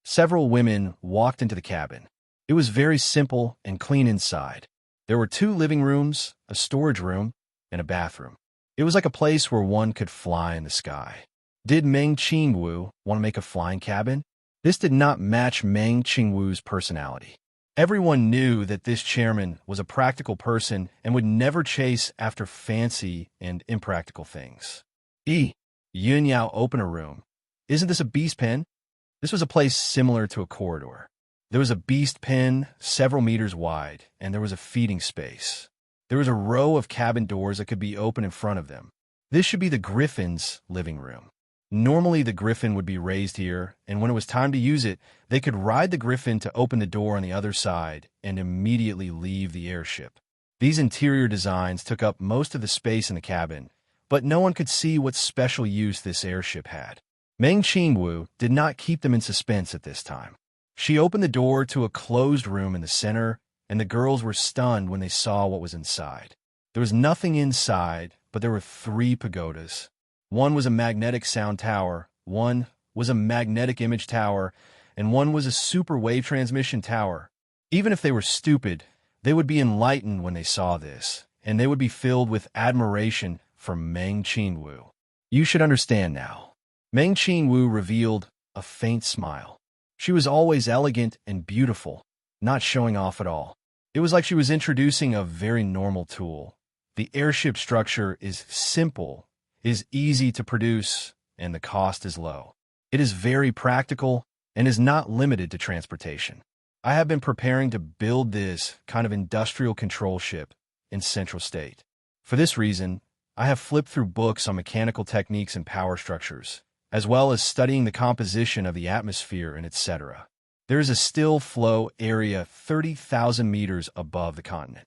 Several women walked into the cabin. It was very simple and clean inside. There were 2 living rooms, a storage room, and a bathroom. It was like a place where one could fly in the sky. Did Meng Qingwu want to make a flying cabin? This did not match Meng Qingwu's personality. Everyone knew that this chairman was a practical person and would never chase after fancy and impractical things. Yun Yao opened a room. Isn't this a beast pen? This was a place similar to a corridor. There was a beast pen several meters wide, and there was a feeding space. There was a row of cabin doors that could be opened in front of them. This should be the Griffin's living room. Normally, the Griffin would be raised here, and when it was time to use it, they could ride the Griffin to open the door on the other side and immediately leave the airship. These interior designs took up most of the space in the cabin, but no one could see what special use this airship had. Meng Qingwu did not keep them in suspense at this time. She opened the door to a closed room in the center, and the girls were stunned when they saw what was inside. There was nothing inside, but there were 3 pagodas. One was a magnetic sound tower, one was a magnetic image tower, and one was a super wave transmission tower. Even if they were stupid, they would be enlightened when they saw this, and they would be filled with admiration for Meng Qingwu. You should understand now. Meng Qingwu revealed a faint smile. She was always elegant and beautiful, not showing off at all. It was like she was introducing a very normal tool. The airship structure is simple, is easy to produce, and the cost is low. It is very practical and is not limited to transportation. I have been preparing to build this kind of industrial control ship in Central State. For this reason, I have flipped through books on mechanical techniques and power structures, as well as studying the composition of the atmosphere and etc. There is a still flow area 30,000 meters above the continent.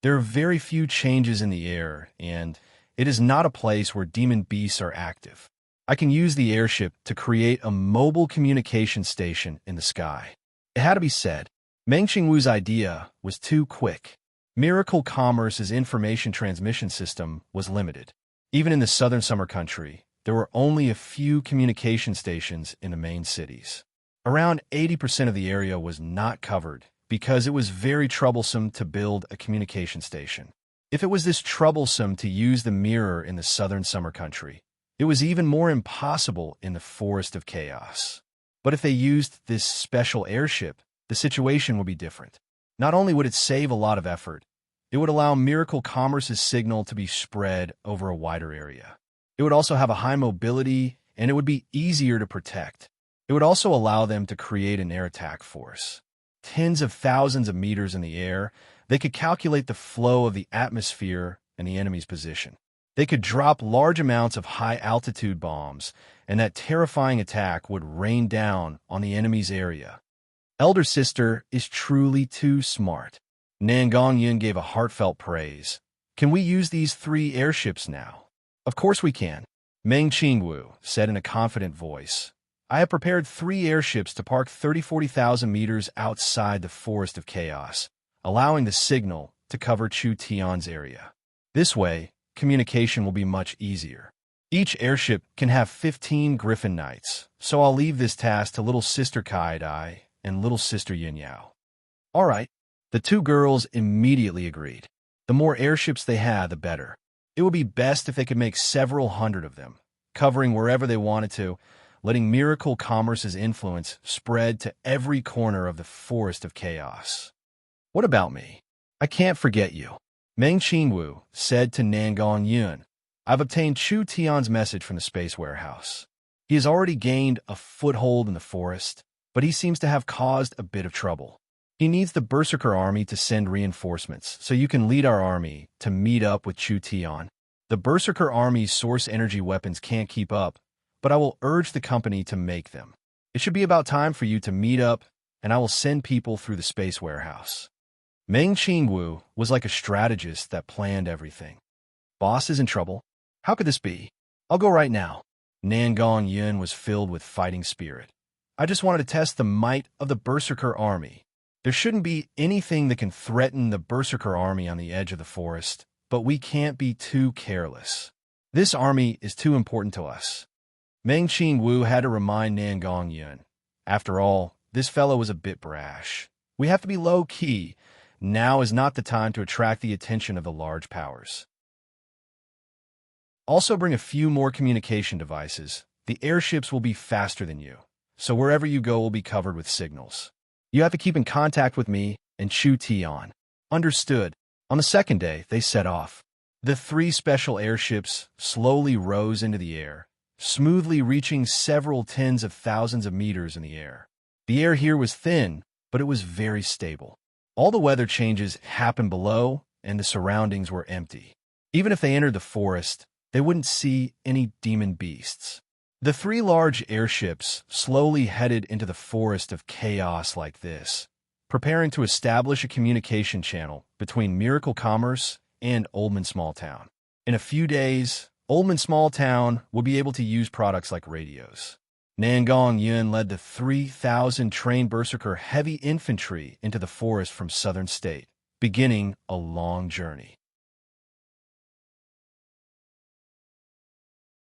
There are very few changes in the air, and it is not a place where demon beasts are active. I can use the airship to create a mobile communication station in the sky. It had to be said, Meng Qingwu's idea was too quick. Miracle Commerce's information transmission system was limited. Even in the southern summer country, there were only a few communication stations in the main cities. Around 80% of the area was not covered because it was very troublesome to build a communication station. If it was this troublesome to use the mirror in the southern summer country, it was even more impossible in the forest of chaos. But if they used this special airship, the situation would be different. Not only would it save a lot of effort, it would allow Miracle Commerce's signal to be spread over a wider area. It would also have a high mobility, and it would be easier to protect. It would also allow them to create an air attack force. Tens of thousands of meters in the air, they could calculate the flow of the atmosphere and the enemy's position. They could drop large amounts of high-altitude bombs, and that terrifying attack would rain down on the enemy's area. Elder sister is truly too smart. Nangong Yun gave a heartfelt praise. Can we use these 3 airships now? Of course we can. Meng Qingwu said in a confident voice. I have prepared 3 airships to park 40,000 meters outside the forest of chaos, allowing the signal to cover Chu Tian's area. This way, communication will be much easier. Each airship can have 15 Griffin Knights, so I'll leave this task to little sister Kaidai and little sister Yin Yao. All right. The 2 girls immediately agreed. The more airships they had, the better. It would be best if they could make several hundred of them, covering wherever they wanted to, letting Miracle Commerce's influence spread to every corner of the forest of chaos. What about me? I can't forget you. Meng Qingwu said to Nangong Yun. I've obtained Chu Tian's message from the space warehouse. He has already gained a foothold in the forest, but he seems to have caused a bit of trouble. He needs the Berserker army to send reinforcements, so you can lead our army to meet up with Chu Tian. The Berserker army's source energy weapons can't keep up, but I will urge the company to make them. It should be about time for you to meet up, and I will send people through the space warehouse. Meng Qingwu was like a strategist that planned everything. Boss is in trouble? How could this be? I'll go right now. Nangong Yun was filled with fighting spirit. I just wanted to test the might of the Berserker army. There shouldn't be anything that can threaten the Berserker army on the edge of the forest, but we can't be too careless. This army is too important to us. Meng Qingwu had to remind Nangong Yun. After all, this fellow was a bit brash. We have to be low-key. Now is not the time to attract the attention of the large powers. Also bring a few more communication devices. The airships will be faster than you, so wherever you go will be covered with signals. You have to keep in contact with me and Chu Tian. Understood. On the second day, they set off. The 3 special airships slowly rose into the air, smoothly reaching several tens of thousands of meters in the air. The air here was thin, but it was very stable. All the weather changes happened below, and the surroundings were empty. Even if they entered the forest, they wouldn't see any demon beasts. The 3 large airships slowly headed into the forest of chaos like this, preparing to establish a communication channel between Miracle Commerce and Oldman Small Town. In a few days, Oldman Small Town will be able to use products like radios. Nangong Yun led the 3,000 trained Berserker heavy infantry into the forest from southern state, beginning a long journey.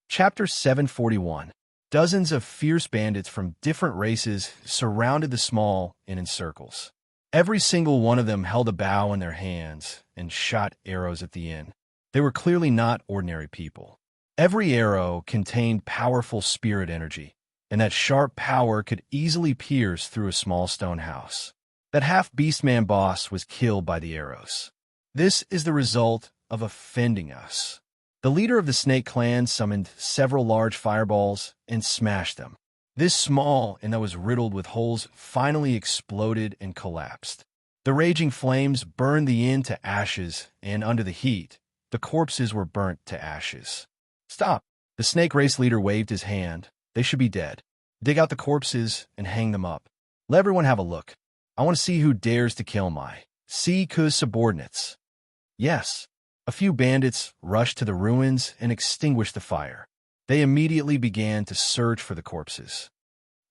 Chapter 741. Dozens of fierce bandits from different races surrounded the small inn in circles. Every single one of them held a bow in their hands and shot arrows at the inn. They were clearly not ordinary people. Every arrow contained powerful spirit energy, and that sharp power could easily pierce through a small stone house. That half-beastman boss was killed by the arrows. This is the result of offending us. The leader of the snake clan summoned several large fireballs and smashed them. This small and that was riddled with holes finally exploded and collapsed. The raging flames burned the inn to ashes, and under the heat, the corpses were burnt to ashes. Stop! The snake race leader waved his hand. They should be dead. Dig out the corpses and hang them up. Let everyone have a look. I want to see who dares to kill my Seiku's subordinates. Yes. A few bandits rushed to the ruins and extinguished the fire. They immediately began to search for the corpses.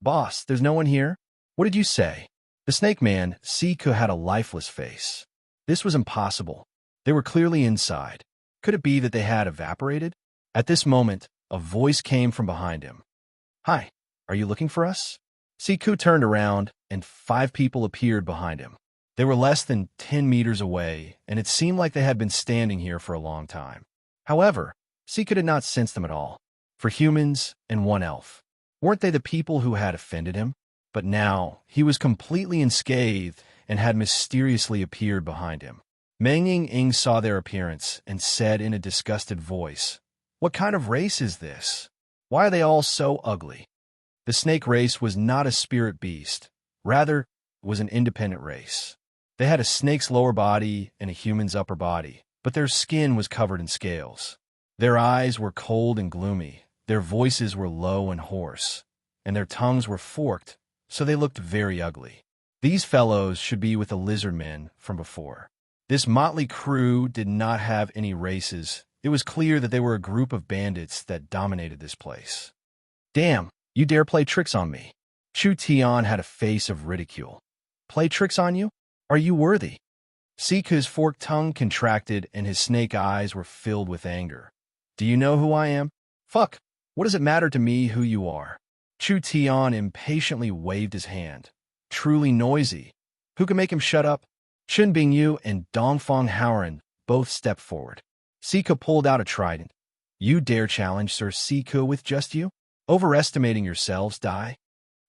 Boss, there's no one here? What did you say? The snake man, Seiku, had a lifeless face. This was impossible. They were clearly inside. Could it be that they had evaporated? At this moment, a voice came from behind him. Hi, are you looking for us? Seiku turned around, and 5 people appeared behind him. They were less than 10 meters away, and it seemed like they had been standing here for a long time. However, Seiku did not sense them at all. For humans and one elf. Weren't they the people who had offended him? But now, he was completely unscathed and had mysteriously appeared behind him. Meng Ying saw their appearance and said in a disgusted voice, "What kind of race is this? Why are they all so ugly?" The snake race was not a spirit beast. Rather, it was an independent race. They had a snake's lower body and a human's upper body, but their skin was covered in scales. Their eyes were cold and gloomy, their voices were low and hoarse, and their tongues were forked, so they looked very ugly. These fellows should be with the lizard men from before. This motley crew did not have any races. It was clear that they were a group of bandits that dominated this place. Damn, you dare play tricks on me. Chu Tian had a face of ridicule. Play tricks on you? Are you worthy? Seiku's forked tongue contracted and his snake eyes were filled with anger. Do you know who I am? Fuck! What does it matter to me who you are? Chu Tian impatiently waved his hand. Truly noisy. Who can make him shut up? Chun Bingyu and Dongfang Haoran both stepped forward. Seiku pulled out a trident. You dare challenge Sir Seiku with just you? Overestimating yourselves, Dai.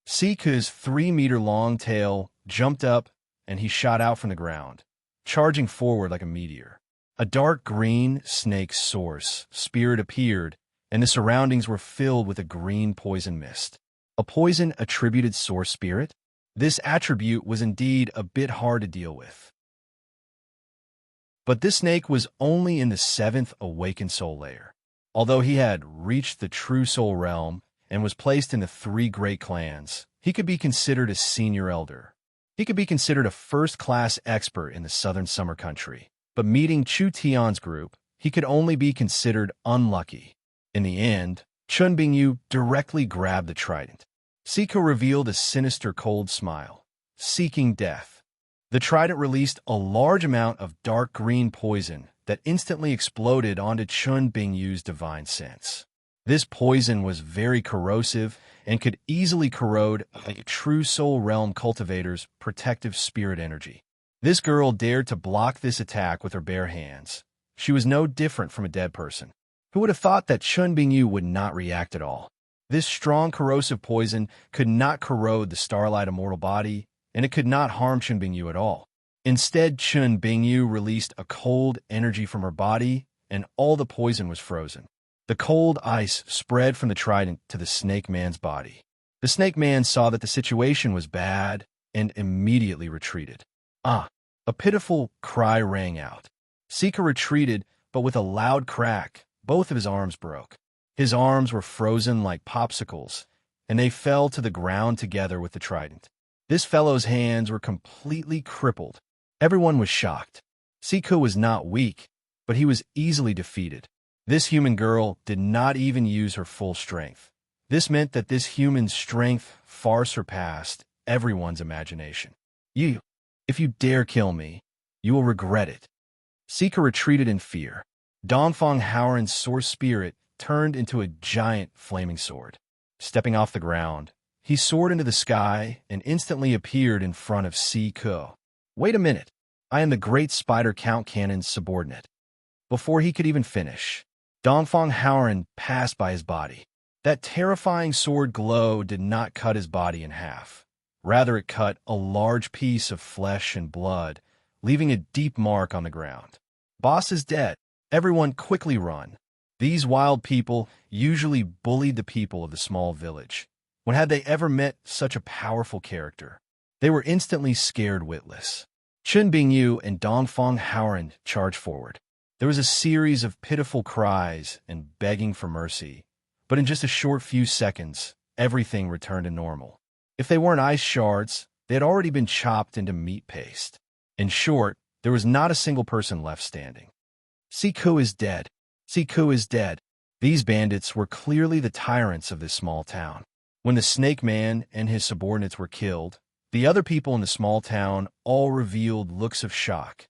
Seiku's 3-meter-long tail jumped up and he shot out from the ground, charging forward like a meteor. A dark green snake source spirit appeared, and the surroundings were filled with a green poison mist. A poison attributed source spirit? This attribute was indeed a bit hard to deal with. But this snake was only in the 7th awakened soul layer. Although he had reached the true soul realm and was placed in the 3 great clans, he could be considered a senior elder. He could be considered a first-class expert in the southern summer country. But meeting Chu Tian's group, he could only be considered unlucky. In the end, Chun Bingyu directly grabbed the trident. Seiku revealed a sinister cold smile, seeking death. The trident released a large amount of dark green poison that instantly exploded onto Chun Bingyu's divine sense. This poison was very corrosive and could easily corrode a true soul realm cultivator's protective spirit energy. This girl dared to block this attack with her bare hands. She was no different from a dead person. Who would have thought that Chun Bingyu would not react at all? This strong corrosive poison could not corrode the Starlight immortal body, and it could not harm Chun Bingyu at all. Instead, Chun Bingyu released a cold energy from her body, and all the poison was frozen. The cold ice spread from the trident to the snake man's body. The snake man saw that the situation was bad and immediately retreated. Ah! A pitiful cry rang out. Seiku retreated, but with a loud crack, both of his arms broke. His arms were frozen like popsicles, and they fell to the ground together with the trident. This fellow's hands were completely crippled. Everyone was shocked. Seiku was not weak, but he was easily defeated. This human girl did not even use her full strength. This meant that this human's strength far surpassed everyone's imagination. If you dare kill me, you will regret it. Seiku retreated in fear. Dongfang Haoran's source spirit turned into a giant flaming sword. Stepping off the ground, he soared into the sky and instantly appeared in front of Seiku. Wait a minute, I am the great spider Count Cannon's subordinate. Before he could even finish, Dongfang Haoran passed by his body. That terrifying sword glow did not cut his body in half. Rather, it cut a large piece of flesh and blood, leaving a deep mark on the ground. Boss is dead. Everyone quickly run. These wild people usually bullied the people of the small village. When had they ever met such a powerful character? They were instantly scared witless. Chun Bingyu and Dongfang Haoran charged forward. There was a series of pitiful cries and begging for mercy, but in just a short few seconds, everything returned to normal. If they weren't ice shards, they had already been chopped into meat paste. In short, there was not a single person left standing. Siku is dead. Siku is dead. These bandits were clearly the tyrants of this small town. When the Snake Man and his subordinates were killed, the other people in the small town all revealed looks of shock.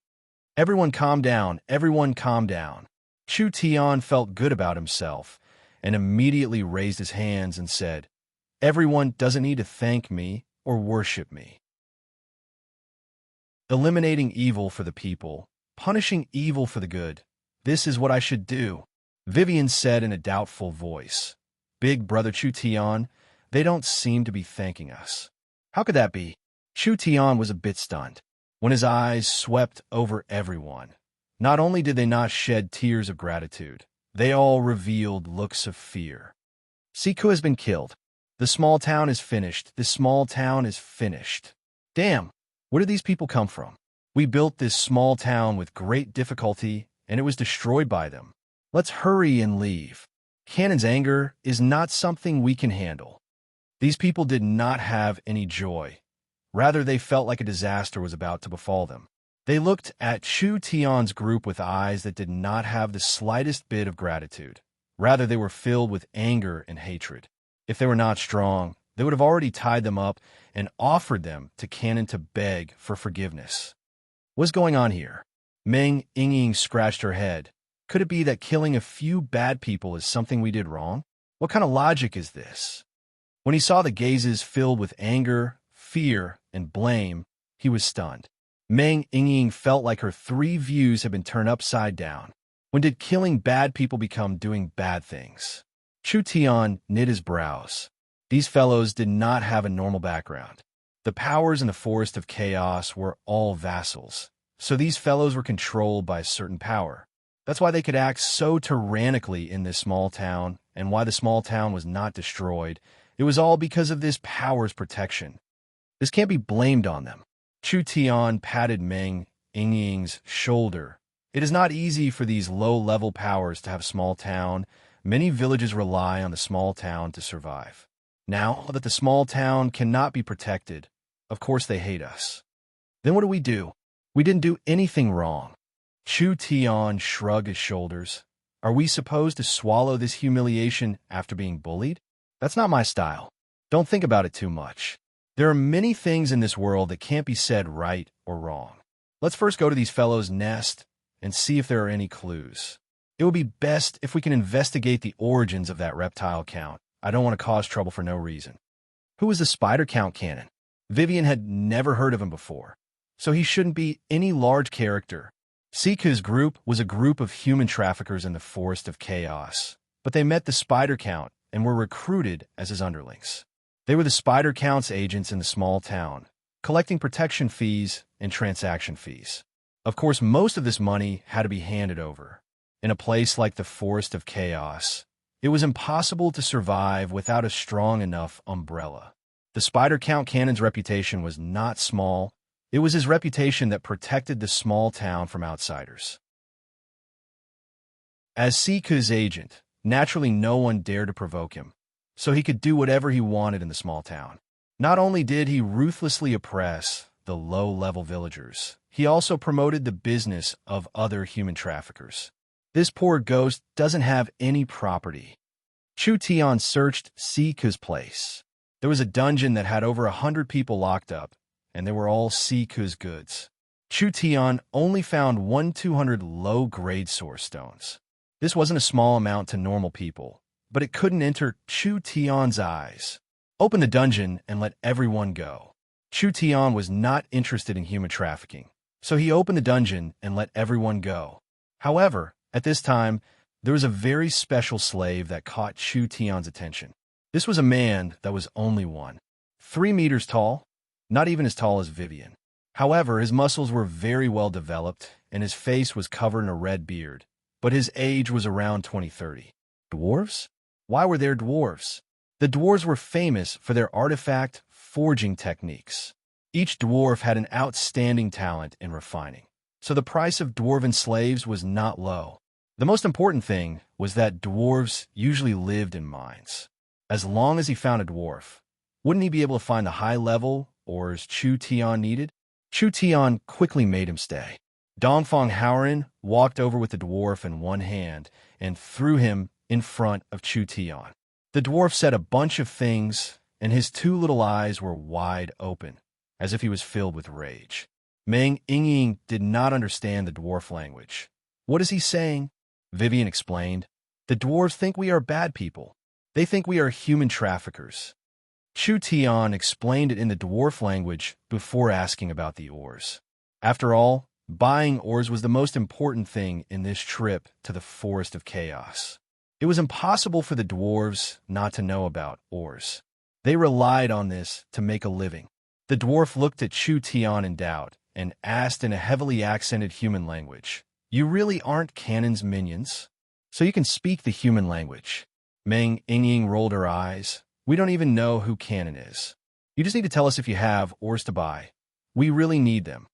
Everyone calm down, everyone calm down. Chu Tian felt good about himself and immediately raised his hands and said, "Everyone doesn't need to thank me or worship me." Eliminating evil for the people, punishing evil for the good. This is what I should do, Vivian said in a doubtful voice. Big brother Chu Tian, they don't seem to be thanking us. How could that be? Chu Tian was a bit stunned. When his eyes swept over everyone, not only did they not shed tears of gratitude, they all revealed looks of fear. Siku has been killed. The small town is finished. This small town is finished. Damn, where did these people come from? We built this small town with great difficulty, and it was destroyed by them. Let's hurry and leave. Cannon's anger is not something we can handle. These people did not have any joy. Rather, they felt like a disaster was about to befall them. They looked at Chu Tian's group with eyes that did not have the slightest bit of gratitude. Rather, they were filled with anger and hatred. If they were not strong, they would have already tied them up and offered them to Cannon to beg for forgiveness. What's going on here? Meng Yingying scratched her head. Could it be that killing a few bad people is something we did wrong? What kind of logic is this? When he saw the gazes filled with anger, fear, and blame, he was stunned. Meng Yingying felt like her three views had been turned upside down. When did killing bad people become doing bad things? Chu Tian knit his brows. These fellows did not have a normal background. The powers in the Forest of Chaos were all vassals, so these fellows were controlled by a certain power. That's why they could act so tyrannically in this small town, and why the small town was not destroyed. It was all because of this power's protection. This can't be blamed on them. Chu Tian patted Meng Yingying's shoulder. It is not easy for these low-level powers to have small town. Many villages rely on the small town to survive. Now that the small town cannot be protected, of course they hate us. Then what do? We didn't do anything wrong. Chu Tian shrugged his shoulders. Are we supposed to swallow this humiliation after being bullied? That's not my style. Don't think about it too much. There are many things in this world that can't be said right or wrong. Let's first go to these fellows' nest and see if there are any clues. It would be best if we can investigate the origins of that reptile count. I don't want to cause trouble for no reason. Who is the spider count Cannon? Vivian had never heard of him before, so he shouldn't be any large character. Siku's group was a group of human traffickers in the Forest of Chaos, but they met the spider count and were recruited as his underlings. They were the spider count's agents in the small town, collecting protection fees and transaction fees. Of course, most of this money had to be handed over. In a place like the Forest of Chaos, it was impossible to survive without a strong enough umbrella. The spider count Cannon's reputation was not small. It was his reputation that protected the small town from outsiders. As Siku's agent, naturally no one dared to provoke him, so he could do whatever he wanted in the small town. Not only did he ruthlessly oppress the low-level villagers, he also promoted the business of other human traffickers. This poor ghost doesn't have any property. Chu Tian searched Siku's place. There was a dungeon that had over 100 people locked up, and they were all Siku's goods. Chu Tian only found 200 low-grade source stones. This wasn't a small amount to normal people, but it couldn't enter Chu Tian's eyes. Open the dungeon and let everyone go. Chu Tian was not interested in human trafficking, so he opened the dungeon and let everyone go. However, at this time, there was a very special slave that caught Chu Tian's attention. This was a man that was only 3 meters tall. not even as tall as Vivian. However, his muscles were very well developed, and his face was covered in a red beard, but his age was around 20-30. Dwarves? Why were there dwarves? The dwarves were famous for their artifact forging techniques. Each dwarf had an outstanding talent in refining, so the price of dwarven slaves was not low. The most important thing was that dwarves usually lived in mines. As long as he found a dwarf, wouldn't he be able to find the high-level ores Chu Tian needed? Chu Tian quickly made him stay. Dongfang Haoran walked over with the dwarf in one hand and threw him in front of Chu Tian. The dwarf said a bunch of things, and his two little eyes were wide open, as if he was filled with rage. Meng Yingying did not understand the dwarf language. What is he saying? Vivian explained. The dwarves think we are bad people. They think we are human traffickers. Chu Tian explained it in the dwarf language before asking about the ores. After all, buying ores was the most important thing in this trip to the Forest of Chaos. It was impossible for the dwarves not to know about ores. They relied on this to make a living. The dwarf looked at Chu Tian in doubt and asked in a heavily accented human language, "You really aren't Canon's minions? So you can speak the human language?" Meng Yingying rolled her eyes. "We don't even know who Canon is. You just need to tell us if you have ores to buy. We really need them."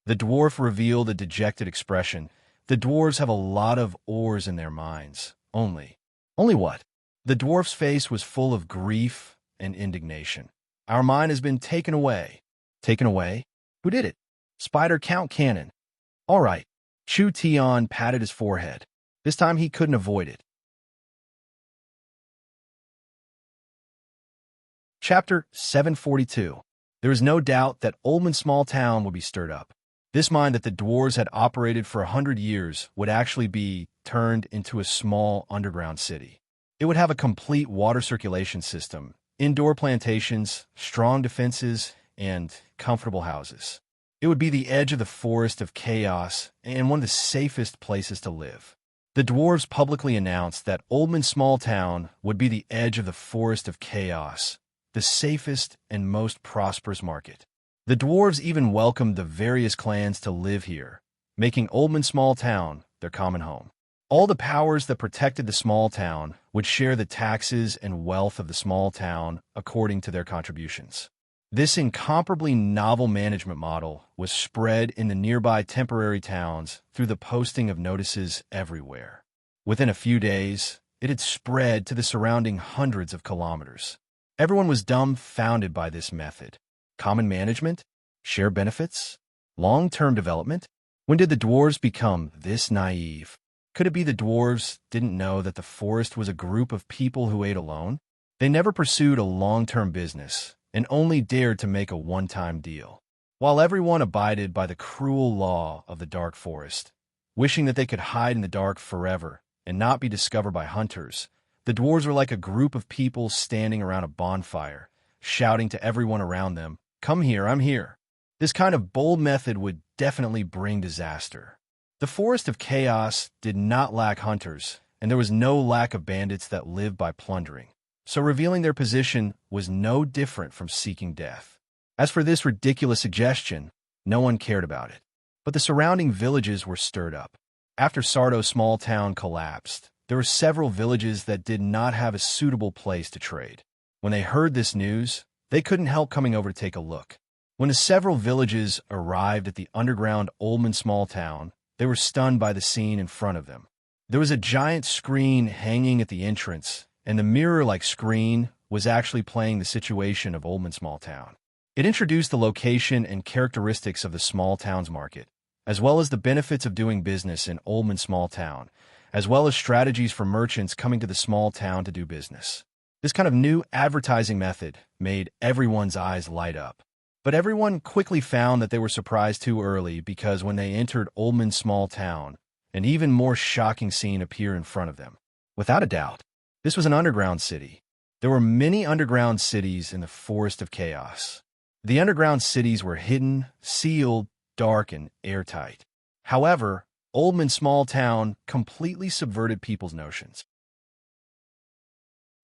The dwarf revealed a dejected expression. The dwarves have a lot of ores in their mines. Only what? The dwarf's face was full of grief and indignation. "Our mine has been taken away." "Taken away? Who did it?" "Spider Count Cannon." "All right." Chu Tian patted his forehead. This time he couldn't avoid it. Chapter 742. There is no doubt that Oldman Small Town would be stirred up. This mine that the dwarves had operated for 100 years would actually be turned into a small underground city. It would have a complete water circulation system, indoor plantations, strong defenses, and comfortable houses. It would be the edge of the Forest of Chaos and one of the safest places to live. The dwarves publicly announced that Oldman Small Town would be the edge of the Forest of Chaos, the safest and most prosperous market. The dwarves even welcomed the various clans to live here, making Oldman Small Town their common home. All the powers that protected the small town would share the taxes and wealth of the small town according to their contributions. This incomparably novel management model was spread in the nearby temporary towns through the posting of notices everywhere. Within a few days, it had spread to the surrounding hundreds of kilometers. Everyone was dumbfounded by this method. Common management? Share benefits? Long-term development? When did the dwarves become this naive? Could it be the dwarves didn't know that the forest was a group of people who ate alone? They never pursued a long-term business and only dared to make a one-time deal. While everyone abided by the cruel law of the dark forest, wishing that they could hide in the dark forever and not be discovered by hunters, the dwarves were like a group of people standing around a bonfire, shouting to everyone around them, "Come here, I'm here." This kind of bold method would definitely bring disaster. The Forest of Chaos did not lack hunters, and there was no lack of bandits that lived by plundering. So revealing their position was no different from seeking death. As for this ridiculous suggestion, no one cared about it. But the surrounding villages were stirred up. After Sardo's small town collapsed, there were several villages that did not have a suitable place to trade. When they heard this news, they couldn't help coming over to take a look. When the several villages arrived at the underground Oldman Small Town, they were stunned by the scene in front of them. There was a giant screen hanging at the entrance, and the mirror-like screen was actually playing the situation of Oldman Small Town. It introduced the location and characteristics of the small town's market, as well as the benefits of doing business in Oldman Small Town, as well as strategies for merchants coming to the small town to do business. This kind of new advertising method made everyone's eyes light up. But everyone quickly found that they were surprised too early, because when they entered Oldman Small Town, an even more shocking scene appeared in front of them. Without a doubt, this was an underground city. There were many underground cities in the Forest of Chaos. The underground cities were hidden, sealed, dark, and airtight. However, Oldman Small Town completely subverted people's notions.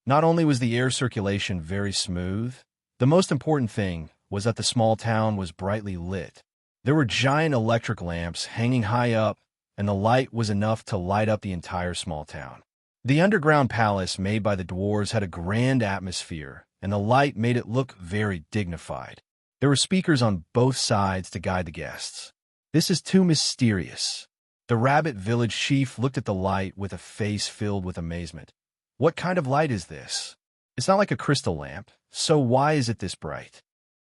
Not only was the air circulation very smooth, the most important thing was that the small town was brightly lit. There were giant electric lamps hanging high up, and the light was enough to light up the entire small town. The underground palace made by the dwarves had a grand atmosphere, and the light made it look very dignified. There were speakers on both sides to guide the guests. "This is too mysterious." The rabbit village chief looked at the light with a face filled with amazement. "What kind of light is this? It's not like a crystal lamp, so why is it this bright?"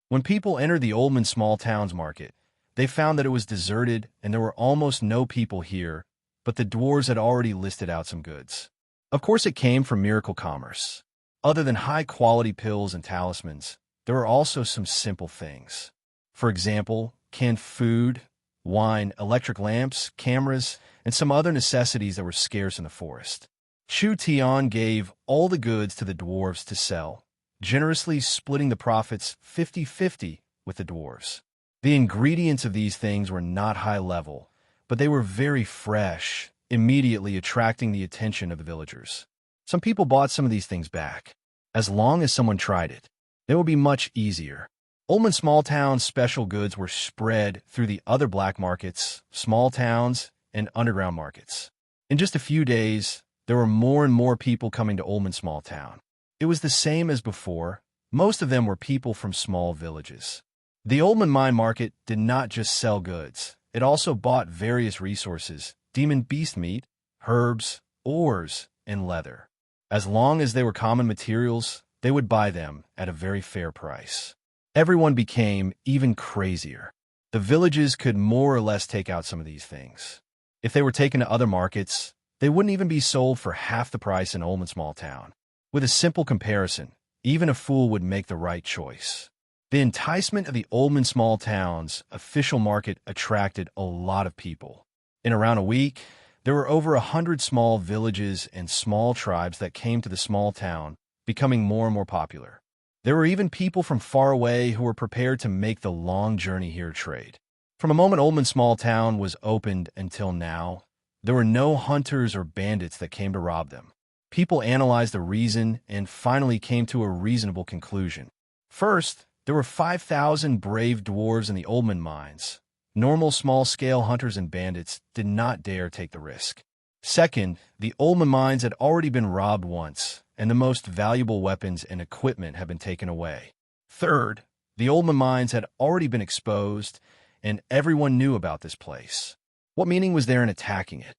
When people entered the Oldman Small Towns market, they found that it was deserted and there were almost no people here, but the dwarves had already listed out some goods. Of course, it came from miracle commerce. Other than high-quality pills and talismans, there were also some simple things. For example, canned food, wine, electric lamps, cameras, and some other necessities that were scarce in the forest. Chu Tian gave all the goods to the dwarves to sell, generously splitting the profits 50-50 with the dwarves. The ingredients of these things were not high level, but they were very fresh, immediately attracting the attention of the villagers. Some people bought some of these things back. As long as someone tried it, it would be much easier. Oldman Small Town's special goods were spread through the other black markets, small towns, and underground markets. In just a few days, there were more and more people coming to Oldman Small Town. It was the same as before. Most of them were people from small villages. The Oldman Mine Market did not just sell goods. It also bought various resources, demon beast meat, herbs, ores, and leather. As long as they were common materials, they would buy them at a very fair price. Everyone became even crazier. The villages could more or less take out some of these things. If they were taken to other markets, they wouldn't even be sold for half the price in Oldman Small Town. With a simple comparison, even a fool would make the right choice. The enticement of the Oldman Small Town's official market attracted a lot of people. In around a week, there were over 100 small villages and small tribes that came to the small town, becoming more and more popular. There were even people from far away who were prepared to make the long journey here to trade. From the moment Oldman Small Town was opened until now, there were no hunters or bandits that came to rob them. People analyzed the reason and finally came to a reasonable conclusion. First, there were 5,000 brave dwarves in the Oldman mines. Normal small-scale hunters and bandits did not dare take the risk. Second, the Oldman mines had already been robbed once, and the most valuable weapons and equipment had been taken away. Third, the Oldman mines had already been exposed, and everyone knew about this place. What meaning was there in attacking it?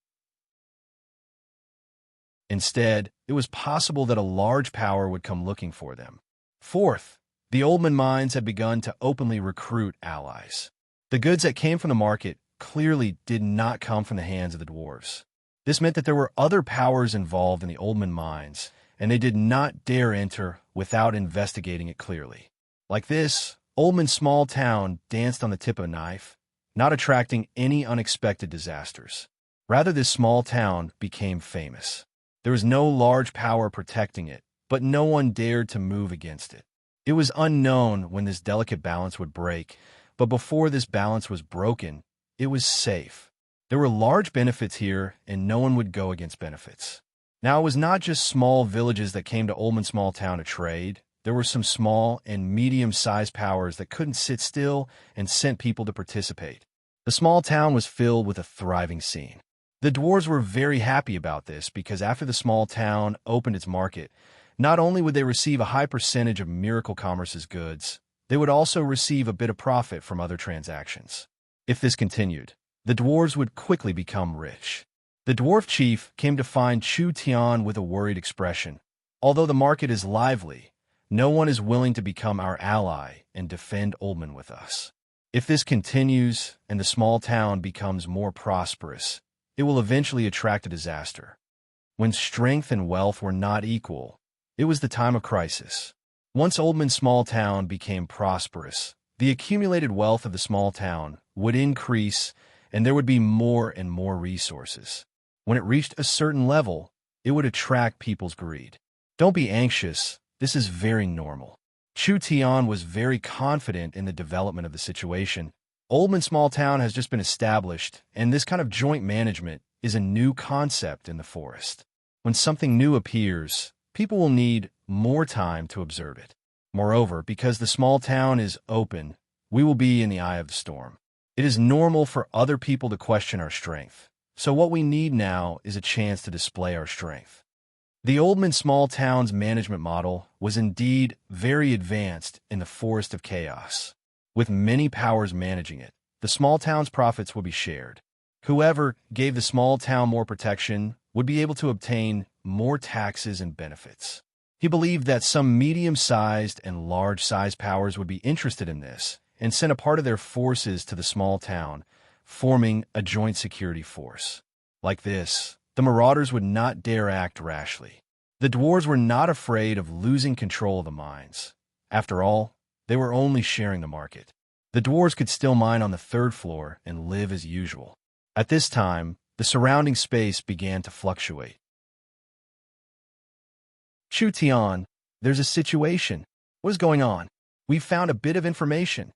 Instead, it was possible that a large power would come looking for them. Fourth, the Oldman mines had begun to openly recruit allies. The goods that came from the market clearly did not come from the hands of the dwarves. This meant that there were other powers involved in the Oldman mines, and they did not dare enter without investigating it clearly. Like this, Oldman Small Town danced on the tip of a knife, not attracting any unexpected disasters. Rather, this small town became famous. There was no large power protecting it, but no one dared to move against it. It was unknown when this delicate balance would break, but before this balance was broken, it was safe. There were large benefits here, and no one would go against benefits. Now, it was not just small villages that came to Oldman Small Town to trade. There were some small and medium-sized powers that couldn't sit still and sent people to participate. The small town was filled with a thriving scene. The dwarves were very happy about this because after the small town opened its market, not only would they receive a high percentage of Miracle Commerce's goods, they would also receive a bit of profit from other transactions. If this continued, the dwarves would quickly become rich. The dwarf chief came to find Chu Tian with a worried expression. Although the market is lively, no one is willing to become our ally and defend Oldman with us. If this continues and the small town becomes more prosperous, it will eventually attract a disaster. When strength and wealth were not equal, it was the time of crisis. Once Oldman Small Town became prosperous, the accumulated wealth of the small town would increase and there would be more and more resources. When it reached a certain level, it would attract people's greed. Don't be anxious, this is very normal. Chu Tian was very confident in the development of the situation. Oldman Small Town has just been established, and this kind of joint management is a new concept in the forest. When something new appears, people will need more time to observe it. Moreover, because the small town is open, we will be in the eye of the storm. It is normal for other people to question our strength, so what we need now is a chance to display our strength. The Oldman small town's management model was indeed very advanced in the forest of chaos. With many powers managing it, the small town's profits would be shared. Whoever gave the small town more protection would be able to obtain more taxes and benefits. He believed that some medium-sized and large-sized powers would be interested in this and sent a part of their forces to the small town, forming a joint security force. Like this, the marauders would not dare act rashly. The dwarves were not afraid of losing control of the mines. After all, they were only sharing the market. The dwarves could still mine on the third floor and live as usual. At this time, the surrounding space began to fluctuate. Chu Tian, there's a situation. What is going on? We've found a bit of information.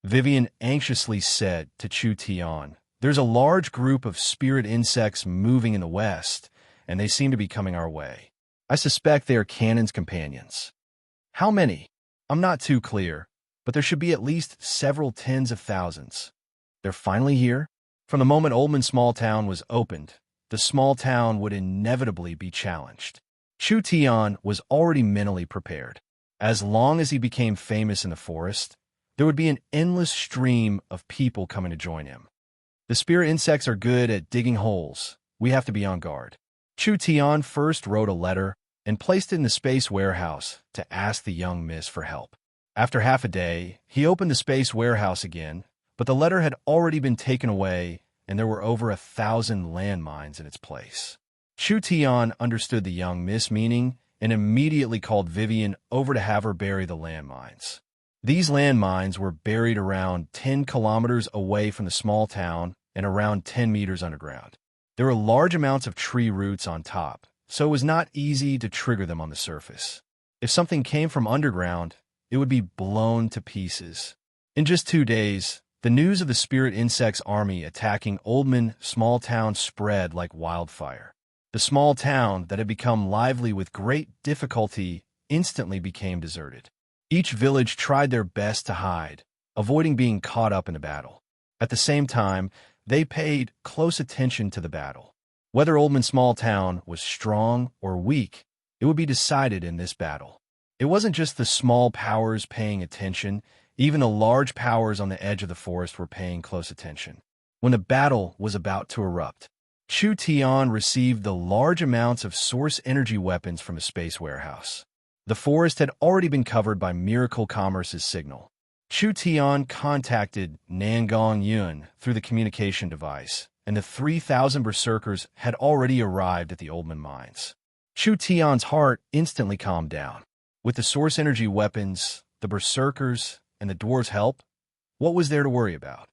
Vivian anxiously said to Chu Tian, there's a large group of spirit insects moving in the west, and they seem to be coming our way. I suspect they are Cannon's companions. How many? I'm not too clear, but there should be at least several tens of thousands. They're finally here? From the moment Oldman Small Town was opened, the small town would inevitably be challenged. Chu Tian was already mentally prepared. As long as he became famous in the forest, there would be an endless stream of people coming to join him. The spirit insects are good at digging holes. We have to be on guard. Chu Tian first wrote a letter and placed it in the space warehouse to ask the young miss for help. After half a day, he opened the space warehouse again, but the letter had already been taken away and there were over 1,000 landmines in its place. Chu Tian understood the young miss meaning and immediately called Vivian over to have her bury the landmines. These landmines were buried around 10 kilometers away from the small town and around 10 meters underground. There were large amounts of tree roots on top, so it was not easy to trigger them on the surface. If something came from underground, it would be blown to pieces. In just 2 days, the news of the spirit insects army attacking Oldman Small Town spread like wildfire. The small town that had become lively with great difficulty instantly became deserted. Each village tried their best to hide, avoiding being caught up in the battle. At the same time, they paid close attention to the battle. Whether Oldman Small Town was strong or weak, it would be decided in this battle. It wasn't just the small powers paying attention, even the large powers on the edge of the forest were paying close attention. When the battle was about to erupt, Chu Tian received the large amounts of source energy weapons from a space warehouse. The forest had already been covered by Miracle Commerce's signal. Chu Tian contacted Nangong Yun through the communication device, and the 3,000 berserkers had already arrived at the Oldman mines. Chu Tian's heart instantly calmed down. With the source energy weapons, the berserkers, and the dwarves' help, what was there to worry about?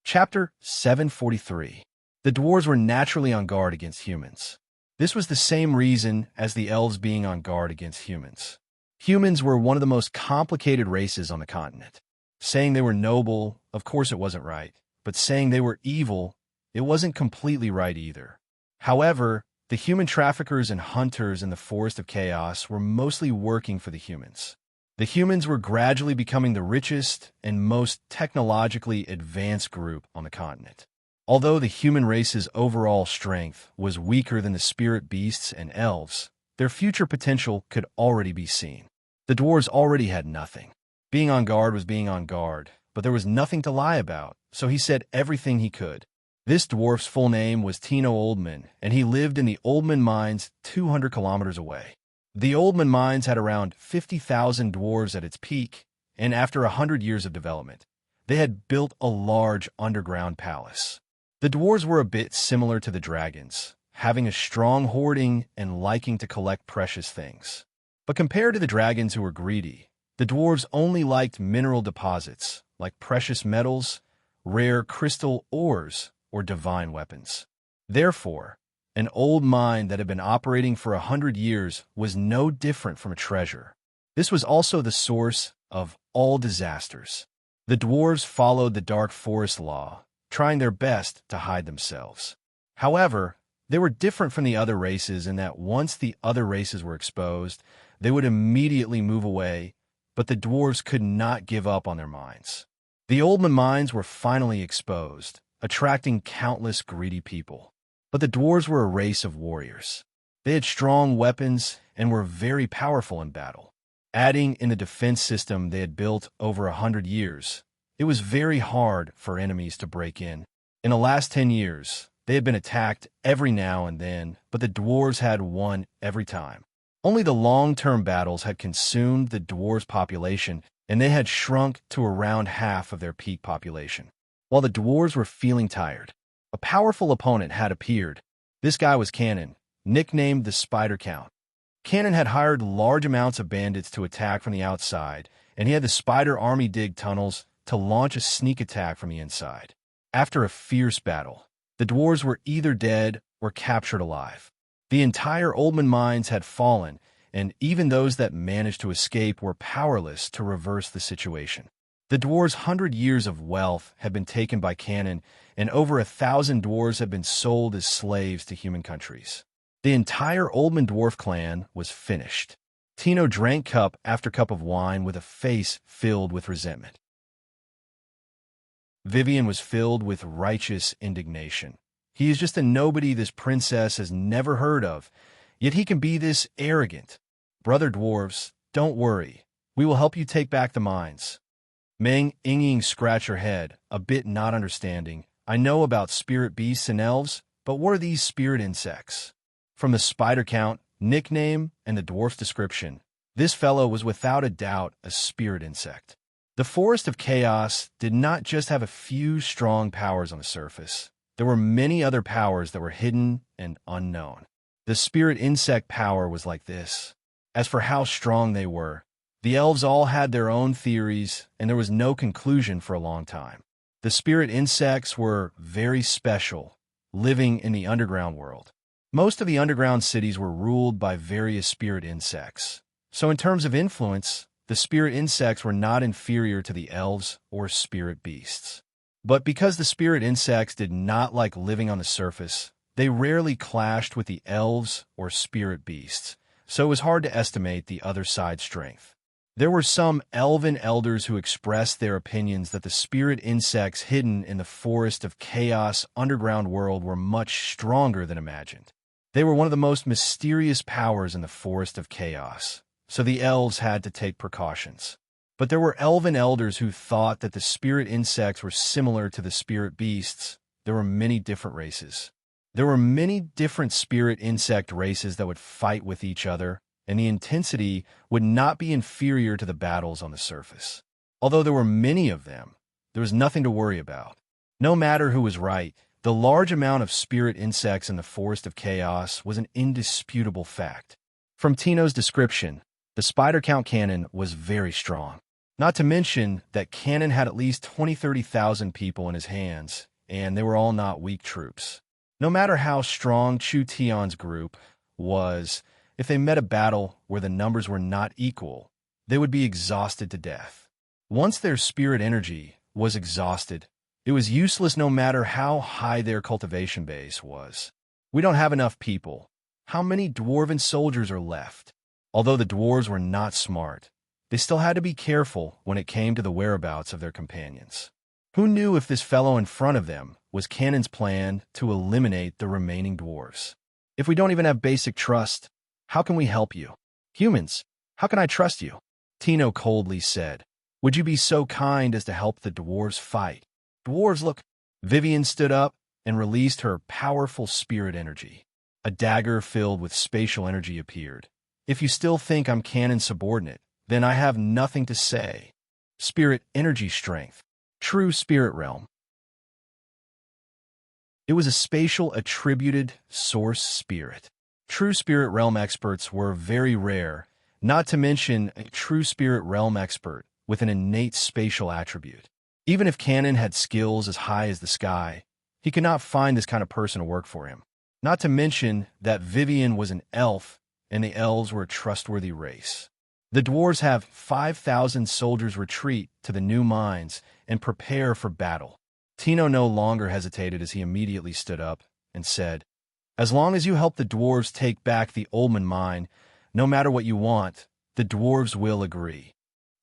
Chapter 743. The dwarves were naturally on guard against humans. This was the same reason as the elves being on guard against humans. Humans were one of the most complicated races on the continent. Saying they were noble, of course it wasn't right, but saying they were evil, it wasn't completely right either. However, the human traffickers and hunters in the Forest of Chaos were mostly working for the humans. The humans were gradually becoming the richest and most technologically advanced group on the continent. Although the human race's overall strength was weaker than the spirit beasts and elves, their future potential could already be seen. The dwarves already had nothing. Being on guard was being on guard, but there was nothing to lie about, so he said everything he could. This dwarf's full name was Tino Oldman, and he lived in the Oldman mines 200 kilometers away. The Oldman mines had around 50,000 dwarves at its peak, and after 100 years of development, they had built a large underground palace. The dwarves were a bit similar to the dragons, having a strong hoarding and liking to collect precious things. But compared to the dragons who were greedy, the dwarves only liked mineral deposits, like precious metals, rare crystal ores, or divine weapons. Therefore, an old mine that had been operating for 100 years was no different from a treasure. This was also the source of all disasters. The dwarves followed the dark forest law, trying their best to hide themselves. However, They were different from the other races in that once the other races were exposed, they would immediately move away, but the dwarves could not give up on their mines. The Oldman mines were finally exposed, attracting countless greedy people. But the dwarves were a race of warriors. They had strong weapons and were very powerful in battle. Adding in the defense system they had built over 100 years, it was very hard for enemies to break in. In the last 10 years, they had been attacked every now and then, but the dwarves had won every time. Only the long-term battles had consumed the dwarves' population, and they had shrunk to around half of their peak population. While the dwarves were feeling tired, a powerful opponent had appeared. This guy was Cannon, nicknamed the Spider Count. Cannon had hired large amounts of bandits to attack from the outside, and he had the Spider Army dig tunnels to launch a sneak attack from the inside. After a fierce battle, the dwarves were either dead or captured alive. The entire Oldman mines had fallen, and even those that managed to escape were powerless to reverse the situation. The dwarves' 100 years of wealth had been taken by Cannon, and over 1,000 dwarves had been sold as slaves to human countries. The entire Oldman dwarf clan was finished. Tino drank cup after cup of wine with a face filled with resentment. Vivian was filled with righteous indignation. He is just a nobody this princess has never heard of, yet he can be this arrogant. Brother dwarves, don't worry. We will help you take back the mines. Meng Ying scratched her head, a bit not understanding. I know about spirit beasts and elves, but what are these spirit insects? From the Spider Count, nickname, and the dwarf's description, this fellow was without a doubt a spirit insect. The Forest of Chaos did not just have a few strong powers on the surface. There were many other powers that were hidden and unknown. The spirit insect power was like this. As for how strong they were, the elves all had their own theories, and there was no conclusion for a long time. The spirit insects were very special, living in the underground world. Most of the underground cities were ruled by various spirit insects. So in terms of influence, the spirit insects were not inferior to the elves or spirit beasts. But because the spirit insects did not like living on the surface, they rarely clashed with the elves or spirit beasts, so it was hard to estimate the other side's strength. There were some elven elders who expressed their opinions that the spirit insects hidden in the Forest of Chaos underground world were much stronger than imagined. They were one of the most mysterious powers in the Forest of Chaos, so the elves had to take precautions. But there were elven elders who thought that the spirit insects were similar to the spirit beasts. There were many different races. There were many different spirit insect races that would fight with each other, and the intensity would not be inferior to the battles on the surface. Although there were many of them, there was nothing to worry about. No matter who was right, the large amount of spirit insects in the Forest of Chaos was an indisputable fact. From Tino's description, the Spider Count Cannon was very strong. Not to mention that Cannon had at least 20-30,000 people in his hands, and they were all not weak troops. No matter how strong Chu Tion's group was, if they met a battle where the numbers were not equal, they would be exhausted to death. Once their spirit energy was exhausted, it was useless no matter how high their cultivation base was. We don't have enough people. How many dwarven soldiers are left? Although the dwarves were not smart, they still had to be careful when it came to the whereabouts of their companions. Who knew if this fellow in front of them was Cannon's plan to eliminate the remaining dwarves? If we don't even have basic trust, how can we help you? Humans, how can I trust you? Tino coldly said. Would you be so kind as to help the dwarves fight? Dwarves, look. Vivian stood up and released her powerful spirit energy. A dagger filled with spatial energy appeared. If you still think I'm Cannon's subordinate, then I have nothing to say. Spirit energy strength. True spirit realm. It was a spatial attributed source spirit. True spirit realm experts were very rare, not to mention a true spirit realm expert with an innate spatial attribute. Even if Cannon had skills as high as the sky, he could not find this kind of person to work for him. Not to mention that Vivian was an elf, and the elves were a trustworthy race. The dwarves have 5,000 soldiers retreat to the new mines and prepare for battle. Tino no longer hesitated as he immediately stood up and said, As long as you help the dwarves take back the Oldman mine, no matter what you want, the dwarves will agree.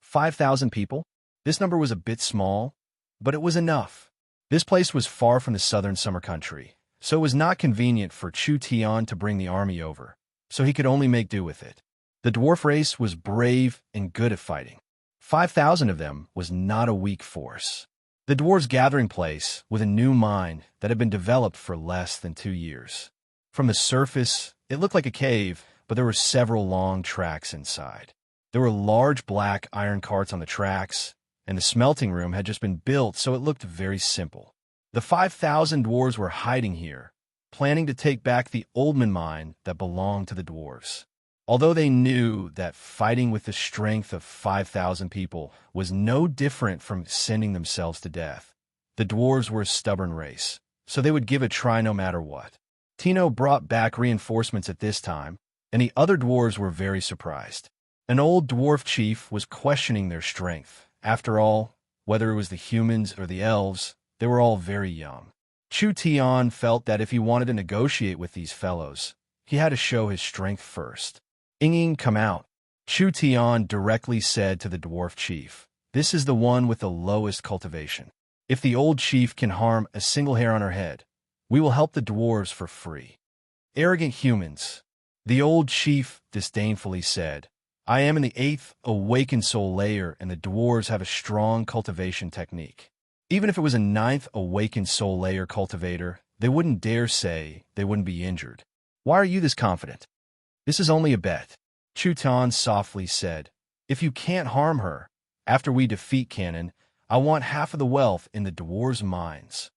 5,000 people? This number was a bit small, but it was enough. This place was far from the southern summer country, so it was not convenient for Chu Tian to bring the army over, so he could only make do with it. The dwarf race was brave and good at fighting. 5,000 of them was not a weak force. The dwarves' gathering place was a new mine that had been developed for less than 2 years. From the surface, it looked like a cave, but there were several long tracks inside. There were large black iron carts on the tracks, and the smelting room had just been built, so it looked very simple. The 5,000 dwarves were hiding here, planning to take back the Oldman mine that belonged to the dwarves. Although they knew that fighting with the strength of 5,000 people was no different from sending themselves to death, the dwarves were a stubborn race, so they would give it a try no matter what. Tino brought back reinforcements at this time, and the other dwarves were very surprised. An old dwarf chief was questioning their strength. After all, whether it was the humans or the elves, they were all very young. Chu Tian felt that if he wanted to negotiate with these fellows, he had to show his strength first. Ying, come out. Chu Tian directly said to the dwarf chief, "This is the one with the lowest cultivation. If the old chief can harm a single hair on her head, we will help the dwarves for free." Arrogant humans, the old chief disdainfully said, "I am in the 8th awakened soul layer, and the dwarves have a strong cultivation technique. Even if it was a 9th awakened soul layer cultivator, they wouldn't dare say they wouldn't be injured. Why are you this confident?" "This is only a bet," Chu Tan softly said. "If you can't harm her, after we defeat Cannon, I want half of the wealth in the dwarves' mines."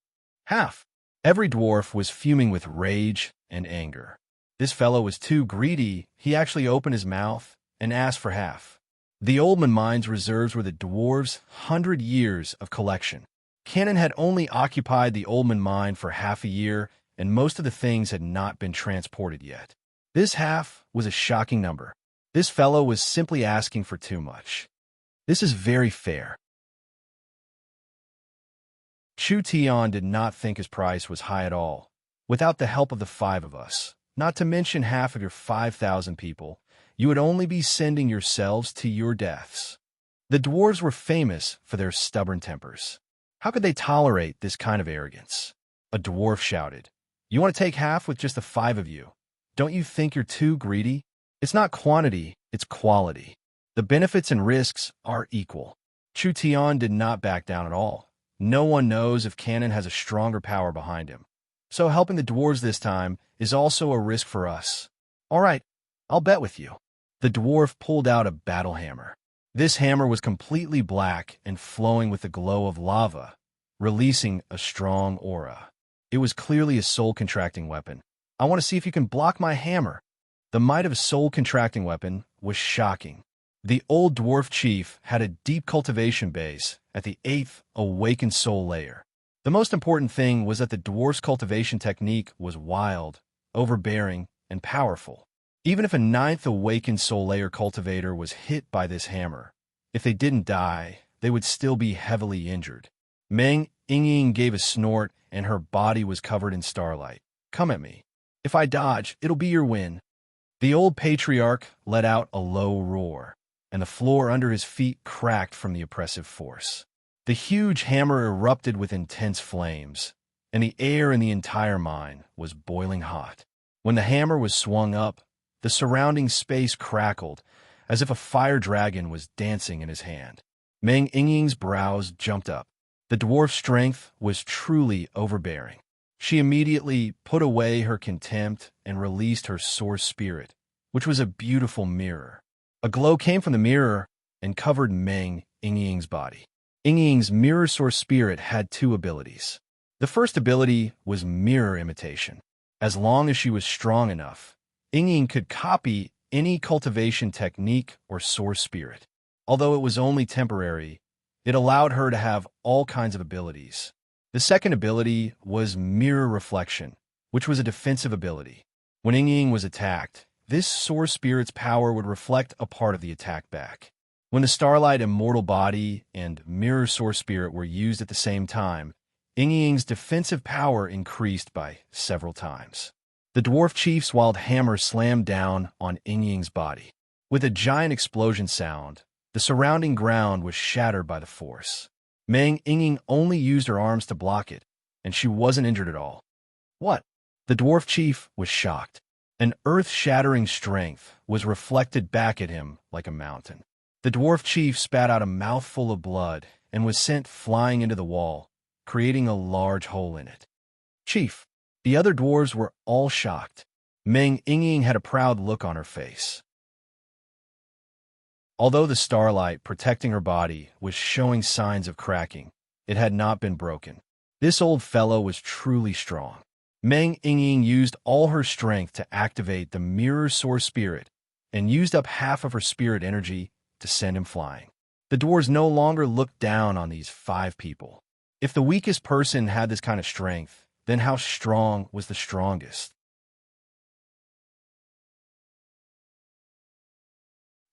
Half. Every dwarf was fuming with rage and anger. This fellow was too greedy. He actually opened his mouth and asked for half. The Oldman mines reserves were the dwarves' 100 years of collection. Cannon had only occupied the Oldman mine for half a year, and most of the things had not been transported yet. This half was a shocking number. This fellow was simply asking for too much. This is very fair. Chu Tian did not think his price was high at all. Without the help of the 5 of us, not to mention half of your 5,000 people, you would only be sending yourselves to your deaths. The dwarves were famous for their stubborn tempers. How could they tolerate this kind of arrogance? A dwarf shouted, "You want to take half with just the 5 of you? Don't you think you're too greedy? It's not quantity, it's quality. The benefits and risks are equal." Chu Tian did not back down at all. No one knows if Cannon has a stronger power behind him. So helping the dwarves this time is also a risk for us. All right, I'll bet with you. The dwarf pulled out a battle hammer. This hammer was completely black and flowing with the glow of lava, releasing a strong aura. It was clearly a soul-contracting weapon. "I want to see if you can block my hammer." The might of a soul-contracting weapon was shocking. The old dwarf chief had a deep cultivation base at the 8th awakened soul layer. The most important thing was that the dwarf's cultivation technique was wild, overbearing, and powerful. Even if a 9th awakened soul layer cultivator was hit by this hammer, if they didn't die, they would still be heavily injured. Meng Ying gave a snort, and her body was covered in starlight. "Come at me. If I dodge, it'll be your win." The old patriarch let out a low roar, and the floor under his feet cracked from the oppressive force. The huge hammer erupted with intense flames, and the air in the entire mine was boiling hot. When the hammer was swung up, the surrounding space crackled, as if a fire dragon was dancing in his hand. Meng Ying's brows jumped up. The dwarf's strength was truly overbearing. She immediately put away her contempt and released her source spirit, which was a beautiful mirror. A glow came from the mirror and covered Meng Ying's body. Ying's mirror source spirit had 2 abilities. The first ability was mirror imitation. As long as she was strong enough, Ying could copy any cultivation technique or source spirit. Although it was only temporary, it allowed her to have all kinds of abilities. The second ability was mirror reflection, which was a defensive ability. When Ying was attacked, this source spirit's power would reflect a part of the attack back. When the Starlight Immortal Body and Mirror Source Spirit were used at the same time, Ying's defensive power increased by several times. The dwarf chief's wild hammer slammed down on Ying's body. With a giant explosion sound, the surrounding ground was shattered by the force. Ying only used her arms to block it, and she wasn't injured at all. What? The dwarf chief was shocked. An earth-shattering strength was reflected back at him like a mountain. The dwarf chief spat out a mouthful of blood and was sent flying into the wall, creating a large hole in it. Chief, the other dwarves were all shocked. Ying had a proud look on her face. Although the starlight protecting her body was showing signs of cracking, it had not been broken. This old fellow was truly strong. Ying used all her strength to activate the mirror source spirit and used up half of her spirit energy to send him flying. The dwarves no longer looked down on these 5 people. If the weakest person had this kind of strength, then how strong was the strongest?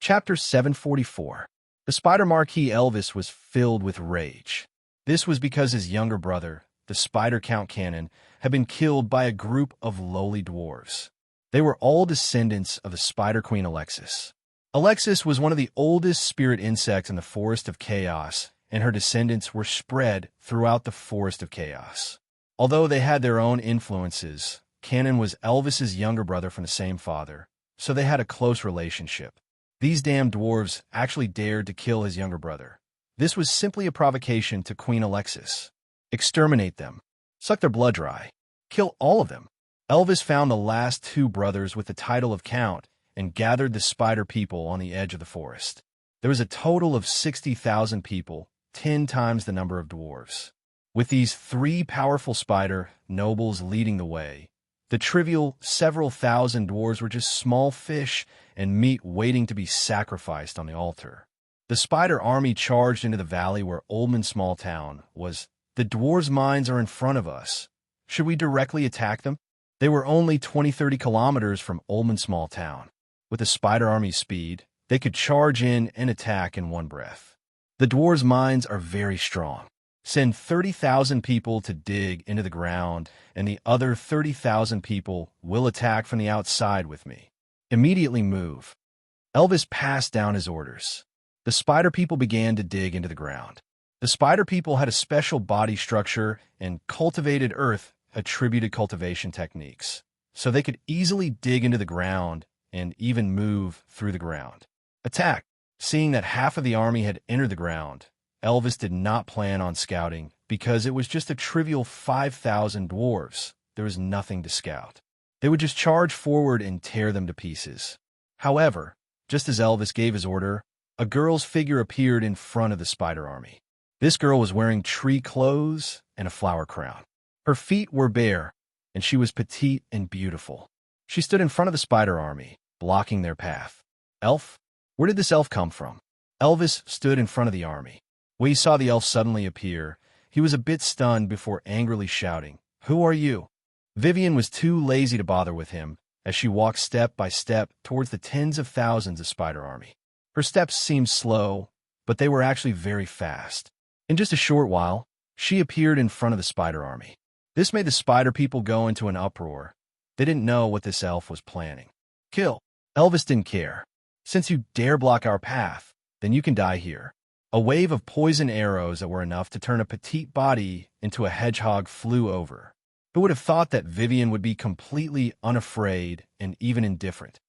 Chapter 744. The Spider Marquis Elvis was filled with rage. This was because his younger brother, the Spider Count Cannon, had been killed by a group of lowly dwarves. They were all descendants of the Spider Queen Alexis. Alexis was one of the oldest spirit insects in the Forest of Chaos, and her descendants were spread throughout the Forest of Chaos. Although they had their own influences, Cannon was Elvis's younger brother from the same father, so they had a close relationship. These damn dwarves actually dared to kill his younger brother. This was simply a provocation to Queen Alexis. Exterminate them. Suck their blood dry. Kill all of them. Elvis found the last 2 brothers with the title of Count and gathered the spider people on the edge of the forest. There was a total of 60,000 people, 10 times the number of dwarves. With these 3 powerful spider nobles leading the way, the trivial several thousand dwarves were just small fish and meat waiting to be sacrificed on the altar. The spider army charged into the valley where Oldman Small Town was. The dwarves' mines are in front of us. Should we directly attack them? They were only 20-30 kilometers from Oldman Small Town. With the spider army's speed, they could charge in and attack in one breath. The dwarves' mines are very strong. Send 30,000 people to dig into the ground, and the other 30,000 people will attack from the outside with me. Immediately move. Elvis passed down his orders. The spider people began to dig into the ground. The spider people had a special body structure and cultivated earth attributed cultivation techniques, so they could easily dig into the ground and even move through the ground. Attack. Seeing that half of the army had entered the ground, Elvis did not plan on scouting because it was just a trivial 5,000 dwarves. There was nothing to scout. They would just charge forward and tear them to pieces. However, just as Elvis gave his order, a girl's figure appeared in front of the spider army. This girl was wearing tree clothes and a flower crown. Her feet were bare, and she was petite and beautiful. She stood in front of the spider army, blocking their path. Elf? Where did this elf come from? Elvis stood in front of the army. When he saw the elf suddenly appear, he was a bit stunned before angrily shouting, "Who are you?" Vivian was too lazy to bother with him as she walked step by step towards the tens of thousands of spider army. Her steps seemed slow, but they were actually very fast. In just a short while, she appeared in front of the spider army. This made the spider people go into an uproar. They didn't know what this elf was planning. Kill. Elvis didn't care. Since you dare block our path, then you can die here. A wave of poison arrows that were enough to turn a petite body into a hedgehog flew over. Who would have thought that Vivian would be completely unafraid and even indifferent?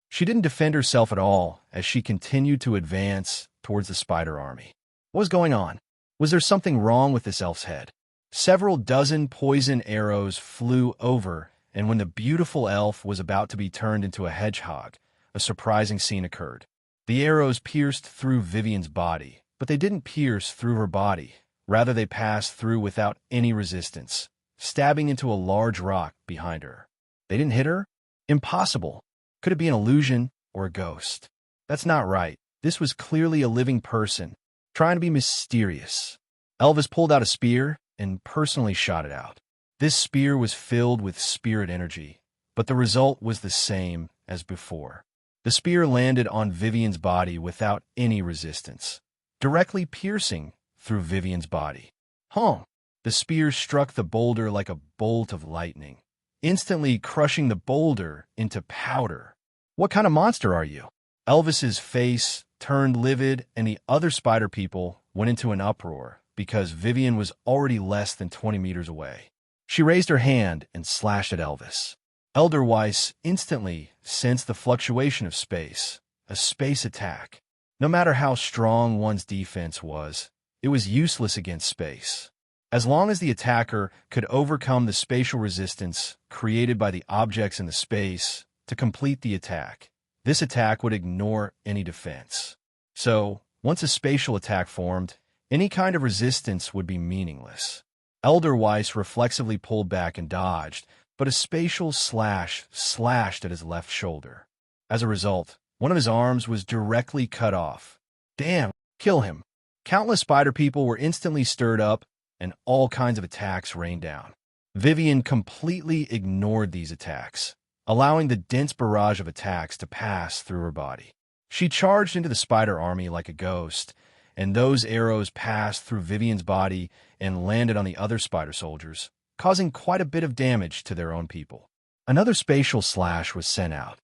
She didn't defend herself at all as she continued to advance towards the spider army. What was going on? Was there something wrong with this elf's head? Several dozen poison arrows flew over, and when the beautiful elf was about to be turned into a hedgehog, a surprising scene occurred. The arrows pierced through Vivian's body, but they didn't pierce through her body. Rather, they passed through without any resistance, stabbing into a large rock behind her. They didn't hit her? Impossible. Could it be an illusion or a ghost? That's not right. This was clearly a living person, trying to be mysterious. Elvis pulled out a spear and personally shot it out. This spear was filled with spirit energy, but the result was the same as before. The spear landed on Vivian's body without any resistance, directly piercing through Vivian's body. The spear struck the boulder like a bolt of lightning, instantly crushing the boulder into powder. "What kind of monster are you?" Elvis's face turned livid, and the other spider people went into an uproar because Vivian was already less than 20 meters away. She raised her hand and slashed at Elvis. Elder Weiss instantly sensed the fluctuation of space, a space attack. No matter how strong one's defense was, it was useless against space. As long as the attacker could overcome the spatial resistance created by the objects in the space to complete the attack, this attack would ignore any defense. So, once a spatial attack formed, any kind of resistance would be meaningless. Elder Weiss reflexively pulled back and dodged, but a spatial slash slashed at his left shoulder. As a result, one of his arms was directly cut off. "Damn, kill him." Countless spider people were instantly stirred up, and all kinds of attacks rained down. Vivian completely ignored these attacks, allowing the dense barrage of attacks to pass through her body. She charged into the spider army like a ghost, and those arrows passed through Vivian's body and landed on the other spider soldiers, causing quite a bit of damage to their own people. Another spatial slash was sent out.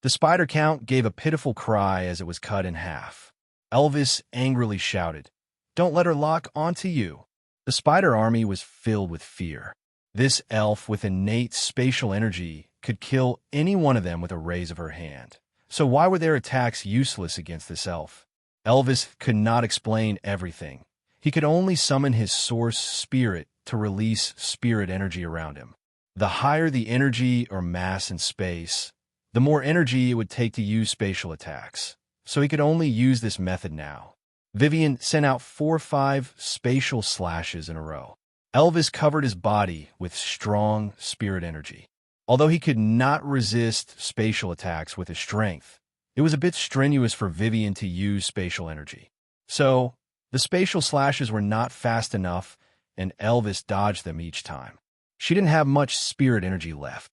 The spider count gave a pitiful cry as it was cut in half. Elvis angrily shouted, "Don't let her lock onto you." The spider army was filled with fear. This elf with innate spatial energy could kill any one of them with a raise of her hand. So why were their attacks useless against this elf? Elvis could not explain everything. He could only summon his source spirit to release spirit energy around him. The higher the energy or mass in space, the more energy it would take to use spatial attacks. So he could only use this method now. Vivian sent out 4 or 5 spatial slashes in a row. Elvis covered his body with strong spirit energy. Although he could not resist spatial attacks with his strength, it was a bit strenuous for Vivian to use spatial energy. So, the spatial slashes were not fast enough, and Elvis dodged them each time. She didn't have much spirit energy left.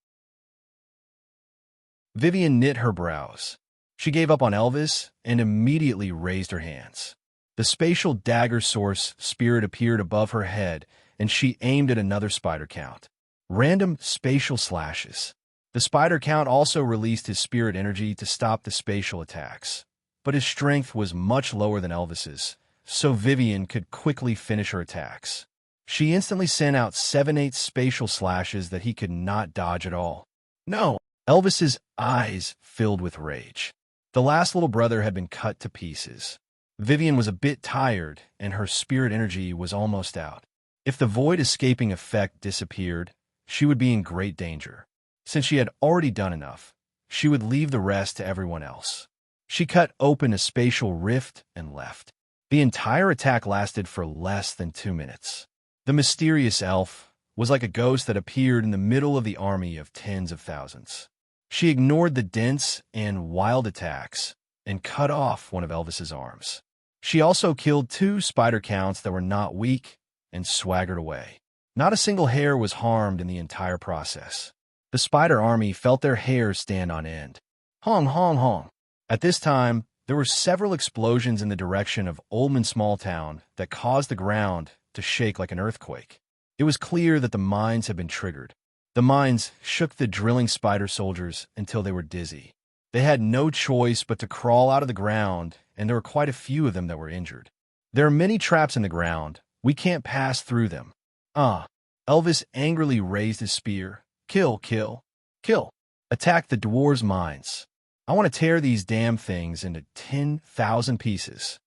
Vivian knit her brows. She gave up on Elvis and immediately raised her hands. The spatial dagger source spirit appeared above her head, and she aimed at another spider count. Random spatial slashes. The spider count also released his spirit energy to stop the spatial attacks, but his strength was much lower than Elvis's, so Vivian could quickly finish her attacks. She instantly sent out 7-8 spatial slashes that he could not dodge at all. No! Elvis's eyes filled with rage. The last little brother had been cut to pieces. Vivian was a bit tired, and her spirit energy was almost out. If the void escaping effect disappeared, she would be in great danger. Since she had already done enough, she would leave the rest to everyone else. She cut open a spatial rift and left. The entire attack lasted for less than 2 minutes. The mysterious elf was like a ghost that appeared in the middle of the army of tens of thousands. She ignored the dense and wild attacks and cut off one of Elvis's arms. She also killed 2 spider counts that were not weak and swaggered away. Not a single hair was harmed in the entire process. The spider army felt their hair stand on end. Hong, hong, hong. At this time, there were several explosions in the direction of Oldman Small Town that caused the ground to shake like an earthquake. It was clear that the mines had been triggered. The mines shook the drilling spider soldiers until they were dizzy. They had no choice but to crawl out of the ground, and there were quite a few of them that were injured. "There are many traps in the ground. We can't pass through them." Elvis angrily raised his spear. "Kill, kill, kill. Attack the dwarves' mines. I want to tear these damn things into 10,000 pieces."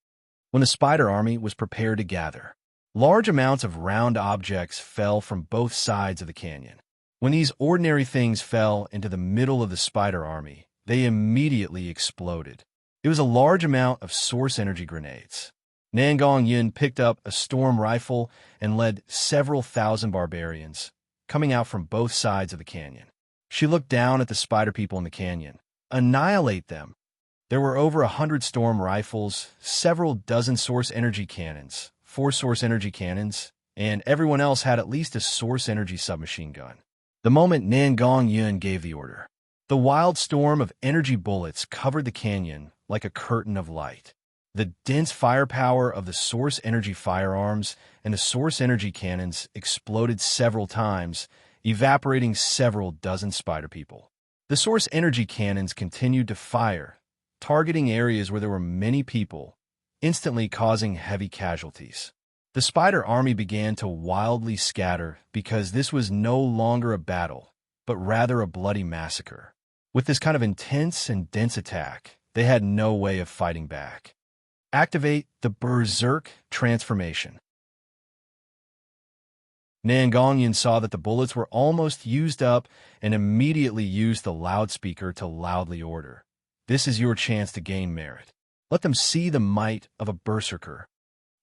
When the spider army was prepared to gather, large amounts of round objects fell from both sides of the canyon. When these ordinary things fell into the middle of the spider army, they immediately exploded. It was a large amount of source energy grenades. Nangong Yin picked up a storm rifle and led several thousand barbarians, coming out from both sides of the canyon. She looked down at the spider people in the canyon. Annihilate them. There were over 100 storm rifles, several dozen source energy cannons, 4 source energy cannons, and everyone else had at least a source energy submachine gun. The moment Nangong Yun gave the order, the wild storm of energy bullets covered the canyon like a curtain of light. The dense firepower of the source energy firearms and the source energy cannons exploded several times, evaporating several dozen spider people. The source energy cannons continued to fire, targeting areas where there were many people, instantly causing heavy casualties. The spider army began to wildly scatter because this was no longer a battle, but rather a bloody massacre. With this kind of intense and dense attack, they had no way of fighting back. Activate the Berserk transformation. Nangongyan saw that the bullets were almost used up and immediately used the loudspeaker to loudly order, "This is your chance to gain merit. Let them see the might of a berserker."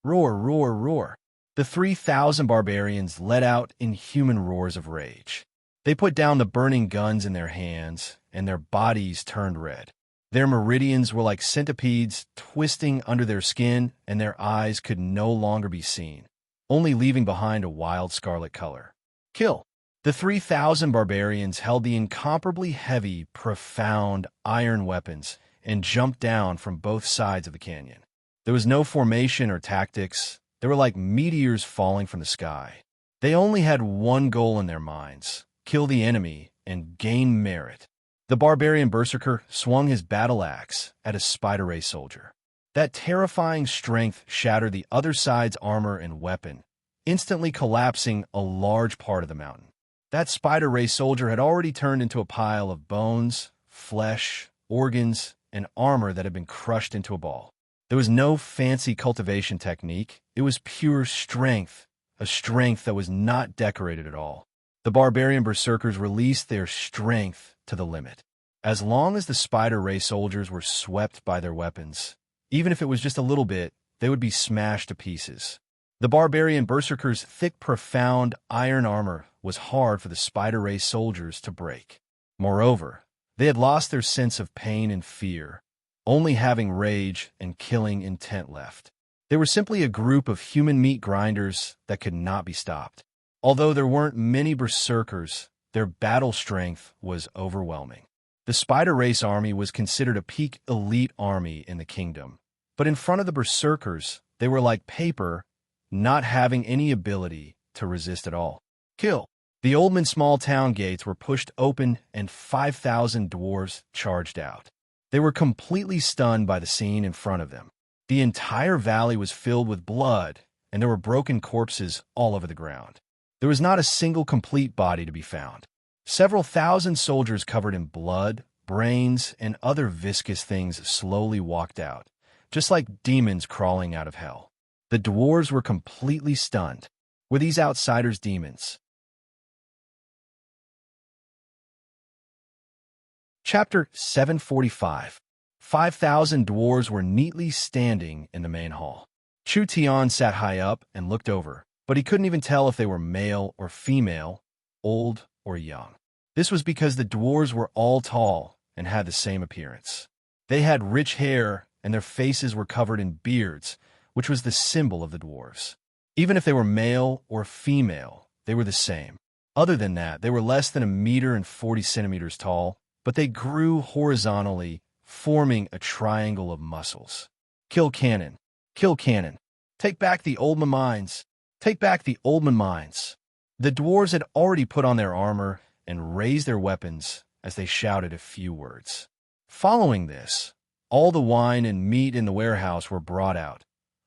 Roar, roar, roar. The 3,000 barbarians let out inhuman roars of rage. They put down the burning guns in their hands, and their bodies turned red. Their meridians were like centipedes twisting under their skin, and their eyes could no longer be seen, only leaving behind a wild scarlet color. Kill. The 3,000 barbarians held the incomparably heavy, profound iron weapons and jumped down from both sides of the canyon. There was no formation or tactics. They were like meteors falling from the sky. They only had one goal in their minds: kill the enemy and gain merit. The barbarian berserker swung his battle axe at a spider race soldier. That terrifying strength shattered the other side's armor and weapon, instantly collapsing a large part of the mountain. That spider race soldier had already turned into a pile of bones, flesh, organs, and armor that had been crushed into a ball. There was no fancy cultivation technique. It was pure strength, a strength that was not decorated at all. The barbarian berserkers released their strength to the limit. As long as the spider race soldiers were swept by their weapons, even if it was just a little bit, they would be smashed to pieces. The barbarian berserkers' thick, profound iron armor was hard for the spider race soldiers to break. Moreover, they had lost their sense of pain and fear, only having rage and killing intent left. They were simply a group of human meat grinders that could not be stopped. Although there weren't many berserkers, their battle strength was overwhelming. The spider race army was considered a peak elite army in the kingdom, but in front of the berserkers, they were like paper, not having any ability to resist at all. Kill. The Oldman small town gates were pushed open and 5,000 dwarves charged out. They were completely stunned by the scene in front of them. The entire valley was filled with blood, and there were broken corpses all over the ground. There was not a single complete body to be found. Several thousand soldiers covered in blood, brains, and other viscous things slowly walked out, just like demons crawling out of hell. The dwarves were completely stunned. Were these outsiders demons? Chapter 745. 5,000 dwarves were neatly standing in the main hall. Chu Tian sat high up and looked over, but he couldn't even tell if they were male or female, old or young. This was because the dwarves were all tall and had the same appearance. They had rich hair, and their faces were covered in beards, which was the symbol of the dwarves. Even if they were male or female, they were the same. Other than that, they were less than 1.40 meters tall, but they grew horizontally, forming a triangle of muscles. Kill cannon. Kill cannon. Take back the Oldman mines. Take back the Oldman mines. The dwarves had already put on their armor and raised their weapons as they shouted a few words. Following this, all the wine and meat in the warehouse were brought out,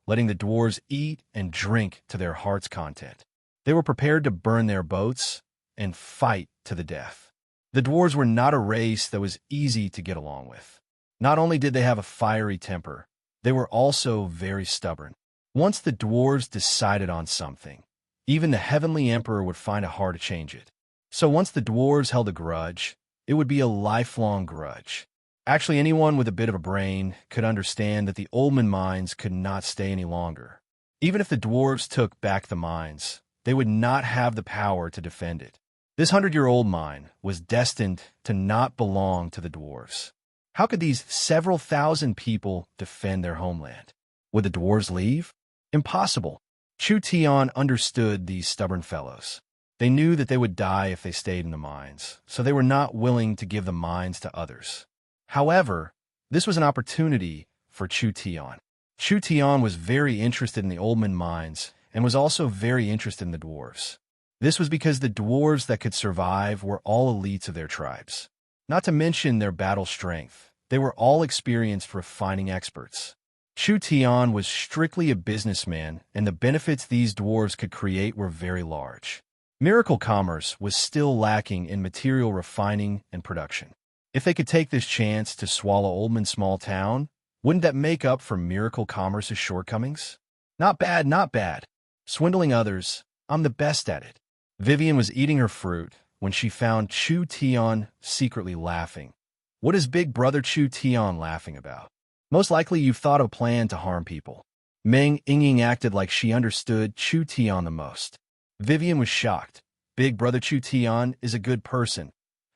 letting the dwarves eat and drink to their heart's content. They were prepared to burn their boats and fight to the death. The dwarves were not a race that was easy to get along with. Not only did they have a fiery temper, they were also very stubborn. Once the dwarves decided on something, even the heavenly emperor would find it hard to change it. So once the dwarves held a grudge, it would be a lifelong grudge. Actually, anyone with a bit of a brain could understand that the Oldman mines could not stay any longer. Even if the dwarves took back the mines, they would not have the power to defend it. This 100-year-old mine was destined to not belong to the dwarves. How could these several thousand people defend their homeland? Would the dwarves leave? Impossible. Chu Tian understood these stubborn fellows. They knew that they would die if they stayed in the mines, so they were not willing to give the mines to others. However, this was an opportunity for Chu Tian. Chu Tian was very interested in the Oldman mines and was also very interested in the dwarves. This was because the dwarves that could survive were all elites of their tribes. Not to mention their battle strength, they were all experienced refining experts. Chu Tian was strictly a businessman, and the benefits these dwarves could create were very large. Miracle commerce was still lacking in material refining and production. If they could take this chance to swallow Oldman's small town, wouldn't that make up for Miracle Commerce's shortcomings? Not bad, not bad. Swindling others, I'm the best at it. Vivian was eating her fruit when she found Chu Tian secretly laughing. What is big brother Chu Tian laughing about? Most likely you've thought of a plan to harm people. Meng Yingying acted like she understood Chu Tian the most. Vivian was shocked. Big brother Chu Tian is a good person.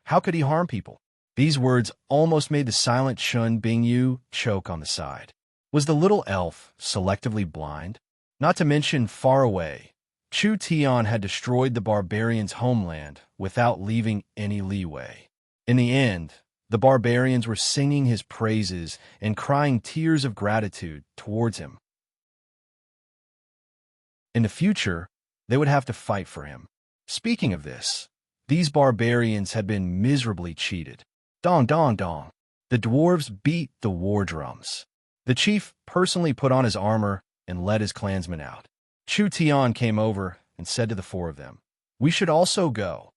How could he harm people? These words almost made the silent Chun Bingyu choke on the side. Was the little elf selectively blind? Not to mention far away, Chu Tian had destroyed the barbarians' homeland without leaving any leeway. In the end, the barbarians were singing his praises and crying tears of gratitude towards him. In the future, they would have to fight for him. Speaking of this, these barbarians had been miserably cheated. Dong, dong, dong. The dwarves beat the war drums. The chief personally put on his armor and led his clansmen out. Chu Tian came over and said to the four of them, "We should also go."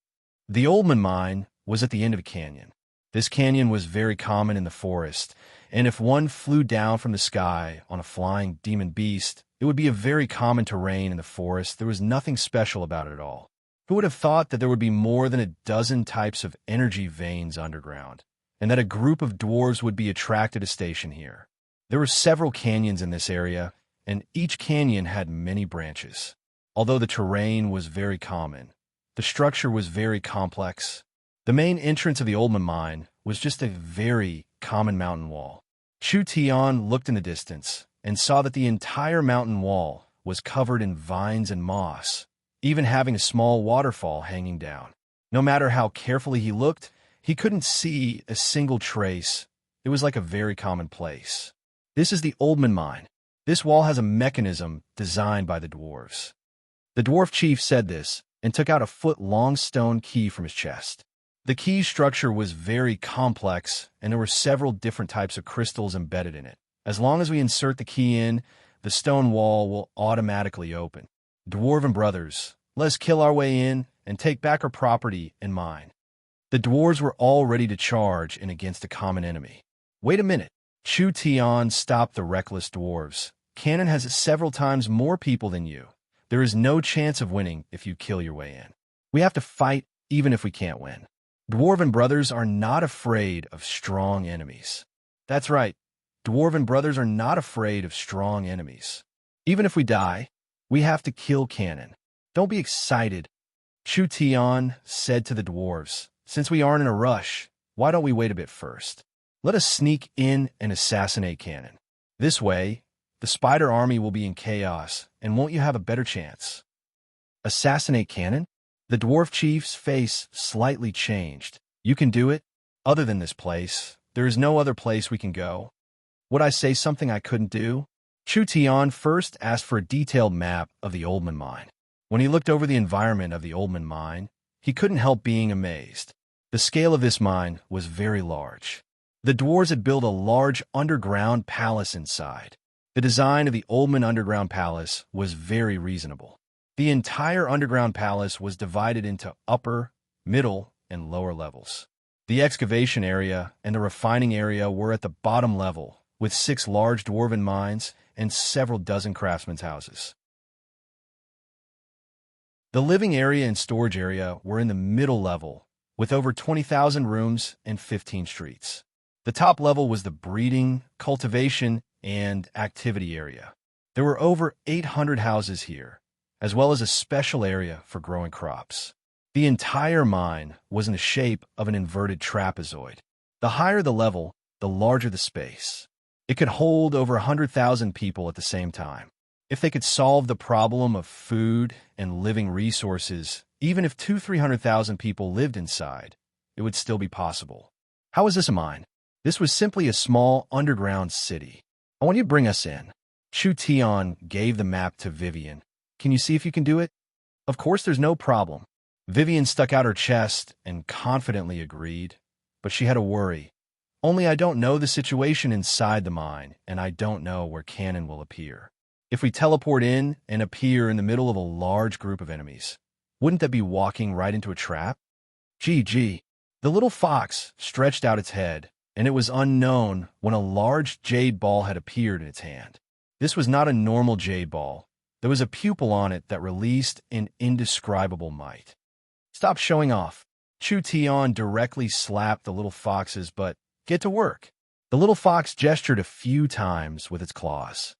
The Oldman mine was at the end of a canyon. This canyon was very common in the forest, and if one flew down from the sky on a flying demon beast, it would be a very common terrain in the forest. There was nothing special about it at all. Who would have thought that there would be more than a dozen types of energy veins underground, and that a group of dwarves would be attracted to station here? There were several canyons in this area, and each canyon had many branches. Although the terrain was very common, the structure was very complex. The main entrance of the Oldman mine was just a very common mountain wall. Chu Tian looked in the distance and saw that the entire mountain wall was covered in vines and moss, even having a small waterfall hanging down. No matter how carefully he looked, he couldn't see a single trace. It was like a very common place. This is the Oldman mine. This wall has a mechanism designed by the dwarves. The dwarf chief said this and took out a foot-long stone key from his chest. The key structure was very complex, and there were several different types of crystals embedded in it. As long as we insert the key in, the stone wall will automatically open. Dwarven brothers, let's kill our way in and take back our property and mine. The dwarves were all ready to charge in against a common enemy. Wait a minute. Chu Tian stopped the reckless dwarves. Cannon has several times more people than you. There is no chance of winning if you kill your way in. We have to fight even if we can't win. Dwarven brothers are not afraid of strong enemies. That's right. Dwarven brothers are not afraid of strong enemies. Even if we die, we have to kill Cannon. Don't be excited. Chu Tian said to the dwarves, since we aren't in a rush, why don't we wait a bit first? Let us sneak in and assassinate Cannon. This way, the spider army will be in chaos, and won't you have a better chance? Assassinate Cannon? The dwarf chief's face slightly changed. You can do it. Other than this place, there is no other place we can go. Would I say something I couldn't do? Chu Tian first asked for a detailed map of the Oldman mine. When he looked over the environment of the Oldman mine, he couldn't help being amazed. The scale of this mine was very large. The dwarves had built a large underground palace inside. The design of the Oldman underground palace was very reasonable. The entire underground palace was divided into upper, middle, and lower levels. The excavation area and the refining area were at the bottom level, with 6 large dwarven mines and several dozen craftsmen's houses. The living area and storage area were in the middle level, with over 20,000 rooms and 15 streets. The top level was the breeding, cultivation, and activity area. There were over 800 houses here, as well as a special area for growing crops. The entire mine was in the shape of an inverted trapezoid. The higher the level, the larger the space. It could hold over 100,000 people at the same time. If they could solve the problem of food and living resources, even if 200,000–300,000 people lived inside, it would still be possible. How was this a mine? This was simply a small underground city. I want you to bring us in. Chu Tian gave the map to Vivian. Can you see if you can do it? Of course there's no problem. Vivian stuck out her chest and confidently agreed, but she had a worry. Only I don't know the situation inside the mine, and I don't know where Cannon will appear. If we teleport in and appear in the middle of a large group of enemies, wouldn't that be walking right into a trap? Gee. The little fox stretched out its head, and it was unknown when a large jade ball had appeared in its hand. This was not a normal jade ball. There was a pupil on it that released an indescribable might. Stop showing off. Chu Tian directly slapped the little fox's butt. Get to work. The little fox gestured a few times with its claws.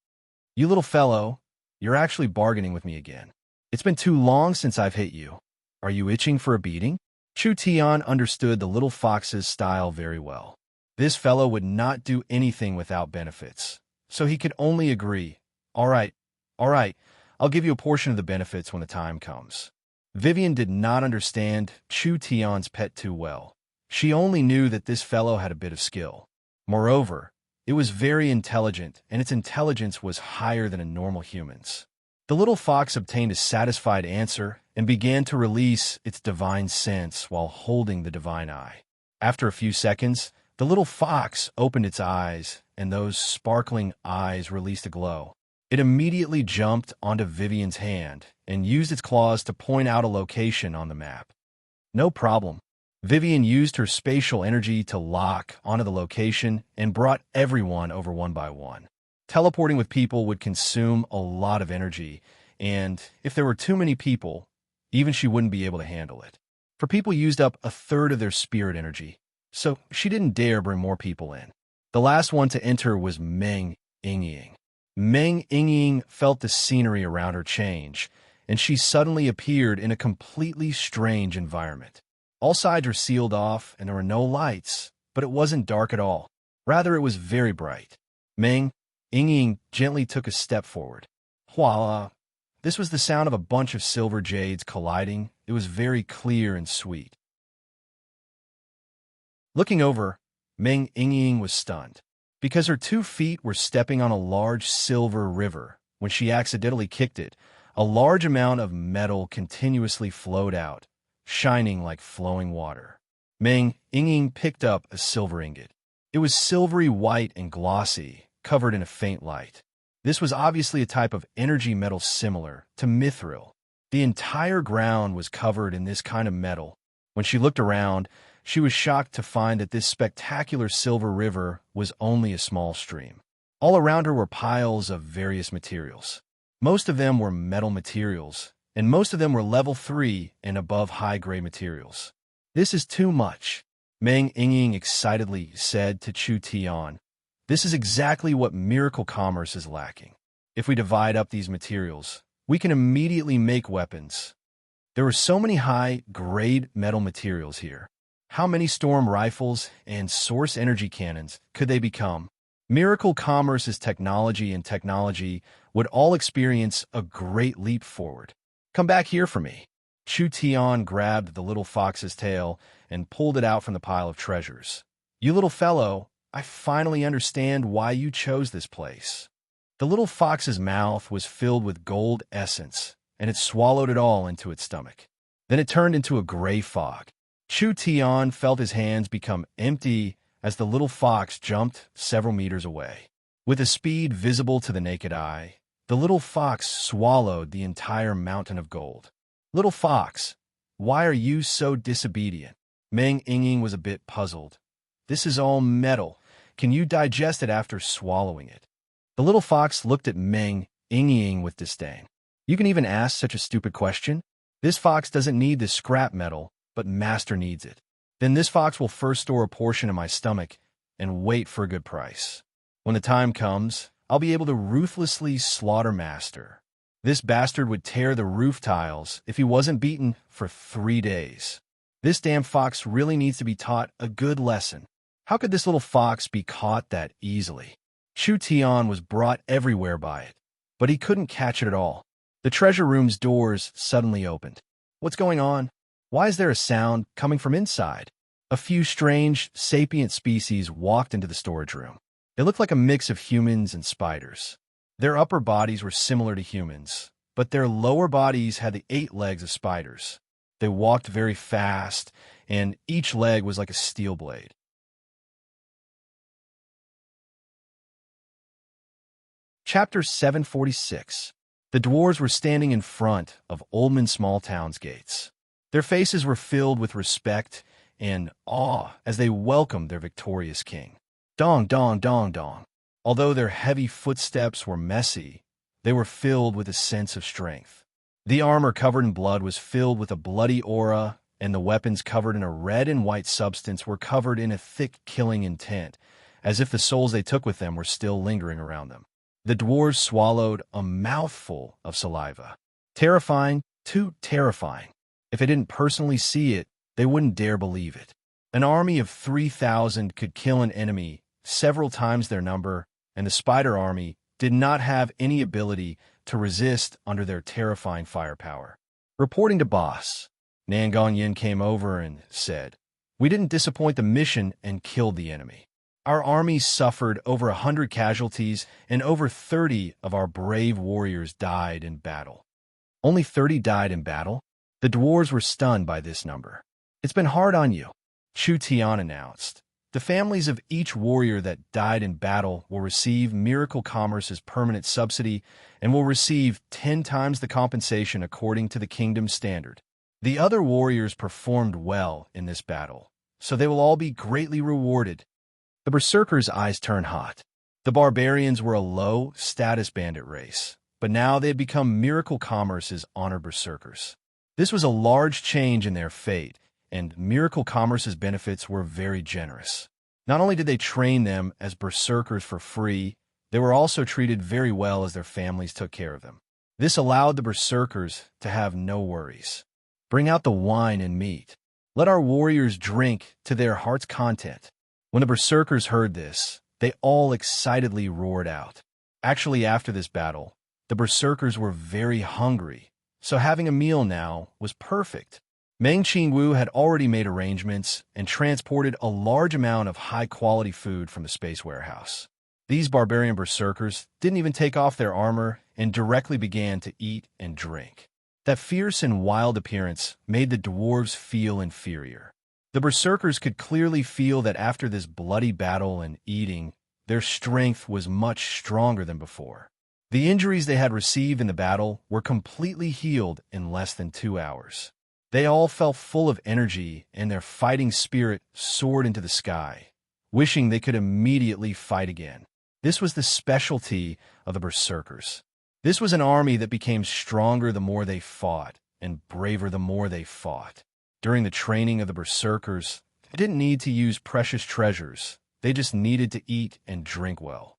You little fellow, you're actually bargaining with me again. It's been too long since I've hit you. Are you itching for a beating? Chu Tian understood the little fox's style very well. This fellow would not do anything without benefits, so he could only agree. All right, I'll give you a portion of the benefits when the time comes. Vivian did not understand Chu Tian's pet too well. She only knew that this fellow had a bit of skill. Moreover, it was very intelligent, and its intelligence was higher than a normal human's. The little fox obtained a satisfied answer and began to release its divine sense while holding the divine eye. After a few seconds, the little fox opened its eyes, and those sparkling eyes released a glow. It immediately jumped onto Vivian's hand and used its claws to point out a location on the map. No problem. Vivian used her spatial energy to lock onto the location and brought everyone over one by one. Teleporting with people would consume a lot of energy, and if there were too many people, even she wouldn't be able to handle it. For people used up a third of their spirit energy, so she didn't dare bring more people in. The last one to enter was Meng Yingying. Meng Yingying felt the scenery around her change, and she suddenly appeared in a completely strange environment. All sides were sealed off, and there were no lights, but it wasn't dark at all. Rather, it was very bright. Meng Yingying gently took a step forward. Voila! This was the sound of a bunch of silver jades colliding. It was very clear and sweet. Looking over, Meng Yingying was stunned, because her 2 feet were stepping on a large silver river. When she accidentally kicked it, a large amount of metal continuously flowed out, shining like flowing water. Meng Yingying picked up a silver ingot. It was silvery white and glossy, covered in a faint light. This was obviously a type of energy metal similar to mithril. The entire ground was covered in this kind of metal. When she looked around, she was shocked to find that this spectacular silver river was only a small stream. All around her were piles of various materials. Most of them were metal materials, and most of them were level 3 and above high-grade materials. This is too much, Meng Yingying excitedly said to Chu Tian. This is exactly what miracle commerce is lacking. If we divide up these materials, we can immediately make weapons. There were so many high-grade metal materials here. How many storm rifles and source energy cannons could they become? Miracle Commerce's technology and technology would all experience a great leap forward. Come back here for me. Chu Tian grabbed the little fox's tail and pulled it out from the pile of treasures. You little fellow, I finally understand why you chose this place. The little fox's mouth was filled with gold essence, and it swallowed it all into its stomach. Then it turned into a gray fog. Chu Tian felt his hands become empty as the little fox jumped several meters away. With a speed visible to the naked eye, the little fox swallowed the entire mountain of gold. Little fox, why are you so disobedient? Meng Yingying was a bit puzzled. This is all metal. Can you digest it after swallowing it? The little fox looked at Meng Yingying with disdain. You can even ask such a stupid question? This fox doesn't need the scrap metal, but Master needs it. Then this fox will first store a portion in my stomach and wait for a good price. When the time comes, I'll be able to ruthlessly slaughter Master. This bastard would tear the roof tiles if he wasn't beaten for 3 days. This damn fox really needs to be taught a good lesson. How could this little fox be caught that easily? Chu Tian was brought everywhere by it, but he couldn't catch it at all. The treasure room's doors suddenly opened. What's going on? Why is there a sound coming from inside? A few strange, sapient species walked into the storage room. They looked like a mix of humans and spiders. Their upper bodies were similar to humans, but their lower bodies had the 8 legs of spiders. They walked very fast, and each leg was like a steel blade. Chapter 746. The dwarves were standing in front of Oldman Small Town's gates. Their faces were filled with respect and awe as they welcomed their victorious king. Dong, dong, dong, dong. Although their heavy footsteps were messy, they were filled with a sense of strength. The armor covered in blood was filled with a bloody aura, and the weapons covered in a red and white substance were covered in a thick killing intent, as if the souls they took with them were still lingering around them. The dwarves swallowed a mouthful of saliva. Terrifying, too terrifying. If they didn't personally see it, they wouldn't dare believe it. An army of 3,000 could kill an enemy several times their number, and the spider army did not have any ability to resist under their terrifying firepower. Reporting to boss, Nangang Yin came over and said, "We didn't disappoint the mission and killed the enemy. Our army suffered over 100 casualties, and over 30 of our brave warriors died in battle." Only 30 died in battle? The dwarves were stunned by this number. "It's been hard on you," Chu Tian announced. "The families of each warrior that died in battle will receive Miracle Commerce's permanent subsidy and will receive 10 times the compensation according to the kingdom's standard. The other warriors performed well in this battle, so they will all be greatly rewarded." The berserkers' eyes turned hot. The barbarians were a low-status bandit race, but now they had become Miracle Commerce's honored berserkers. This was a large change in their fate, and Miracle Commerce's benefits were very generous. Not only did they train them as berserkers for free, they were also treated very well as their families took care of them. This allowed the berserkers to have no worries. "Bring out the wine and meat. Let our warriors drink to their heart's content." When the berserkers heard this, they all excitedly roared out. Actually, after this battle, the berserkers were very hungry, so having a meal now was perfect. Meng Qingwu had already made arrangements and transported a large amount of high-quality food from the space warehouse. These barbarian berserkers didn't even take off their armor and directly began to eat and drink. That fierce and wild appearance made the dwarves feel inferior. The berserkers could clearly feel that after this bloody battle and eating, their strength was much stronger than before. The injuries they had received in the battle were completely healed in less than 2 hours. They all felt full of energy, and their fighting spirit soared into the sky, wishing they could immediately fight again. This was the specialty of the berserkers. This was an army that became stronger the more they fought, and braver the more they fought. During the training of the berserkers, they didn't need to use precious treasures. They just needed to eat and drink well.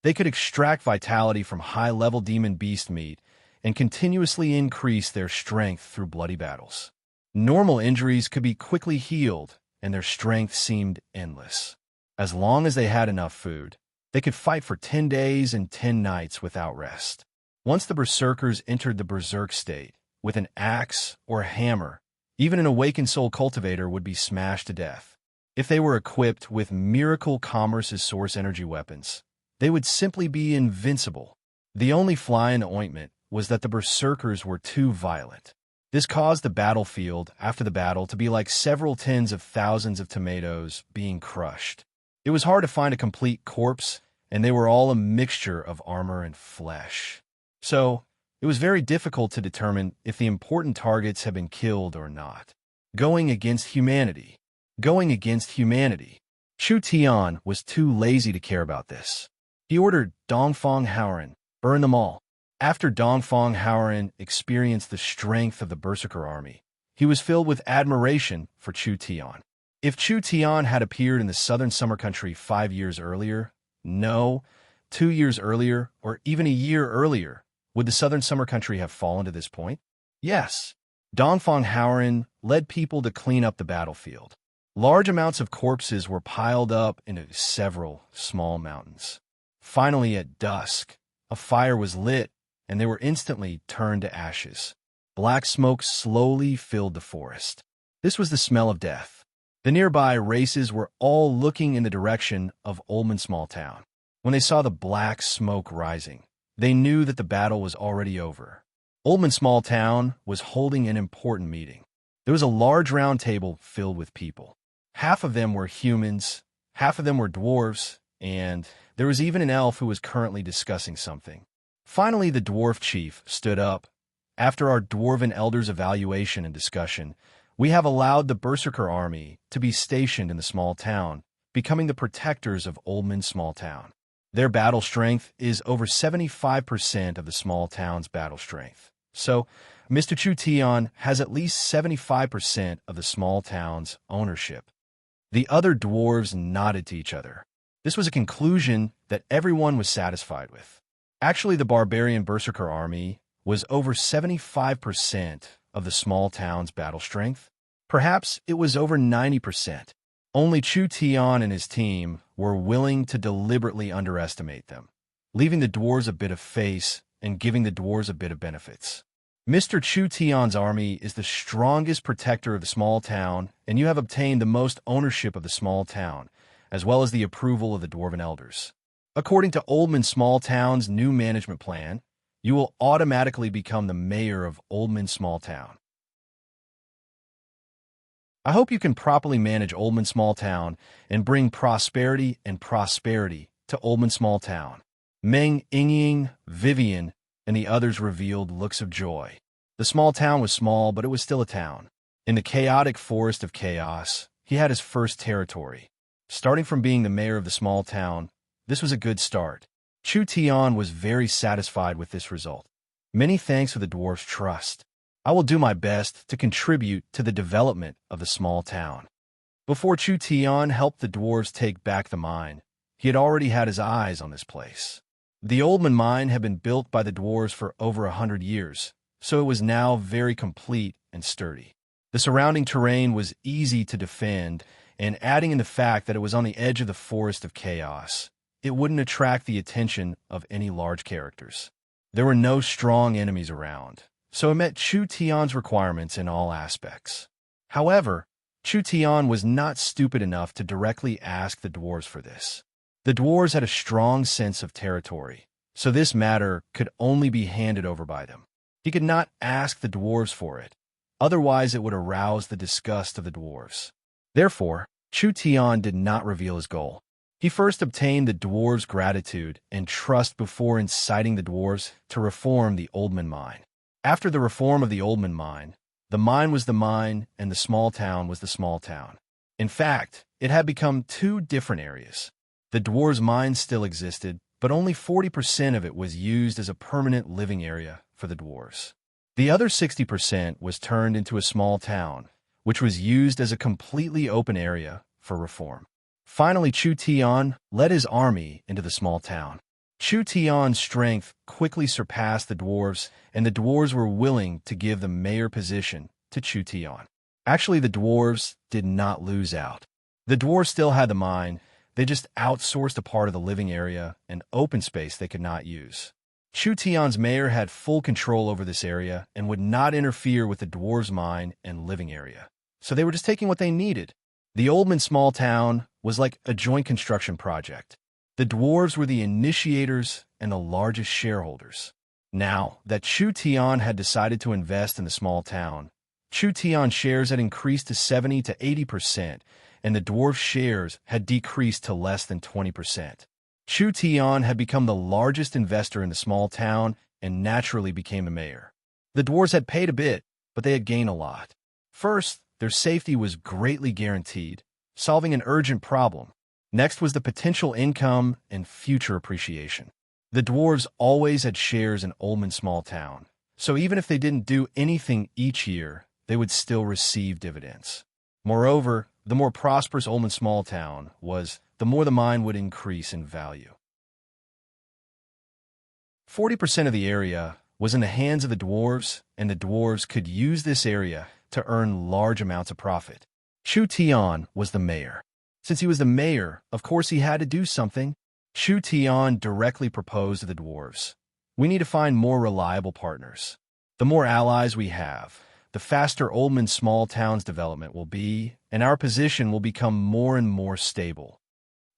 They could extract vitality from high-level demon beast meat and continuously increase their strength through bloody battles. Normal injuries could be quickly healed, and their strength seemed endless. As long as they had enough food, they could fight for 10 days and 10 nights without rest. Once the berserkers entered the berserk state, with an axe or a hammer, even an awakened soul cultivator would be smashed to death. If they were equipped with Miracle Commerce's source energy weapons, they would simply be invincible. The only fly in the ointment was that the berserkers were too violent. This caused the battlefield after the battle to be like several tens of thousands of tomatoes being crushed. It was hard to find a complete corpse, and they were all a mixture of armor and flesh. So, it was very difficult to determine if the important targets had been killed or not. Going against humanity. Chu Tian was too lazy to care about this. He ordered Dongfang Haoren, burn them all. After Dongfang Haoren experienced the strength of the berserker army, he was filled with admiration for Chu Tian. If Chu Tian had appeared in the southern summer country 5 years earlier, no, 2 years earlier, or even a year earlier, would the southern summer country have fallen to this point? Yes. Dongfang Haoren led people to clean up the battlefield. Large amounts of corpses were piled up into several small mountains. Finally, at dusk, a fire was lit, and they were instantly turned to ashes. Black smoke slowly filled the forest. This was the smell of death. The nearby races were all looking in the direction of Oldman Small Town. When they saw the black smoke rising, They knew that the battle was already over. Oldman Small Town was holding an important meeting. There was a large round table filled with people. Half of them were humans, half of them were dwarves, and there was even an elf who was currently discussing something. Finally, the dwarf chief stood up. After our dwarven elders' evaluation and discussion, we have allowed the Berserker army to be stationed in the small town, becoming the protectors of Oldman Small Town. Their battle strength is over 75% of the small town's battle strength. So, Mr. Chu Tian has at least 75% of the small town's ownership. The other dwarves nodded to each other. This was a conclusion that everyone was satisfied with. Actually, the barbarian Berserker army was over 75% of the small town's battle strength. Perhaps it was over 90%. Only Chu Tian and his team were willing to deliberately underestimate them, leaving the dwarves a bit of face and giving the dwarves a bit of benefits. Mr. Chu Tian's army is the strongest protector of the small town, and you have obtained the most ownership of the small town, as well as the approval of the dwarven elders. According to Oldman Small Town's new management plan, you will automatically become the mayor of Oldman Small Town. I hope you can properly manage Oldman Small Town and bring prosperity to Oldman Small Town. Meng, Yingying, Vivian, and the others revealed looks of joy. The small town was small, but it was still a town. In the chaotic forest of chaos, he had his first territory. Starting from being the mayor of the small town, this was a good start. Chu Tian was very satisfied with this result. Many thanks for the dwarf's trust. I will do my best to contribute to the development of the small town. Before Chu Tian helped the dwarves take back the mine, he had already had his eyes on this place. The Oldman mine had been built by the dwarves for over 100 years, so it was now very complete and sturdy. The surrounding terrain was easy to defend, and adding in the fact that it was on the edge of the forest of chaos, it wouldn't attract the attention of any large characters. There were no strong enemies around, so it met Chu Tian's requirements in all aspects. However, Chu Tian was not stupid enough to directly ask the dwarves for this. The dwarves had a strong sense of territory, so this matter could only be handed over by them. He could not ask the dwarves for it, otherwise it would arouse the disgust of the dwarves. Therefore, Chu Tian did not reveal his goal. He first obtained the dwarves' gratitude and trust before inciting the dwarves to reform the Oldman mine. After the reform of the Oldman mine, the mine was the mine and the small town was the small town. In fact, it had become two different areas. The dwarves' mine still existed, but only 40% of it was used as a permanent living area for the dwarves. The other 60% was turned into a small town, which was used as a completely open area for reform. Finally, Chu Tian led his army into the small town. Chu Tian's strength quickly surpassed the dwarves, and the dwarves were willing to give the mayor position to Chu Tian. Actually, the dwarves did not lose out. The dwarves still had the mine, they just outsourced a part of the living area and open space they could not use. Chu Tian's mayor had full control over this area and would not interfere with the dwarves' mine and living area. So they were just taking what they needed. The Oldman Small Town was like a joint construction project. The dwarves were the initiators and the largest shareholders. Now that Chu Tian had decided to invest in the small town, Chu Tian's shares had increased to 70 to 80%, and the dwarf shares had decreased to less than 20%. Chu Tian had become the largest investor in the small town and naturally became the mayor. The dwarves had paid a bit, but they had gained a lot. First, their safety was greatly guaranteed, solving an urgent problem. Next was the potential income and future appreciation. The dwarves always had shares in Oldman Small Town, so even if they didn't do anything each year, they would still receive dividends. Moreover, the more prosperous Oldman Small Town was, the more the mine would increase in value. 40% of the area was in the hands of the dwarves, and the dwarves could use this area to earn large amounts of profit. Chu Tian was the mayor. Since he was the mayor, of course he had to do something. Chu Tian directly proposed to the dwarves, "We need to find more reliable partners. The more allies we have, the faster Oldman Small Town's development will be, and our position will become more and more stable."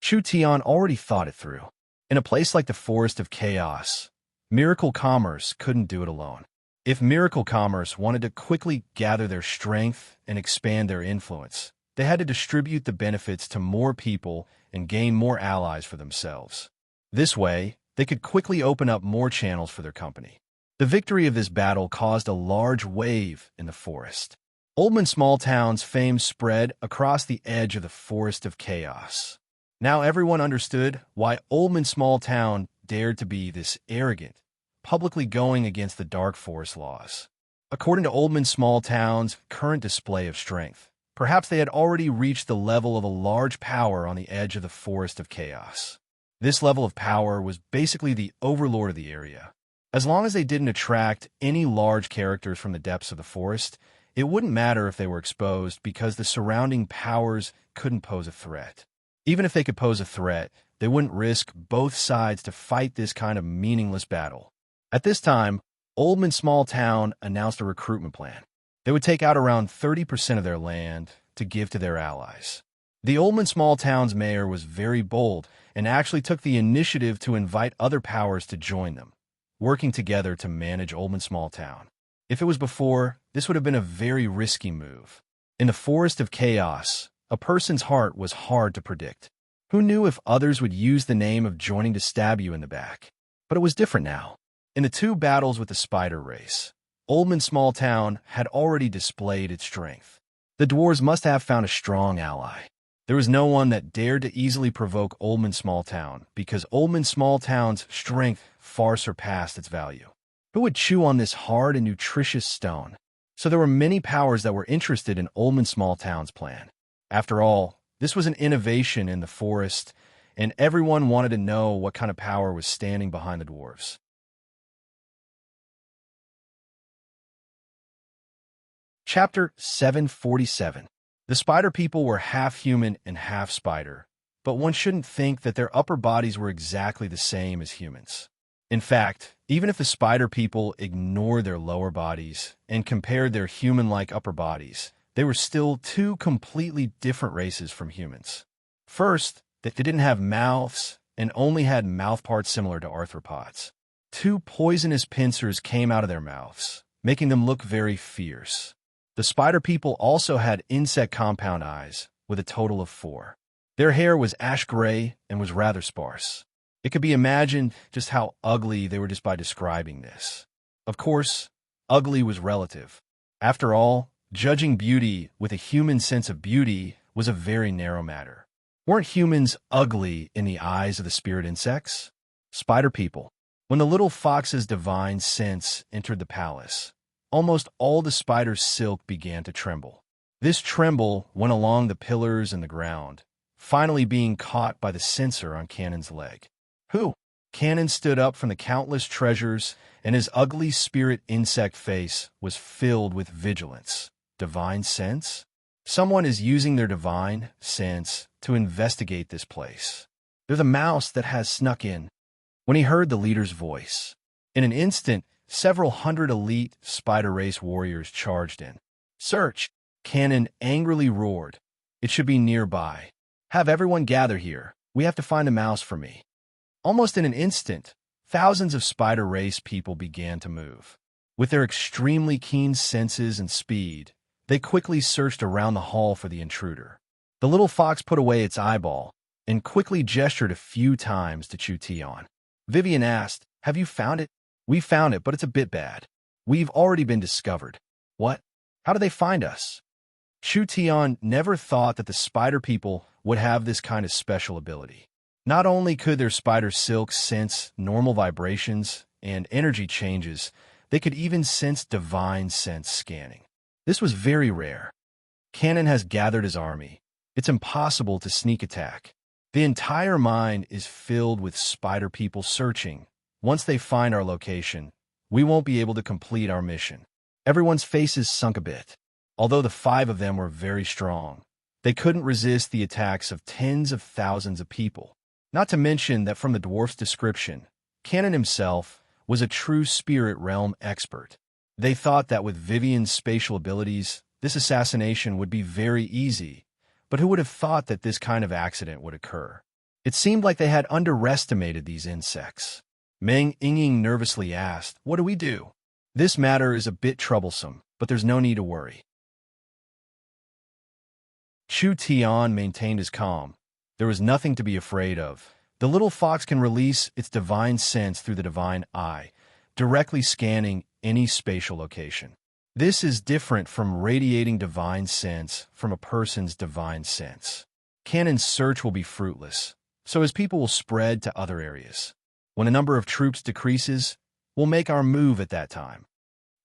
Chu Tian already thought it through. In a place like the Forest of Chaos, Miracle Commerce couldn't do it alone. If Miracle Commerce wanted to quickly gather their strength and expand their influence, they had to distribute the benefits to more people and gain more allies for themselves. This way, they could quickly open up more channels for their company. The victory of this battle caused a large wave in the forest. Oldman Smalltown's fame spread across the edge of the Forest of Chaos. Now everyone understood why Oldman Smalltown dared to be this arrogant, publicly going against the Dark Forest laws. According to Oldman Smalltown's current display of strength, perhaps they had already reached the level of a large power on the edge of the Forest of Chaos. This level of power was basically the overlord of the area. As long as they didn't attract any large characters from the depths of the forest, it wouldn't matter if they were exposed because the surrounding powers couldn't pose a threat. Even if they could pose a threat, they wouldn't risk both sides to fight this kind of meaningless battle. At this time, Oldman Smalltown announced a recruitment plan. They would take out around 30% of their land to give to their allies. The Oldman Smalltown's mayor was very bold and actually took the initiative to invite other powers to join them, working together to manage Oldman Smalltown. If it was before, this would have been a very risky move. In the Forest of Chaos, a person's heart was hard to predict. Who knew if others would use the name of joining to stab you in the back? But it was different now. In the two battles with the spider race, Oldman Smalltown had already displayed its strength. The dwarves must have found a strong ally. There was no one that dared to easily provoke Oldman Smalltown because Oldman Smalltown's strength far surpassed its value. Who would chew on this hard and nutritious stone? So there were many powers that were interested in Oldman Smalltown's plan. After all, this was an innovation in the forest, and everyone wanted to know what kind of power was standing behind the dwarves. Chapter 747. The spider people were half human and half spider, but one shouldn't think that their upper bodies were exactly the same as humans. In fact, even if the spider people ignored their lower bodies and compared their human-like upper bodies, they were still two completely different races from humans. First, they didn't have mouths and only had mouth parts similar to arthropods. Two poisonous pincers came out of their mouths, making them look very fierce. The spider people also had insect compound eyes, with a total of 4. Their hair was ash gray and was rather sparse. It could be imagined just how ugly they were just by describing this. Of course, ugly was relative. After all, judging beauty with a human sense of beauty was a very narrow matter. Weren't humans ugly in the eyes of the spirit insects? Spider people. When the little fox's divine sense entered the palace, almost all the spider's silk began to tremble. This tremble went along the pillars and the ground, finally being caught by the censer on Cannon's leg. Who? Cannon stood up from the countless treasures, and his ugly spirit insect face was filled with vigilance. Divine sense? Someone is using their divine sense to investigate this place. They're the mouse that has snuck in. When he heard the leader's voice, in an instant, several hundred elite spider race warriors charged in. Search! Cannon angrily roared. It should be nearby. Have everyone gather here. We have to find a mouse for me. Almost in an instant, thousands of spider race people began to move. With their extremely keen senses and speed, they quickly searched around the hall for the intruder. The little fox put away its eyeball and quickly gestured a few times to Chu Tion. Vivian asked, "Have you found it?" "We found it, but it's a bit bad. We've already been discovered." "What? How did they find us?" Chu Tion never thought that the spider people would have this kind of special ability. Not only could their spider silk sense normal vibrations and energy changes, they could even sense divine sense scanning. This was very rare. Cannon has gathered his army. It's impossible to sneak attack. The entire mine is filled with spider people searching. Once they find our location, we won't be able to complete our mission. Everyone's faces sunk a bit. Although the 5 of them were very strong, they couldn't resist the attacks of tens of thousands of people. Not to mention that from the dwarf's description, Cannon himself was a true spirit realm expert. They thought that with Vivian's spatial abilities, this assassination would be very easy, but who would have thought that this kind of accident would occur? It seemed like they had underestimated these insects. Meng Yingying nervously asked, "What do we do?" "This matter is a bit troublesome, but there's no need to worry." Chu Tian maintained his calm. There was nothing to be afraid of. The little fox can release its divine sense through the divine eye, directly scanning any spatial location. This is different from radiating divine sense from a person's divine sense. Cannon's search will be fruitless, so his people will spread to other areas. When the number of troops decreases, we'll make our move at that time.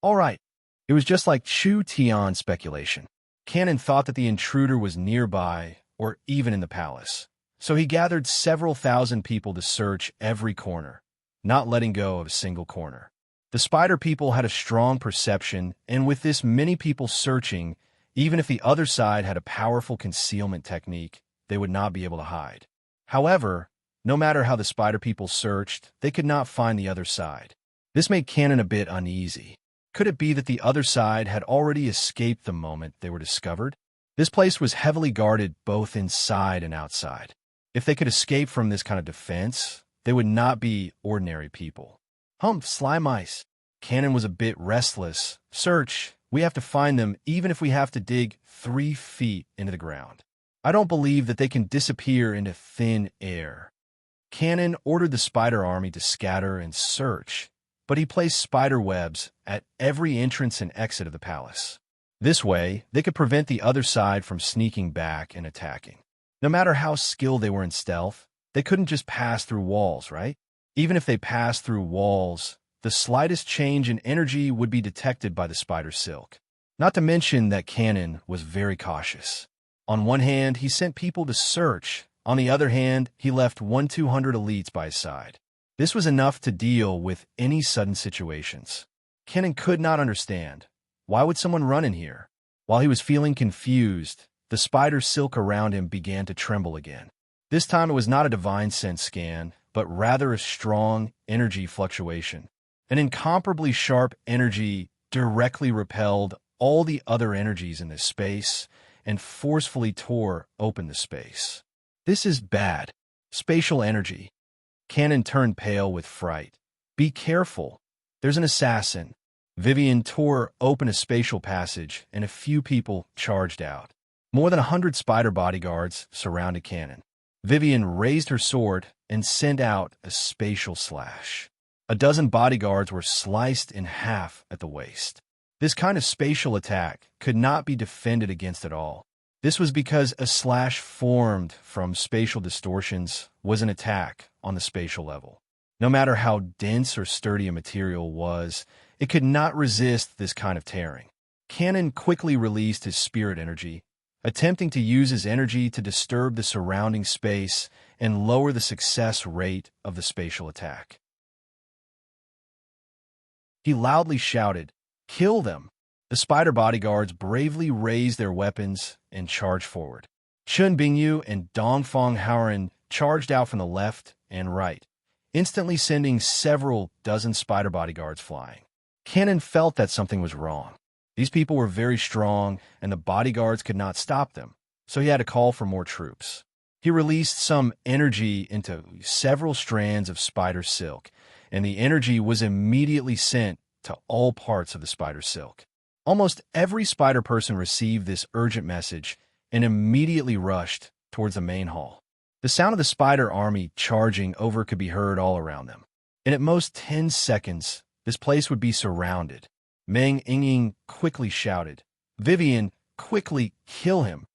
All right. It was just like Chu Tian's speculation. Cannon thought that the intruder was nearby or even in the palace, so he gathered several thousand people to search every corner, not letting go of a single corner. The spider people had a strong perception, and with this many people searching, even if the other side had a powerful concealment technique, they would not be able to hide. However, no matter how the spider people searched, they could not find the other side. This made Cannon a bit uneasy. Could it be that the other side had already escaped the moment they were discovered? This place was heavily guarded both inside and outside. If they could escape from this kind of defense, they would not be ordinary people. Humph, sly mice. Cannon was a bit restless. Search. We have to find them even if we have to dig 3 feet into the ground. I don't believe that they can disappear into thin air. Cannon ordered the spider army to scatter and search, but he placed spider webs at every entrance and exit of the palace. This way, they could prevent the other side from sneaking back and attacking. No matter how skilled they were in stealth, they couldn't just pass through walls, right? Even if they passed through walls, the slightest change in energy would be detected by the spider silk. Not to mention that Cannon was very cautious. On one hand, he sent people to search. On the other hand, he left 1-200 elites by his side. This was enough to deal with any sudden situations. Cannon could not understand. Why would someone run in here? While he was feeling confused, the spider silk around him began to tremble again. This time it was not a divine sense scan, but rather a strong energy fluctuation. An incomparably sharp energy directly repelled all the other energies in this space and forcefully tore open the space. This is bad. Spatial energy. Cannon turned pale with fright. Be careful. There's an assassin. Vivian tore open a spatial passage, and a few people charged out. More than 100 spider bodyguards surrounded Cannon. Vivian raised her sword and sent out a spatial slash. A dozen bodyguards were sliced in half at the waist. This kind of spatial attack could not be defended against at all. This was because a slash formed from spatial distortions was an attack on the spatial level. No matter how dense or sturdy a material was, it could not resist this kind of tearing. Cannon quickly released his spirit energy, attempting to use his energy to disturb the surrounding space and lower the success rate of the spatial attack. He loudly shouted, "Kill them!" The spider bodyguards bravely raised their weapons and charged forward. Chun Bingyu and Dongfang Haoren charged out from the left and right, instantly sending several dozen spider bodyguards flying. Cannon felt that something was wrong. These people were very strong, and the bodyguards could not stop them, so he had to call for more troops. He released some energy into several strands of spider silk, and the energy was immediately sent to all parts of the spider silk. Almost every spider person received this urgent message and immediately rushed towards the main hall. The sound of the spider army charging over could be heard all around them. In at most 10 seconds, this place would be surrounded. Meng Yingying quickly shouted, "Vivian, quickly kill him!"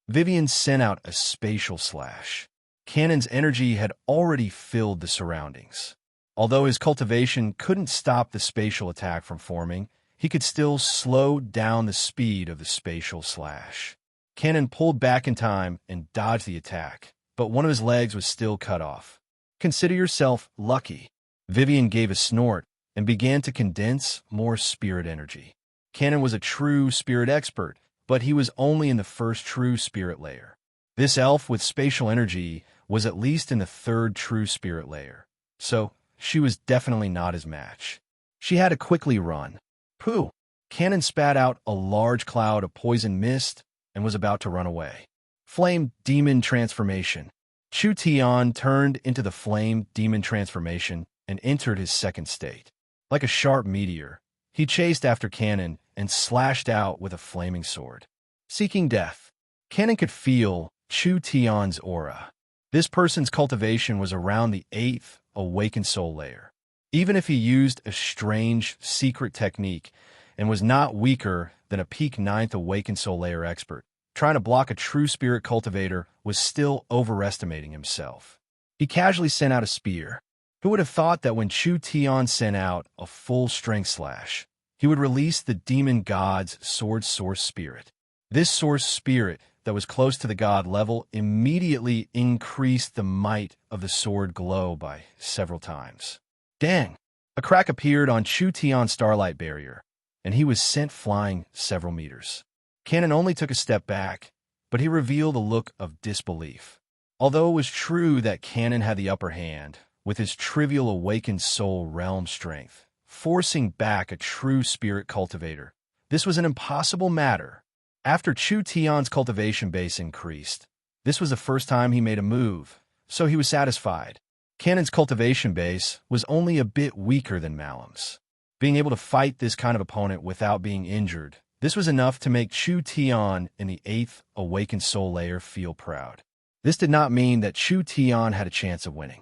Vivian sent out a spatial slash. Cannon's energy had already filled the surroundings. Although his cultivation couldn't stop the spatial attack from forming, he could still slow down the speed of the spatial slash. Cannon pulled back in time and dodged the attack, but one of his legs was still cut off. Consider yourself lucky. Vivian gave a snort and began to condense more spirit energy. Cannon was a true spirit expert, but he was only in the first true spirit layer. This elf with spatial energy was at least in the 3rd true spirit layer, so she was definitely not his match. She had to quickly run. Pooh! Cannon spat out a large cloud of poison mist and was about to run away. Flame Demon Transformation. Chu Tian turned into the Flame Demon Transformation and entered his second state. Like a sharp meteor, he chased after Cannon and slashed out with a flaming sword. Seeking death, Cannon could feel Chu Tian's aura. This person's cultivation was around the 8th awakened soul layer. Even if he used a strange, secret technique and was not weaker than a peak 9th awakened soul layer expert, trying to block a true spirit cultivator was still overestimating himself. He casually sent out a spear. Who would have thought that when Chu Tian sent out a full-strength slash, he would release the demon god's sword source spirit? This source spirit that was close to the god level immediately increased the might of the sword glow by several times. Dang! A crack appeared on Chu Tian's starlight barrier, and he was sent flying several meters. Cannon only took a step back, but he revealed a look of disbelief. Although it was true that Cannon had the upper hand, with his trivial awakened soul realm strength, forcing back a true spirit cultivator, this was an impossible matter. After Chu Tian's cultivation base increased, this was the first time he made a move, so he was satisfied. Cannon's cultivation base was only a bit weaker than Malam's. Being able to fight this kind of opponent without being injured, this was enough to make Chu Tian in the 8th awakened soul layer feel proud. This did not mean that Chu Tian had a chance of winning.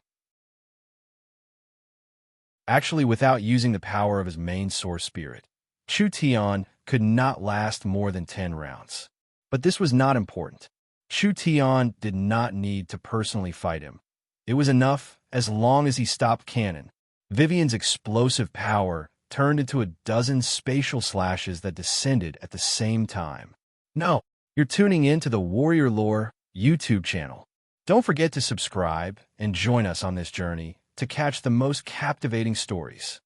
Actually, without using the power of his main source spirit, Chu Tian could not last more than 10 rounds. But this was not important. Chu Tian did not need to personally fight him. It was enough as long as he stopped Cannon. Vivian's explosive power turned into a dozen spatial slashes that descended at the same time. No, you're tuning in to the Warrior Lore YouTube channel. Don't forget to subscribe and join us on this journey to catch the most captivating stories.